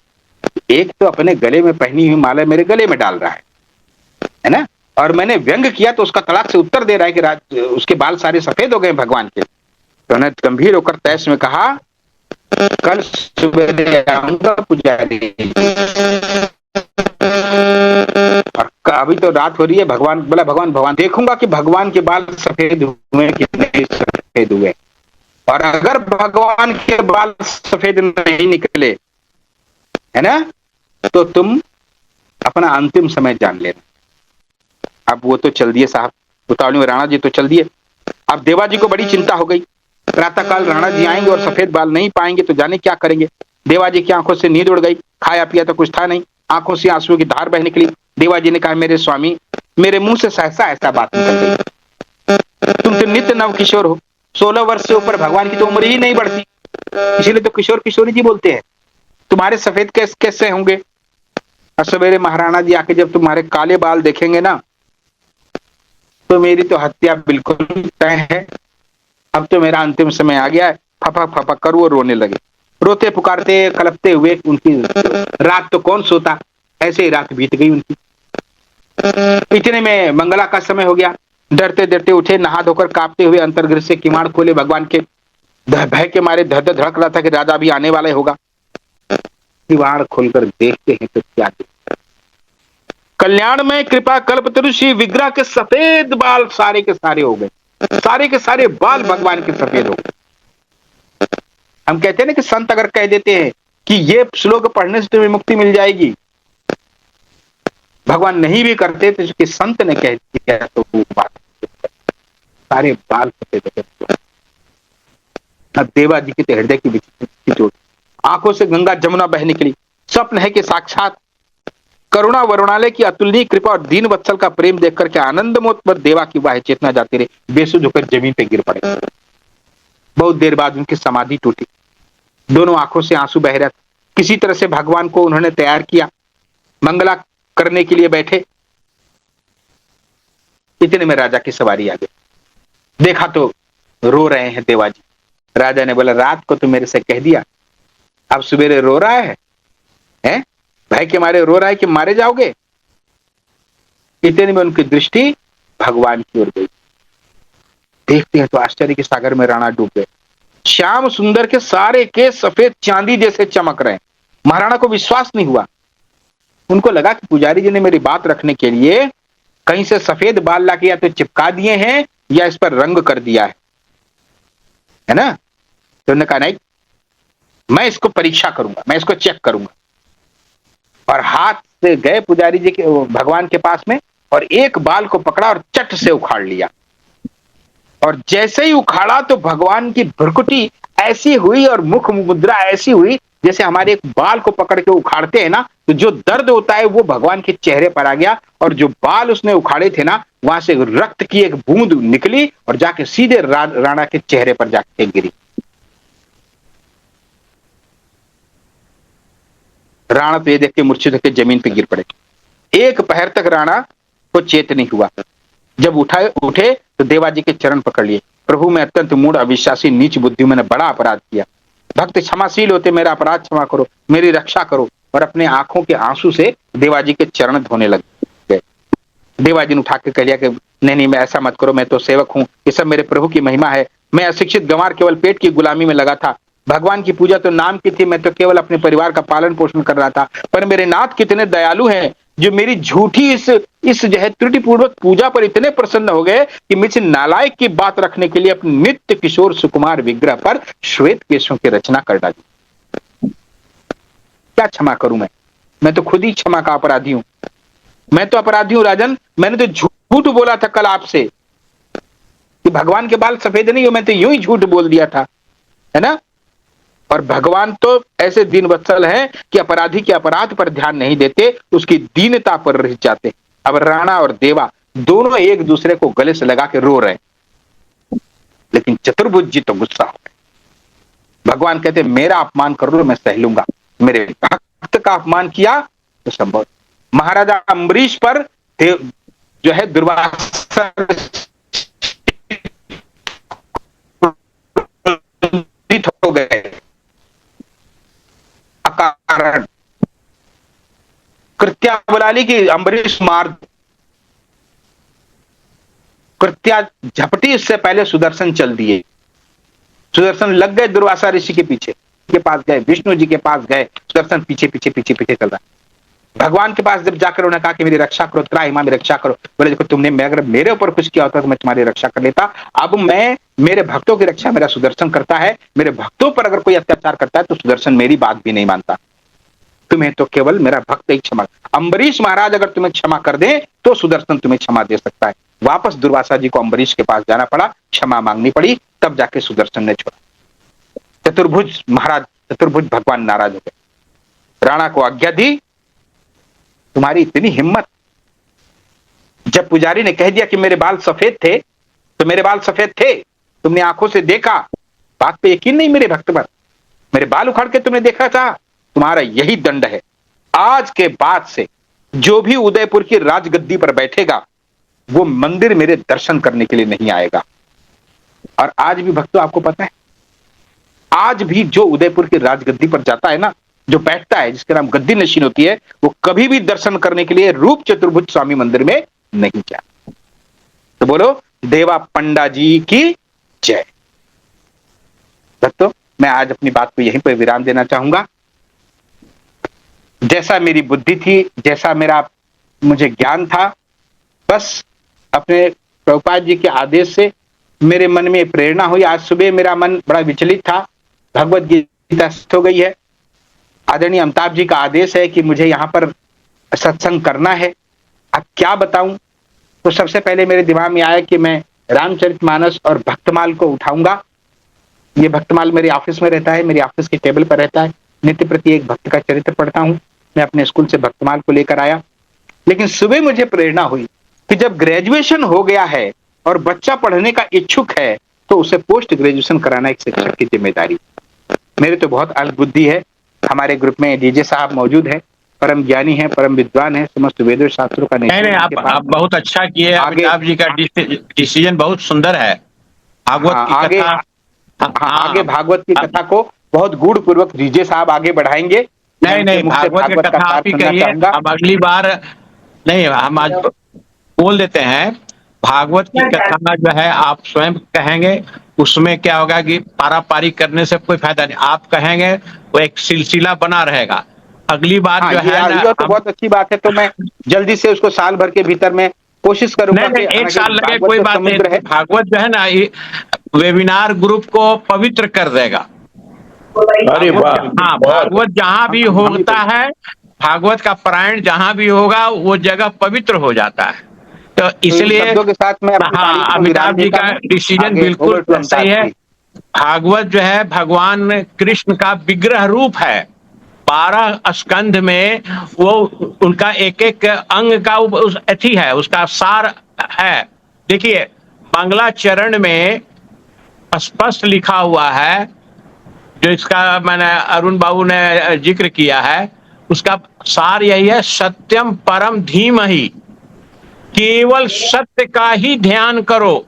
एक तो अपने गले में पहनी हुई माला मेरे गले में डाल रहा है ना, और मैंने व्यंग किया तो उसका तड़ाक से उत्तर दे रहा है कि उसके बाल सारे सफेद हो गए भगवान के। तो उन्होंने गंभीर होकर तैस में कहा, कल सुबह आऊंगा पुजारी, और अभी तो रात हो रही है। भगवान बोला, भगवान देखूंगा कि भगवान के बाल सफेद हुए कि नहीं सफेद हुए, और अगर भगवान के बाल सफेद नहीं निकले है ना, तो तुम अपना अंतिम समय जान लेना। अब वो तो चल दिए साहब, उतावली में राणा जी तो चल दिए। अब देवा जी को बड़ी चिंता हो गई, प्रातः काल राणा जी आएंगे और सफेद बाल नहीं पाएंगे तो जाने क्या करेंगे। देवा जी की आंखों से नींद उड़ गई, खाया पिया तो कुछ था नहीं, आंखों से आंसुओं की धार बह निकली। देवा जी ने कहा, मेरे स्वामी, मेरे मुंह से सहसा ऐसा बात निकल गई, तुम तो नित्य नव किशोर हो, 16 वर्ष से ऊपर भगवान की तो उम्र ही नहीं बढ़ती, इसीलिए तो किशोर किशोरी जी बोलते हैं। तुम्हारे सफेद कैसे होंगे? और सवेरे महाराणा जी आके जब तुम्हारे काले बाल देखेंगे ना, तो मेरी तो हत्या बिल्कुल तय है। अब तो मेरा अंतिम समय आ गया है। फपक फपक कर वो रोने लगे, रोते पुकारते कलपते हुए। उनकी रात तो कौन सोता, ऐसे ही रात बीत गई उनकी। इतने में मंगला का समय हो गया। डरते डरते उठे, नहा धोकर कांपते हुए अंतर्गृह से किवाड़ खोले। भगवान के भय के मारे धड़ धड़ धड़क रहा था कि राजा भी आने वाला होगा। किवाड़ खोलकर देखते हैं तो क्या देखते, कल्याण में कृपा कल्पतरु श्री विग्रह के सफेद बाल सारे के सारे हो गए, सारे के सारे बाल भगवान के सफेद हो गए। हम कहते हैं ना कि संत अगर कह देते हैं कि ये श्लोक पढ़ने से तुम्हें मुक्ति मिल जाएगी, भगवान नहीं भी करते तो कि संत ने कह दिया तो वो बात, सारे बाल सफेद हो गए। अब देवा जी के हृदय की चोट, आंखों से गंगा जमुना बह निकली। स्वप्न है कि साक्षात करुणा वरुणालय की अतुलनीय कृपा और दीन वत्सल का प्रेम देख करके आनंदमोत पर देवा की वाह चेतना जाती रही, बेसुध होकर जमीन पे गिर पड़े। बहुत देर बाद उनकी समाधि टूटी, दोनों आंखों से आंसू बह रहे थे। किसी तरह से भगवान को उन्होंने तैयार किया, मंगला करने के लिए बैठे। इतने में राजा की सवारी आ गई, देखा तो रो रहे हैं देवा जी। राजा ने बोला, रात को तो मेरे से कह दिया, अब सवेरे रो रहा है, हैं? भय के मारे रो रहा है कि मारे जाओगे। इतने में उनकी दृष्टि भगवान की ओर गई। देखते हैं तो आश्चर्य के सागर में राणा डूब गए। श्याम सुंदर के सारे केस सफेद चांदी जैसे चमक रहे हैं। महाराणा को विश्वास नहीं हुआ। उनको लगा कि पुजारी जी ने मेरी बात रखने के लिए कहीं से सफेद बाल लाके या तो चिपका दिए हैं या इस पर रंग कर दिया है ना। तो उन्होंने कहा नहीं, मैं इसको परीक्षा करूंगा, मैं इसको चेक करूंगा। और हाथ से गए पुजारी जी के भगवान के पास में और एक बाल को पकड़ा और चट से उखाड़ लिया। और जैसे ही उखाड़ा तो भगवान की भ्रुकुटी ऐसी हुई और मुख मुद्रा ऐसी हुई जैसे हमारे एक बाल को पकड़ के उखाड़ते हैं ना, तो जो दर्द होता है वो भगवान के चेहरे पर आ गया। और जो बाल उसने उखाड़े थे ना, वहां से रक्त की एक बूंद निकली और जाके सीधे राणा के चेहरे पर जाके गिरी। राणा तो ये देख के मूर्छित होकर जमीन पर गिर पड़े। एक पहर तक राणा को चेत नहीं हुआ। जब उठे तो देवाजी के चरण पकड़ लिए। प्रभु, मैं अत्यंत मूढ़, अविश्वासी, नीच बुद्धि, मैंने बड़ा अपराध किया। भक्त क्षमाशील होते, मेरा अपराध क्षमा करो, मेरी रक्षा करो। और अपने आंखों के आंसू से देवाजी के चरण धोने लगे। देवाजी ने उठा के कह लिया कि नहीं, मैं ऐसा मत करो, मैं तो सेवक हूं, ये सब मेरे प्रभु की महिमा है। मैं अशिक्षित गंवार केवल पेट की गुलामी में लगा था। भगवान की पूजा तो नाम की थी, मैं तो केवल अपने परिवार का पालन पोषण कर रहा था। पर मेरे नाथ कितने दयालु हैं, जो मेरी झूठी इस जो है त्रुटिपूर्वक पूजा पर इतने प्रसन्न हो गए कि मुझसे नालायक की बात रखने के लिए अपने नित्य किशोर सुकुमार विग्रह पर श्वेत केशों की रचना कर डाली। क्या क्षमा करूं मैं तो खुद ही क्षमा का अपराधी हूं। मैं तो अपराधी हूं राजन। मैंने तो झूठ बोला था कल आपसे कि भगवान के बाल सफेद नहीं हो, मैं तो यूं ही झूठ बोल दिया था, है ना। और भगवान तो ऐसे दीनवत्सल हैं कि अपराधी के अपराध पर ध्यान नहीं देते, उसकी दीनता पर रह जाते। अब राणा और देवा दोनों एक दूसरे को गले से लगा के रो रहे हैं, लेकिन चतुर्भुज जी तो गुस्सा हो गए। भगवान कहते मेरा अपमान कर लो, मैं सह लूंगा। मेरे भक्त का अपमान किया तो संभव। महाराजा अम्बरीश पर जो है दुर्वासा हो गए अकारण। कृत्या बुला ली कि अम्बरीश मार। कृत्या झपटी, इससे पहले सुदर्शन चल दिए। सुदर्शन लग गए दुर्वासा ऋषि के पीछे, के पास गए, विष्णु जी के पास गए। सुदर्शन पीछे पीछे पीछे पीछे चल रहा है। भगवान के पास जब जाकर उन्होंने कहा कि मेरी रक्षा करो, त्राहिमाम मेरी रक्षा करो। बोले देखो, तुमने अगर मेरे ऊपर कुछ किया होता तो मैं तुम्हारी रक्षा कर लेता। अब मैं मेरे भक्तों की रक्षा मेरा सुदर्शन करता है। मेरे भक्तों पर अगर कोई अत्याचार करता है तो सुदर्शन मेरी बात भी नहीं मानता। तुम्हें तो केवल मेरा भक्त ही क्षमा। अम्बरीश महाराज अगर तुम्हें क्षमा कर दे तो सुदर्शन तुम्हें क्षमा दे सकता है। वापस दुर्वासा जी को अम्बरीश के पास जाना पड़ा, क्षमा मांगनी पड़ी, तब जाके सुदर्शन ने छोड़ा। चतुर्भुज महाराज, चतुर्भुज भगवान नाराज हो गए। राणा को आज्ञा दी, तुम्हारी इतनी हिम्मत। जब पुजारी ने कह दिया कि मेरे बाल सफेद थे तो मेरे बाल सफेद थे, तुमने आंखों से देखा, बात पे यकीन नहीं मेरे भक्त पर। मेरे बाल उखाड़ के तुमने देखा था, तुम्हारा यही दंड है। आज के बाद से जो भी उदयपुर की राजगद्दी पर बैठेगा वो मंदिर मेरे दर्शन करने के लिए नहीं आएगा। और आज भी भक्तों आपको पता है, आज भी जो उदयपुर की राजगद्दी पर जाता है ना, जो बैठता है, जिसके नाम गद्दी नशीन होती है, वो कभी भी दर्शन करने के लिए रूप चतुर्भुज स्वामी मंदिर में नहीं जाता। तो बोलो देवा पंडा जी की जय। भक्तों, मैं आज अपनी बात को यहीं पर विराम देना चाहूंगा। जैसा मेरी बुद्धि थी, जैसा मुझे ज्ञान था, बस अपने प्रभुपाद जी के आदेश से मेरे मन में प्रेरणा हुई। आज सुबह मेरा मन बड़ा विचलित था, भगवत गीता हो गई है। आदरणीय अमिताभ जी का आदेश है कि मुझे यहाँ पर सत्संग करना है। अब क्या बताऊं? तो सबसे पहले मेरे दिमाग में आया कि मैं रामचरितमानस और भक्तमाल को उठाऊंगा। ये भक्तमाल मेरे ऑफिस में रहता है, मेरी ऑफिस के टेबल पर रहता है। नित्य प्रति एक भक्त का चरित्र पढ़ता हूं। मैं अपने स्कूल से भक्तमाल को लेकर आया, लेकिन सुबह मुझे प्रेरणा हुई कि जब ग्रेजुएशन हो गया है और बच्चा पढ़ने का इच्छुक है तो उसे पोस्ट ग्रेजुएशन कराना एक शिक्षक की जिम्मेदारी। मेरे तो बहुत अल्प बुद्धि है। हमारे ग्रुप में डीजे साहब मौजूद है, परम ज्ञानी है, परम विद्वान है, समस्त वेदों शास्त्रों का नहीं, आप बहुत अच्छा किए। अमिताभ जी का डिसीजन बहुत सुंदर है। भागवत की कथा, आगे भागवत की कथा को बहुत गूढ़ पूर्वक डीजे साहब आगे बढ़ाएंगे। नहीं, भागवत की कथा आप ही कहिए। अब अगली बार नहीं, हम आज बोल देते हैं, भागवत की कथा जो है आप स्वयं कहेंगे उसमें क्या होगा कि पारापारी करने से कोई फायदा नहीं। आप कहेंगे वो एक सिलसिला बना रहेगा। अगली बार हाँ, जो है ना, ये तो बहुत अच्छी बात है। तो मैं जल्दी से उसको साल भर के भीतर में कोशिश करूंगा नहीं, कि एक साल लगे कोई बात नहीं। समुद्र है, भागवत जो है ना, ये वेबिनार ग्रुप को पवित्र कर देगा। अरे वाह, हाँ, भागवत जहाँ भी होता है, भागवत का पारायण जहाँ भी होगा वो जगह पवित्र हो जाता है। तो इसलिए शब्दों के साथ में अपनी वाणी हाँ, को अमिताभ विराम जी देता का हूं। डिसीजन आगे बिल्कुल over to सही है। अमिताभ जी। भागवत जो है भगवान कृष्ण का विग्रह रूप है। 12 स्कंध में वो उनका एक एक अंग का अथी है, उसका सार है। देखिए, मंगलाचरण में स्पष्ट लिखा हुआ है, जो इसका मैंने अरुण बाबू ने जिक्र किया है, उसका सार यही है, सत्यम परम धीमहि। केवल सत्य का ही ध्यान करो।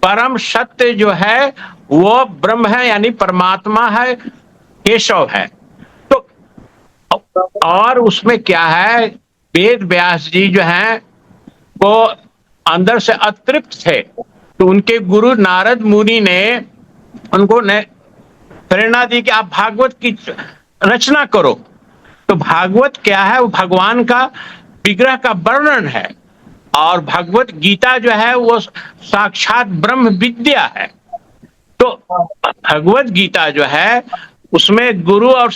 परम सत्य जो है वो ब्रह्म है, यानी परमात्मा है, केशव है। तो और उसमें क्या है, वेद व्यास जी जो हैं वो अंदर से अतृप्त थे, तो उनके गुरु नारद मुनि ने उनको प्रेरणा दी कि आप भागवत की रचना करो। तो भागवत क्या है, वो भगवान का विग्रह का वर्णन है। और भगवत गीता जो है वो साक्षात ब्रह्म विद्या है। तो भगवत गीता जो है उसमें गुरु और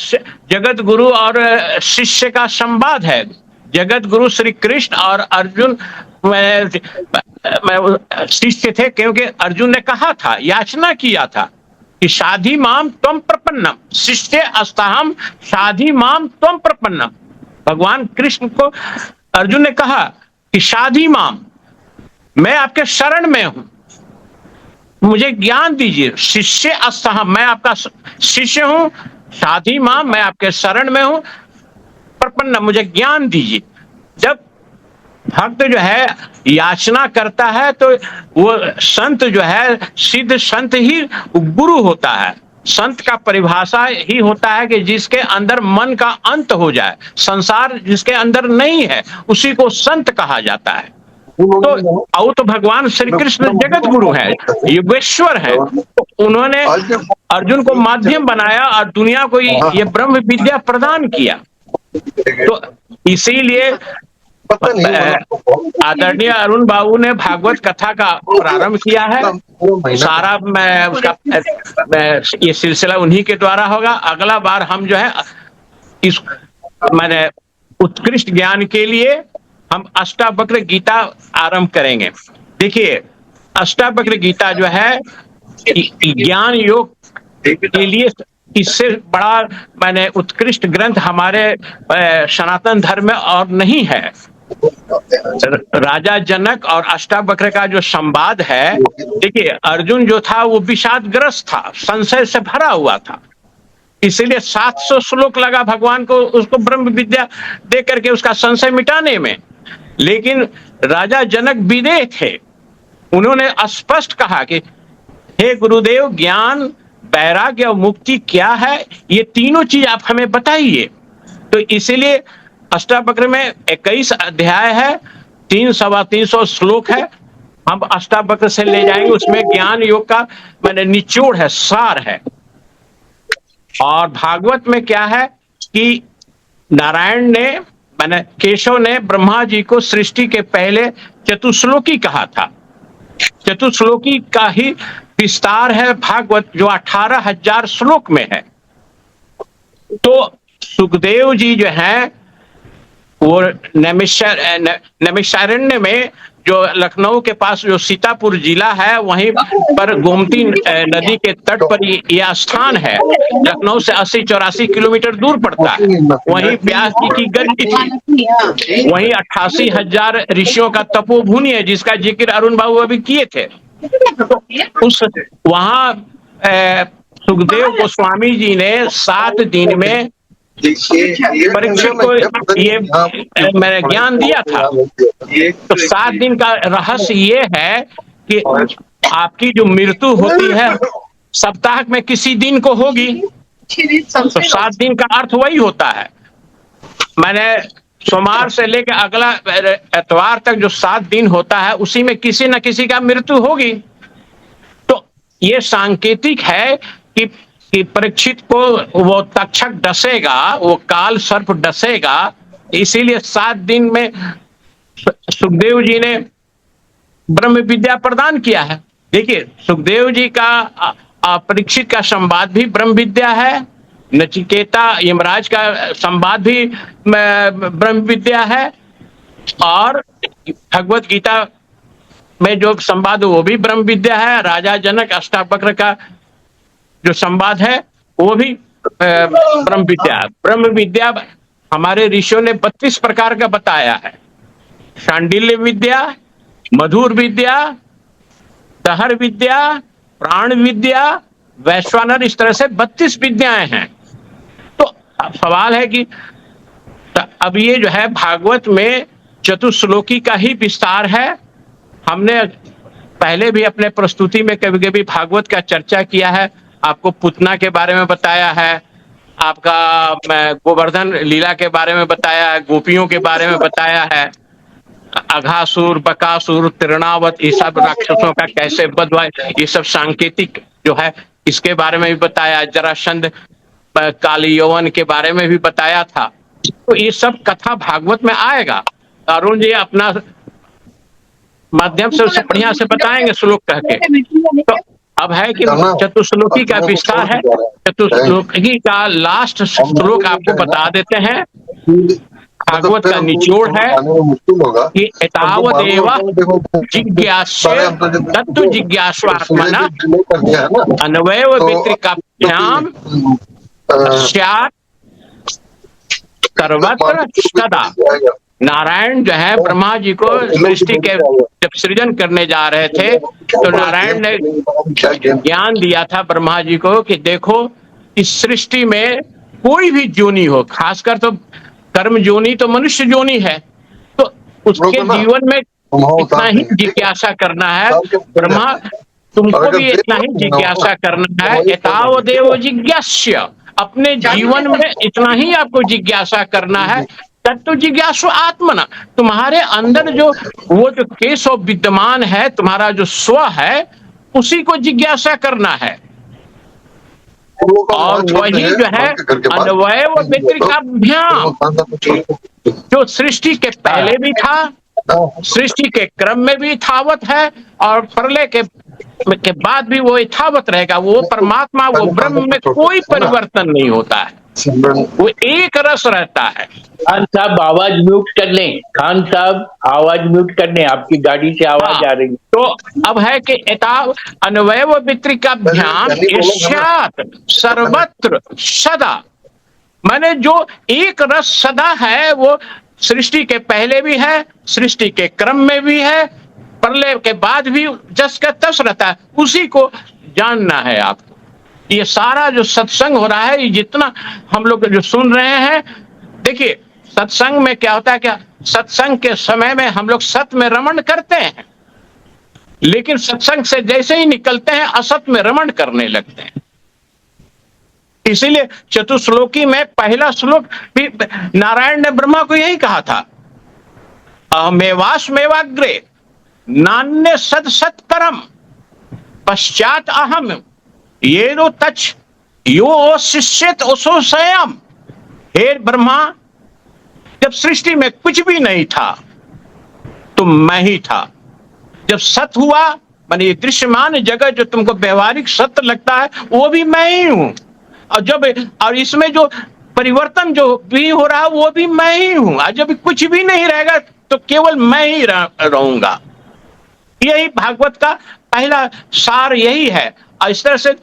जगत गुरु और शिष्य का संवाद है। जगत गुरु श्री कृष्ण और अर्जुन शिष्य थे, क्योंकि अर्जुन ने कहा था, याचना किया था कि साधी माम त्वम प्रपन्नम शिष्य अस्ताहम साधी माम त्वम प्रपन्नम। भगवान कृष्ण को अर्जुन ने कहा कि साधी माम, मैं आपके शरण में हूं, मुझे ज्ञान दीजिए। शिष्य अस्ताहम, मैं आपका शिष्य हूं। साधी माम, मैं आपके शरण में हूं। प्रपन्न, मुझे ज्ञान दीजिए। जब भक्त जो है याचना करता है तो वो संत जो है, सिद्ध संत ही गुरु होता है। संत का परिभाषा ही होता है कि जिसके अंदर मन का अंत हो जाए, संसार जिसके अंदर नहीं है, उसी को संत कहा जाता है। तो भगवान श्री कृष्ण जगत गुरु है, योगेश्वर है। तो उन्होंने अर्जुन को माध्यम बनाया और दुनिया को ये ब्रह्म विद्या प्रदान किया। तो इसीलिए आदरणीय अरुण बाबू ने भागवत कथा का प्रारंभ किया है। सारा ये सिलसिला उन्हीं के द्वारा होगा। अगला बार हम जो है इस मैंने उत्कृष्ट ज्ञान के लिए हम अष्टावक्र गीता आरंभ करेंगे। देखिए, अष्टावक्र गीता जो है ज्ञान योग के लिए, इससे बड़ा मैंने उत्कृष्ट ग्रंथ हमारे सनातन धर्म में और नहीं है। राजा जनक और अष्टावक्र का जो संवाद है, देखिए अर्जुन जो था वो विषादग्रस्त था, संशय से भरा हुआ था, इसीलिए 700 श्लोक लगा भगवान को उसको ब्रह्म विद्या दे करके उसका संशय मिटाने में। लेकिन राजा जनक विदेह थे, उन्होंने स्पष्ट कहा कि हे गुरुदेव, ज्ञान, वैराग्य और मुक्ति क्या है, ये तीनों चीज आप हमें बताइए। तो इसीलिए अष्टावक्र में 21 अध्याय है, 300 श्लोक है। हम अष्टावक्र से ले जाएंगे, उसमें ज्ञान योग का मैंने निचोड़ है, सार है। और भागवत में क्या है कि नारायण ने मैंने केशव ने ब्रह्मा जी को सृष्टि के पहले चतुश्लोकी कहा था। चतुश्लोकी का ही विस्तार है भागवत, जो 18,000 श्लोक में है। तो सुखदेव जी जो हैं वो नैमिषारण्य में, जो लखनऊ के पास जो सीतापुर जिला है, वहीं पर गोमती नदी के तट पर यह स्थान है। लखनऊ से 80-84 किलोमीटर दूर पड़ता है। वहीं व्यास जी की गद्दी थी, वहीं 88,000 ऋषियों का तपोभूमि है, जिसका जिक्र अरुण बाबू अभी किए थे। तो उस वहां सुखदेव गोस्वामी जी ने 7 दिन में परीक्षित को ये मैंने ज्ञान दिया था। तो 7 दिन का रहस्य ये है कि आपकी जो मृत्यु होती है सप्ताह में किसी दिन को होगी, तो 7 दिन का अर्थ वही होता है। मैंने सोमवार से लेकर अगला इतवार तक जो 7 दिन होता है, उसी में किसी न किसी का मृत्यु होगी। तो ये सांकेतिक है कि परीक्षित को वो तक्षक डसेगा, वो काल सर्प डसेगा। इसीलिए 7 दिन में सुखदेव जी ने ब्रह्म विद्या प्रदान किया है। देखिए, सुखदेव जी का परीक्षित का संवाद भी ब्रह्म विद्या है, नचिकेता यमराज का संवाद भी ब्रह्म विद्या है, और भगवत गीता में जो संवाद वो भी ब्रह्म विद्या है। राजा जनक अष्टावक्र का जो संवाद है वो भी ब्रह्म विद्या है। ब्रह्म विद्या हमारे ऋषियों ने 32 प्रकार का बताया है। शांडिल्य विद्या, मधुर विद्या, दहर विद्या, प्राण विद्या, वैश्वानर, इस तरह से 32 विद्याएं हैं। तो अब सवाल है कि अब ये जो है भागवत में चतुश्लोकी का ही विस्तार है। हमने पहले भी अपने प्रस्तुति में कभी कभी भागवत का चर्चा किया है। आपको पुतना के बारे में बताया है, आपका गोवर्धन लीला के बारे में बताया है, गोपियों के बारे में बताया है, अघासुर, बकासुर, तृणावत, ये सब राक्षसों का कैसे वध हुआ, ये सब सांकेतिक जो है इसके बारे में भी बताया। जरासंध काली यौवन के बारे में भी बताया था। तो ये सब कथा भागवत में आएगा। अरुण जी अपना माध्यम से उसे बढ़िया से बताएंगे श्लोक कह के। तो अब है कि चतुश्लोकी का विस्तार है। चतुश्लोकी का लास्ट श्लोक आपको बता देते हैं। भागवत का निचोड़ है कि एतावदेव जिज्ञास्य तत्व जिज्ञास्वात्मना अन्वयव व्यतिरिक्ताभ्याम स्यात् सर्वत्र सदा। नारायण जो है ब्रह्मा जी को सृष्टि के जब सृजन करने जा रहे थे तो नारायण ने ज्ञान दिया था ब्रह्मा जी को कि देखो, इस सृष्टि में कोई भी जोनी हो, खासकर तो कर्म जोनी तो मनुष्य जोनी है, तो उसके जीवन में इतना ही जिज्ञासा करना है। ब्रह्मा तुमको भी इतना ही जिज्ञासा करना है। एतावदेव जिज्ञास्य, अपने जीवन में इतना ही आपको जिज्ञासा करना है। तत्व जिज्ञासु आत्मना, तुम्हारे अंदर जो वो जो केशव विद्यमान है, तुम्हारा जो स्व है, उसी को जिज्ञासा करना है। और वही जो है अन्वय व व्यतिरिक्ताभ्याम, जो सृष्टि के पहले भी था, सृष्टि के क्रम में भी यथावत है, और प्रलय के बाद भी वो यथावत रहेगा। वो परमात्मा, वो ब्रह्म में कोई परिवर्तन नहीं होता है, वो एक रस रहता है। खान साहब आवाज म्यूट कर लें। खान साहब आवाज म्यूट कर लें, आपकी गाड़ी से आवाज आ रही है। तो अब है कि एताव अन्वय व व्यतिरिक्ताभ्याम यस्यात् सर्वत्र सदा, माने जो एक रस सदा है वो सृष्टि के पहले भी है, सृष्टि के क्रम में भी है, प्रलय के बाद भी जस का तस रहता है। उसी को जानना है आपको। ये सारा जो सत्संग हो रहा है, ये जितना हम लोग जो सुन रहे हैं, देखिए सत्संग में क्या होता है, क्या सत्संग के समय में हम लोग सत्य में रमण करते हैं, लेकिन सत्संग से जैसे ही निकलते हैं असत में रमण करने लगते हैं। इसीलिए चतुश्लोकी में पहला श्लोक भी नारायण ने ब्रह्मा को यही कहा था, अहमेवास्मेवाग्रे नान्य सद सत परम पश्चात अहम ये नो तच यो शिष्यत ओसो स्वयं। हे ब्रह्मा, जब सृष्टि में कुछ भी नहीं था तो मैं ही था। जब सत हुआ, माने ये दृश्यमान जगत जो तुमको व्यवहारिक सत्य लगता है, वो भी मैं ही हूं। और इसमें जो परिवर्तन जो भी हो रहा है वो भी मैं ही हूं। और जब कुछ भी नहीं रहेगा तो केवल मैं ही रहूंगा। यही भागवत का पहला सार यही है। और इस तरह से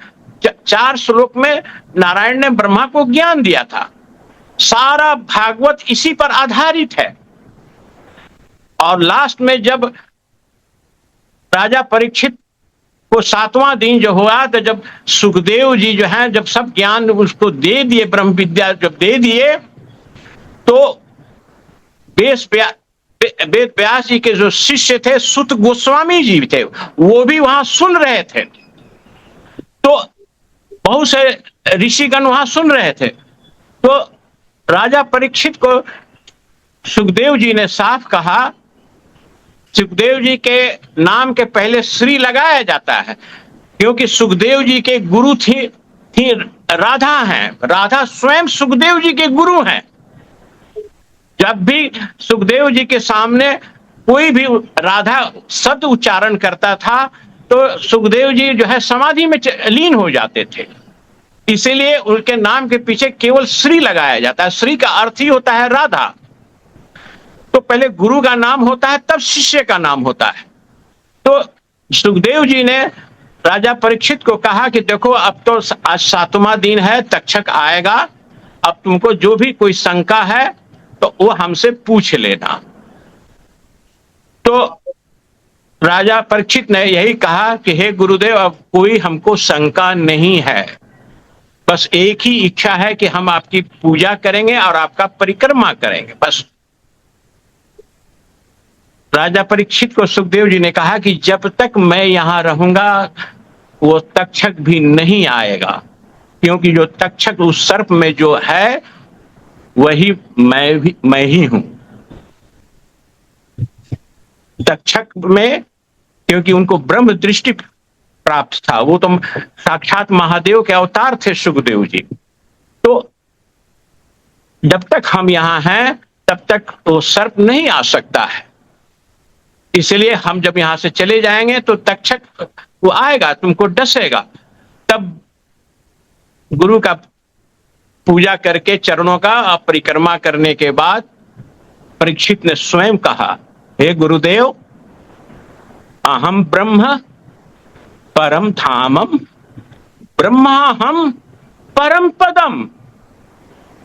4 श्लोक में नारायण ने ब्रह्मा को ज्ञान दिया था। सारा भागवत इसी पर आधारित है। और लास्ट में जब राजा परीक्षित को 7वां दिन जो हुआ, तो जब सुखदेव जी जो हैं, जब सब ज्ञान उसको दे दिए, ब्रह्म विद्या जब दे दिए, तो वेद व्यास जी के जो शिष्य थे, सुत गोस्वामी जी थे, वो भी वहां सुन रहे थे। तो बहुत से ऋषिगण वहां सुन रहे थे। तो राजा परीक्षित को सुखदेव जी ने साफ कहा, सुखदेव जी के नाम के पहले श्री लगाया जाता है। क्योंकि सुखदेव जी के गुरु थी राधा हैं। राधा स्वयं सुखदेव जी के गुरु हैं। जब भी सुखदेव जी के सामने कोई भी राधा शब्द उच्चारण करता था तो सुखदेव जी जो है समाधि में लीन हो जाते थे। इसीलिए उनके नाम के पीछे केवल श्री लगाया जाता है। श्री का अर्थ ही होता है राधा। तो पहले गुरु का नाम होता है, तब शिष्य का नाम होता है। तो सुखदेव जी ने राजा परीक्षित को कहा कि देखो अब तो आज 7वां दिन है, तक्षक आएगा, अब तुमको जो भी कोई शंका है तो वो हमसे पूछ लेना। तो राजा परीक्षित ने यही कहा कि हे गुरुदेव, अब कोई हमको शंका नहीं है, बस एक ही इच्छा है कि हम आपकी पूजा करेंगे और आपका परिक्रमा करेंगे, बस। राजा परीक्षित को सुखदेव जी ने कहा कि जब तक मैं यहां रहूंगा वो तक्षक भी नहीं आएगा, क्योंकि जो तक्षक उस सर्प में जो है वही मैं ही हूं। तक्षक में क्योंकि उनको ब्रह्म दृष्टि प्राप्त था, वो तो साक्षात महादेव के अवतार थे सुखदेव जी। तो जब तक हम यहां हैं तब तक वो सर्प नहीं आ सकता है। इसलिए हम जब यहां से चले जाएंगे तो तक्षक वो आएगा, तुमको डसेगा। तब गुरु का पूजा करके चरणों का परिक्रमा करने के बाद परीक्षित ने स्वयं कहा, हे गुरुदेव, अहम ब्रह्म परम धामम ब्रह्माहम परम पदम।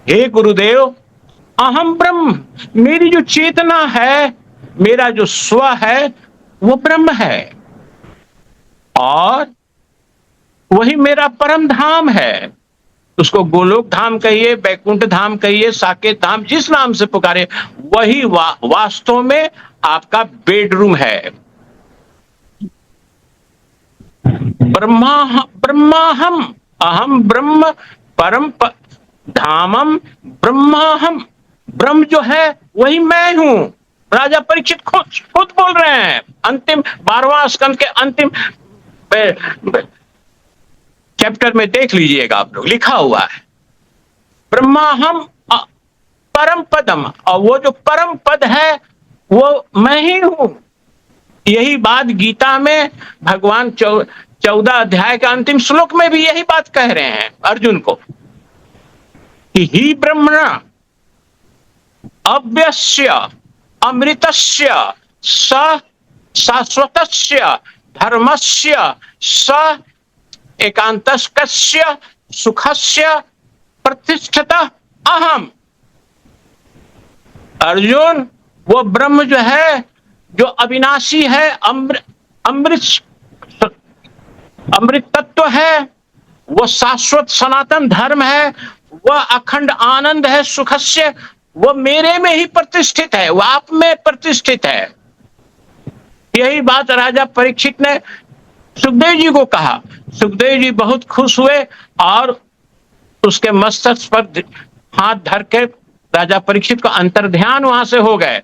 हे गुरुदेव, अहम ब्रह्म, मेरी जो चेतना है, मेरा जो स्व है वो ब्रह्म है और वही मेरा परम धाम है। उसको गोलोक धाम कहिए, बैकुंठ धाम कहिए, साकेत धाम, जिस नाम से पुकारे, वही वास्तव में आपका बेडरूम है। ब्रह्माहम, अहम ब्रह्म परम धामम ब्रह्माहम, ब्रह्म जो है वही मैं हूं। राजा परीक्षित खुद बोल रहे हैं। अंतिम 12वां स्कंद के अंतिम चैप्टर में देख लीजिएगा आप लोग, लिखा हुआ है ब्रह्माहम परम पदम, और वो जो परम पद है वो मैं ही हूं। यही बात गीता में भगवान 14 अध्याय के अंतिम श्लोक में भी यही बात कह रहे हैं अर्जुन को कि ही ब्रह्मणा अव्यस्य अमृतस्य स शाश्वतस्य धर्मस्य स एकांतस्य सुखस्य प्रतिष्ठितः अहम। अर्जुन, वो ब्रह्म जो है, जो अविनाशी है, अमृत तत्व है, वो शाश्वत सनातन धर्म है, वह अखंड आनंद है, सुखस्य, वो मेरे में ही प्रतिष्ठित है, वो आप में प्रतिष्ठित है। यही बात राजा परीक्षित ने सुखदेव जी को कहा। सुखदेव जी बहुत खुश हुए और उसके मस्तक पर हाथ धर के राजा परीक्षित को अंतर्ध्यान वहां से हो गए।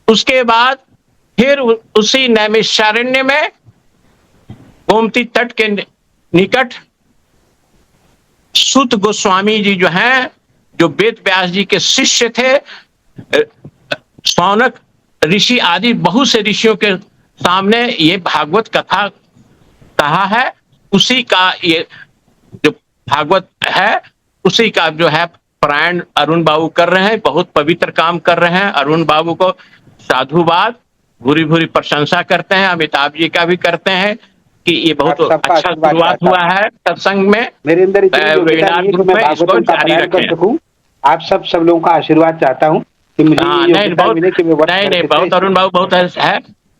उसके बाद फिर उसी नैमिषारण्य में गोमती तट के निकट सूत गोस्वामी जी जो हैं, जो वेद व्यास जी के शिष्य थे, सौनक ऋषि आदि बहुत से ऋषियों के सामने ये भागवत कथा कहा है। उसी का ये जो भागवत है उसी का जो है पारायण अरुण बाबू कर रहे हैं। बहुत पवित्र काम कर रहे हैं। अरुण बाबू को साधुवाद, भूरी भूरी प्रशंसा करते हैं। अमिताभ जी का भी करते हैं कि ये बहुत अच्छा शुरुआत हुआ है सत्संग में, मेरे अंदर वेबिनार ग्रुप में, इसको जारी रखें। आप सब लोगों का आशीर्वाद चाहता हूँ कि मुझे नहीं बहुत अरुण बाबू बहुत है।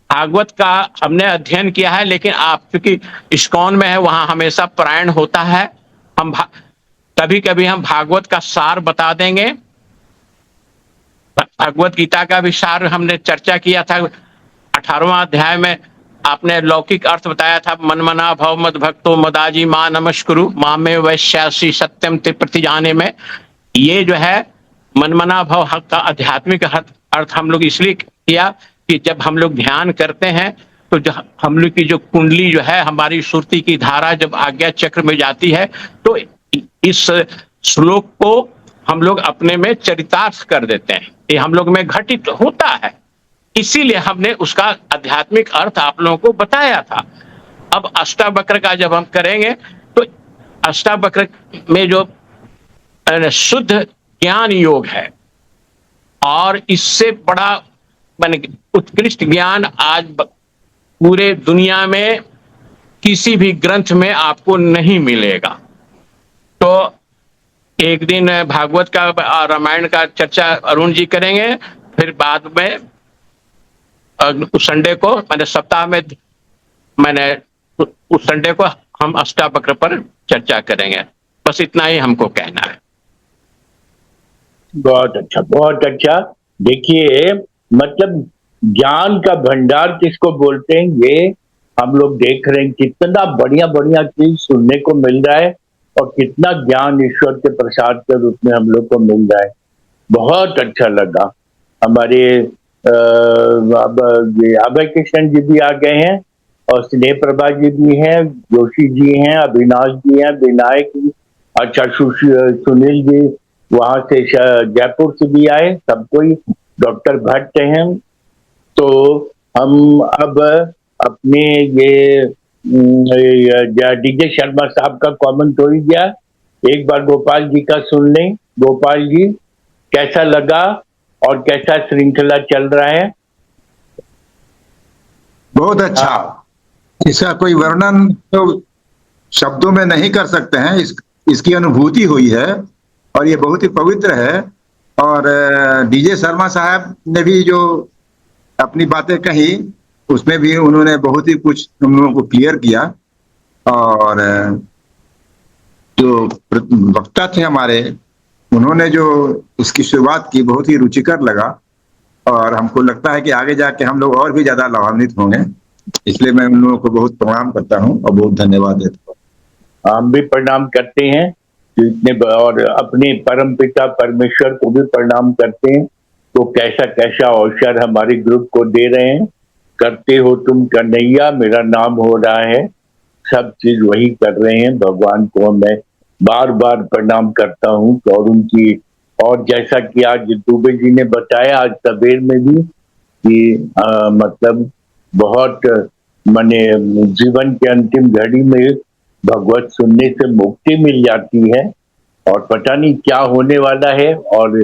भागवत का हमने अध्ययन किया है, लेकिन आप क्योंकि इस्कॉन में है, वहां हमेशा पारायण होता है। हम कभी कभी हम भागवत का सार बता देंगे। भगवत गीता का भी सार हमने चर्चा किया था 18वां अध्याय में। आपने लौकिक अर्थ बताया था, मनमना भव मद भक्तो मदाजी मां नमस्कुरु मामे वैश्यासी सत्यम ते प्रतिजाने में। ये जो है मनमना भव हक का आध्यात्मिक अर्थ हम लोग इसलिए किया कि जब हम लोग ध्यान करते हैं तो हम लोग की जो कुंडली जो है, हमारी सुरती की धारा जब आज्ञा चक्र में जाती है, तो इस श्लोक को हम लोग अपने में चरितार्थ कर देते हैं। ये हम लोग में घटित होता है, इसीलिए हमने उसका आध्यात्मिक अर्थ आप लोगों को बताया था। अब अष्टावक्र का जब हम करेंगे तो अष्टावक्र में जो शुद्ध ज्ञान योग है, और इससे बड़ा माने उत्कृष्ट ज्ञान आज पूरे दुनिया में किसी भी ग्रंथ में आपको नहीं मिलेगा। तो एक दिन भागवत का रामायण का चर्चा अरुण जी करेंगे, फिर बाद में उस संडे को मैंने सप्ताह में मैंने उस संडे को हम अष्टावक्र पर चर्चा करेंगे। बस इतना ही हमको कहना है। बहुत अच्छा, बहुत अच्छा। देखिए, मतलब ज्ञान का भंडार किसको बोलते हैं, ये हम लोग देख रहे हैं। कितना बढ़िया बढ़िया चीज सुनने को मिल रहा है और कितना ज्ञान ईश्वर के प्रसाद के रूप में हम लोग को मिल रहा है। बहुत अच्छा लगा। हमारे अभय कृष्ण जी भी आ गए हैं और स्नेह प्रभा जी भी हैं, जोशी जी हैं, अविनाश जी हैं, विनायक, अच्छा सुनील जी वहां से जयपुर से भी आए, सब कोई, डॉक्टर भट्ट हैं। तो हम अब अपने ये डीजे शर्मा साहब का कमेंट हो ही गया, एक बार गोपाल जी का सुन लें। गोपाल जी, कैसा लगा और कैसा श्रृंखला चल रहा है? बहुत अच्छा। इसका कोई वर्णन तो शब्दों में नहीं कर सकते हैं। इसकी अनुभूति हुई है और ये बहुत ही पवित्र है। और डीजे शर्मा साहब ने भी जो अपनी बातें कही, उसमें भी उन्होंने बहुत ही कुछ हम लोगों को क्लियर किया। और जो वक्ता थे हमारे, उन्होंने जो इसकी शुरुआत की, बहुत ही रुचिकर लगा और हमको लगता है कि आगे जाके हम लोग और भी ज्यादा लाभान्वित होंगे। इसलिए मैं उन लोगों को बहुत प्रणाम करता हूं और बहुत धन्यवाद देता हूं। हम भी प्रणाम करते हैं इतने, और अपने परम पिता परमेश्वर को भी प्रणाम करते हैं। तो कैसा कैसा अवसर हमारे ग्रुप को दे रहे हैं। करते हो तुम कन्हैया, मेरा नाम हो रहा है, सब चीज वही कर रहे हैं। भगवान को मैं बार बार प्रणाम करता हूँ। और उनकी, और जैसा कि आज दुबे जी ने बताया आज सवेर में भी कि मतलब बहुत माने जीवन के अंतिम घड़ी में भगवत सुनने से मुक्ति मिल जाती है। और पता नहीं क्या होने वाला है और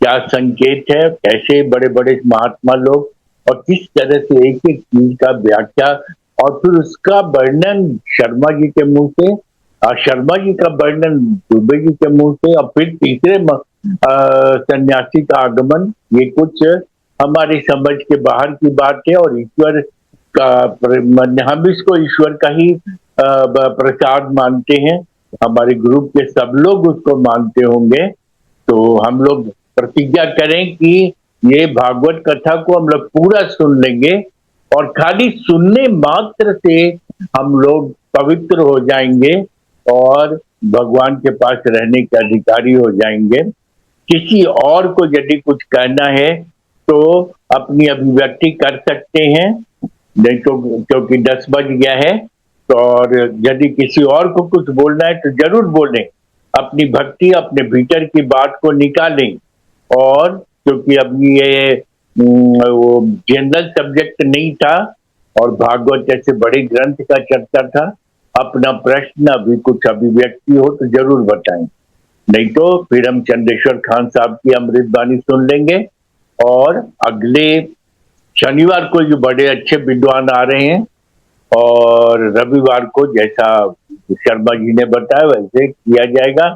क्या संकेत है, कैसे बड़े बड़े महात्मा लोग और किस तरह से एक एक चीज का व्याख्या और फिर उसका वर्णन शर्मा जी के मुंह से, शर्मा जी का वर्णन दुबे जी के मुंह से, और फिर तीसरे सन्यासी का आगमन, ये कुछ हमारी समझ के बाहर की बात है। और ईश्वर का, हम इसको ईश्वर का ही प्रसाद मानते हैं। हमारे ग्रुप के सब लोग उसको मानते होंगे। तो हम लोग प्रतिज्ञा करें कि ये भागवत कथा को हम लोग पूरा सुन लेंगे और खाली सुनने मात्र से हम लोग पवित्र हो जाएंगे और भगवान के पास रहने के अधिकारी हो जाएंगे। किसी और को यदि कुछ कहना है तो अपनी अभिव्यक्ति कर सकते हैं, नहीं तो क्योंकि 10 बज गया है। तो और यदि किसी और को कुछ बोलना है तो जरूर बोलें, अपनी भक्ति, अपने भीतर की बात को निकालें। और क्योंकि अभी ये वो जनरल सब्जेक्ट नहीं था और भागवत जैसे बड़े ग्रंथ का चर्चा था, अपना प्रश्न अभी कुछ अभिव्यक्ति हो तो जरूर बताएं, नहीं तो फिर हम चंद्रेश्वर खान साहब की अमृतवाणी सुन लेंगे। और अगले शनिवार को जो बड़े अच्छे विद्वान आ रहे हैं और रविवार को जैसा शर्मा जी ने बताया वैसे किया जाएगा।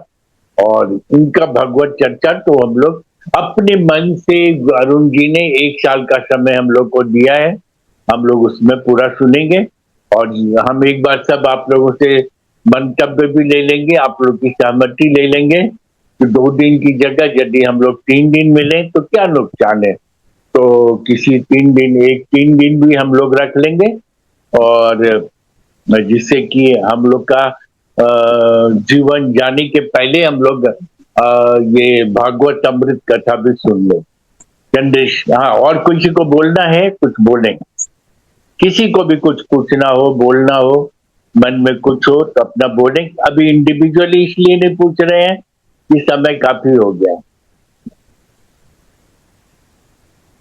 और इनका भगवत चर्चा तो हम लोग अपने मन से, अरुण जी ने 1 साल का समय हम लोग को दिया है, हम लोग उसमें पूरा सुनेंगे। और हम एक बार सब आप लोगों से मंतव्य भी ले लेंगे, आप लोग की सहमति ले लेंगे कि 2 दिन की जगह यदि हम लोग 3 दिन मिले तो क्या नुकसान है। तो किसी 3 दिन भी हम लोग रख लेंगे और जिससे कि हम लोग का जीवन जाने के पहले हम लोग ये भागवत अमृत कथा भी सुन ले। चंद्रेश, हाँ, और किसी को बोलना है कुछ बोलें। किसी को भी कुछ पूछना हो, बोलना हो, मन में कुछ हो तो अपना बोलें। अभी इंडिविजुअली इसलिए नहीं पूछ रहे हैं कि समय काफी हो गया,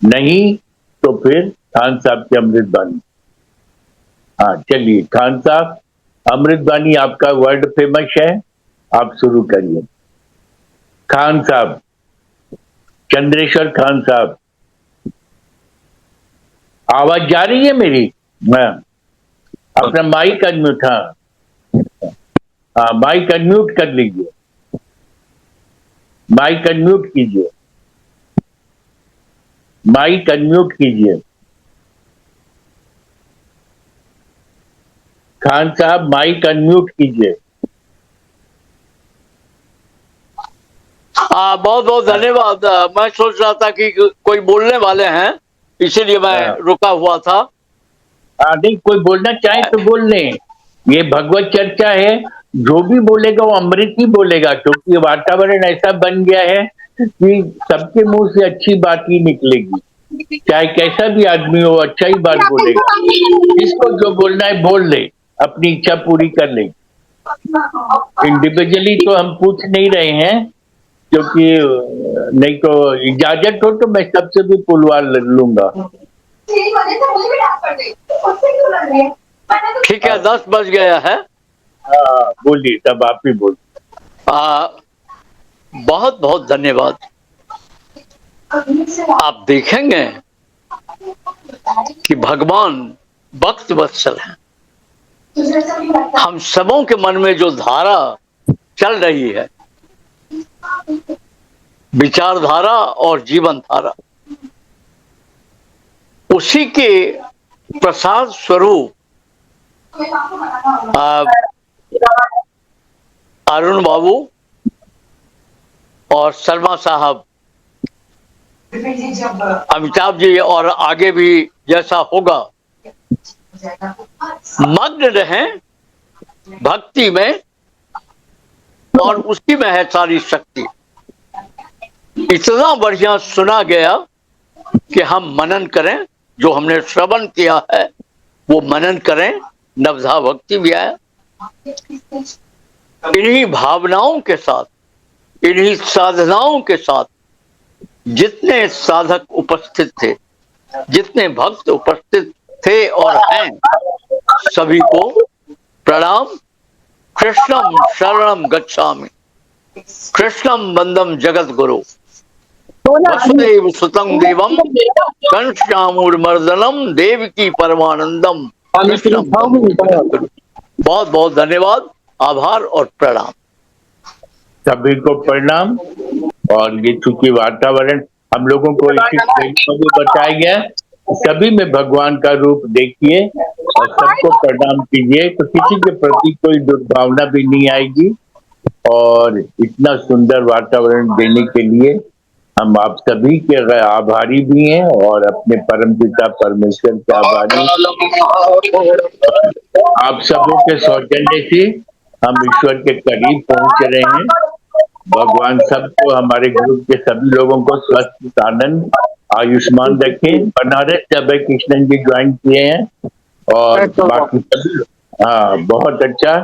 नहीं तो फिर खान साहब की अमृतवाणी। हाँ चलिए खान साहब, अमृतवाणी आपका वर्ल्ड फेमस है, आप शुरू करिए। खान साहब, चंद्रेश्वर खान साहब, आवाज जा रही है मेरी? मैं अपना माइक अनम्यूट, हाँ माइक अनम्यूट कर लीजिए, माइक अनम्यूट कीजिए, माइक अनम्यूट कीजिए। खान साहब माइक अनम्यूट कीजिए। बहुत बहुत धन्यवाद। मैं सोच रहा था कि कोई बोलने वाले हैं, इसीलिए मैं रुका हुआ था। नहीं, कोई बोलना चाहे तो बोल लें, ये भगवत चर्चा है, जो भी बोलेगा वो अमृत ही बोलेगा, क्योंकि वातावरण ऐसा बन गया है कि सबके मुंह से अच्छी बात ही निकलेगी, चाहे कैसा भी आदमी हो अच्छा ही बात बोलेगा। जिसको जो बोलना है बोल ले, अपनी इच्छा पूरी कर ले। इंडिविजुअली तो हम पूछ नहीं रहे हैं, क्योंकि नहीं तो इजाजत हो तो मैं सबसे भी पुलवा लूंगा। ठीक है, 10 बज गया है। हाँ बोलिए, तब आप ही बोलिए। बहुत बहुत धन्यवाद। आप देखेंगे कि भगवान भक्त वत्सल हैं। हम सबों के मन में जो धारा चल रही है, विचारधारा और जीवन धारा, उसी के प्रसाद स्वरूप अरुण बाबू और सलमा साहब, अमिताभ जी और आगे भी जैसा होगा, मग्न रहें भक्ति में, और उसी में है सारी शक्ति। इतना बढ़िया सुना गया कि हम मनन करें, जो हमने श्रवण किया है वो मनन करें। नवधा भक्ति भी आया। इन्हीं भावनाओं के साथ, इन्हीं साधनाओं के साथ जितने साधक उपस्थित थे, जितने भक्त उपस्थित थे और हैं, सभी को प्रणाम। कृष्णम शरणम गच्छामि, कृष्णम बंदम जगत गुरु, वसुदेव सुतं देवम कंसचामूर्मर्दनम देवकी परमानंदम कृष्णम। बहुत बहुत धन्यवाद, आभार और प्रणाम। सभी को प्रणाम। और ये चूंकि वातावरण हम लोगों को भी बताया गया, सभी में भगवान का रूप देखिए और सबको प्रणाम कीजिए, तो किसी के प्रति कोई दुर्भावना भी नहीं आएगी। और इतना सुंदर वातावरण देने के लिए हम आप सभी के आभारी भी हैं, और अपने परमपिता परमेश्वर के आभारी। आप सबों के सौजन्य से हम ईश्वर के करीब पहुंच रहे हैं। भगवान सबको, हमारे ग्रुप के सभी लोगों को स्वस्थ, आनंद, आयुष्मान रखें। बनारस से अभय कृष्णन जी ज्वाइन किए हैं, और बाकी सभी, हाँ बहुत अच्छा।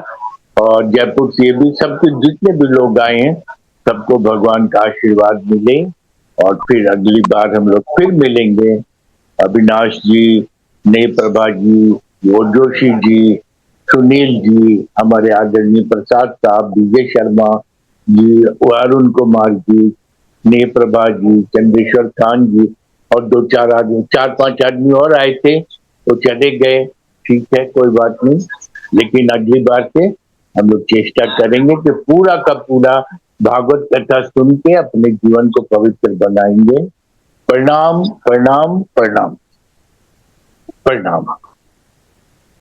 और जयपुर से भी सबके जितने भी लोग आए हैं, सबको भगवान का आशीर्वाद मिले। और फिर अगली बार हम लोग फिर मिलेंगे। अविनाश जी, नई प्रभा जी, वो जोशी जी, सुनील जी, हमारे आदरणीय प्रसाद साहब, विजय शर्मा जी, अरुण कुमार जी, नई प्रभा जी, चंद्रेश्वर खान जी, और 2-4 आदमी, 4-5 आदमी और आए थे तो चले गए। ठीक है, कोई बात नहीं, लेकिन अगली बार से हम लोग चेष्टा करेंगे कि पूरा का पूरा भागवत कथा सुन के अपने जीवन को पवित्र बनाएंगे। प्रणाम प्रणाम प्रणाम प्रणाम।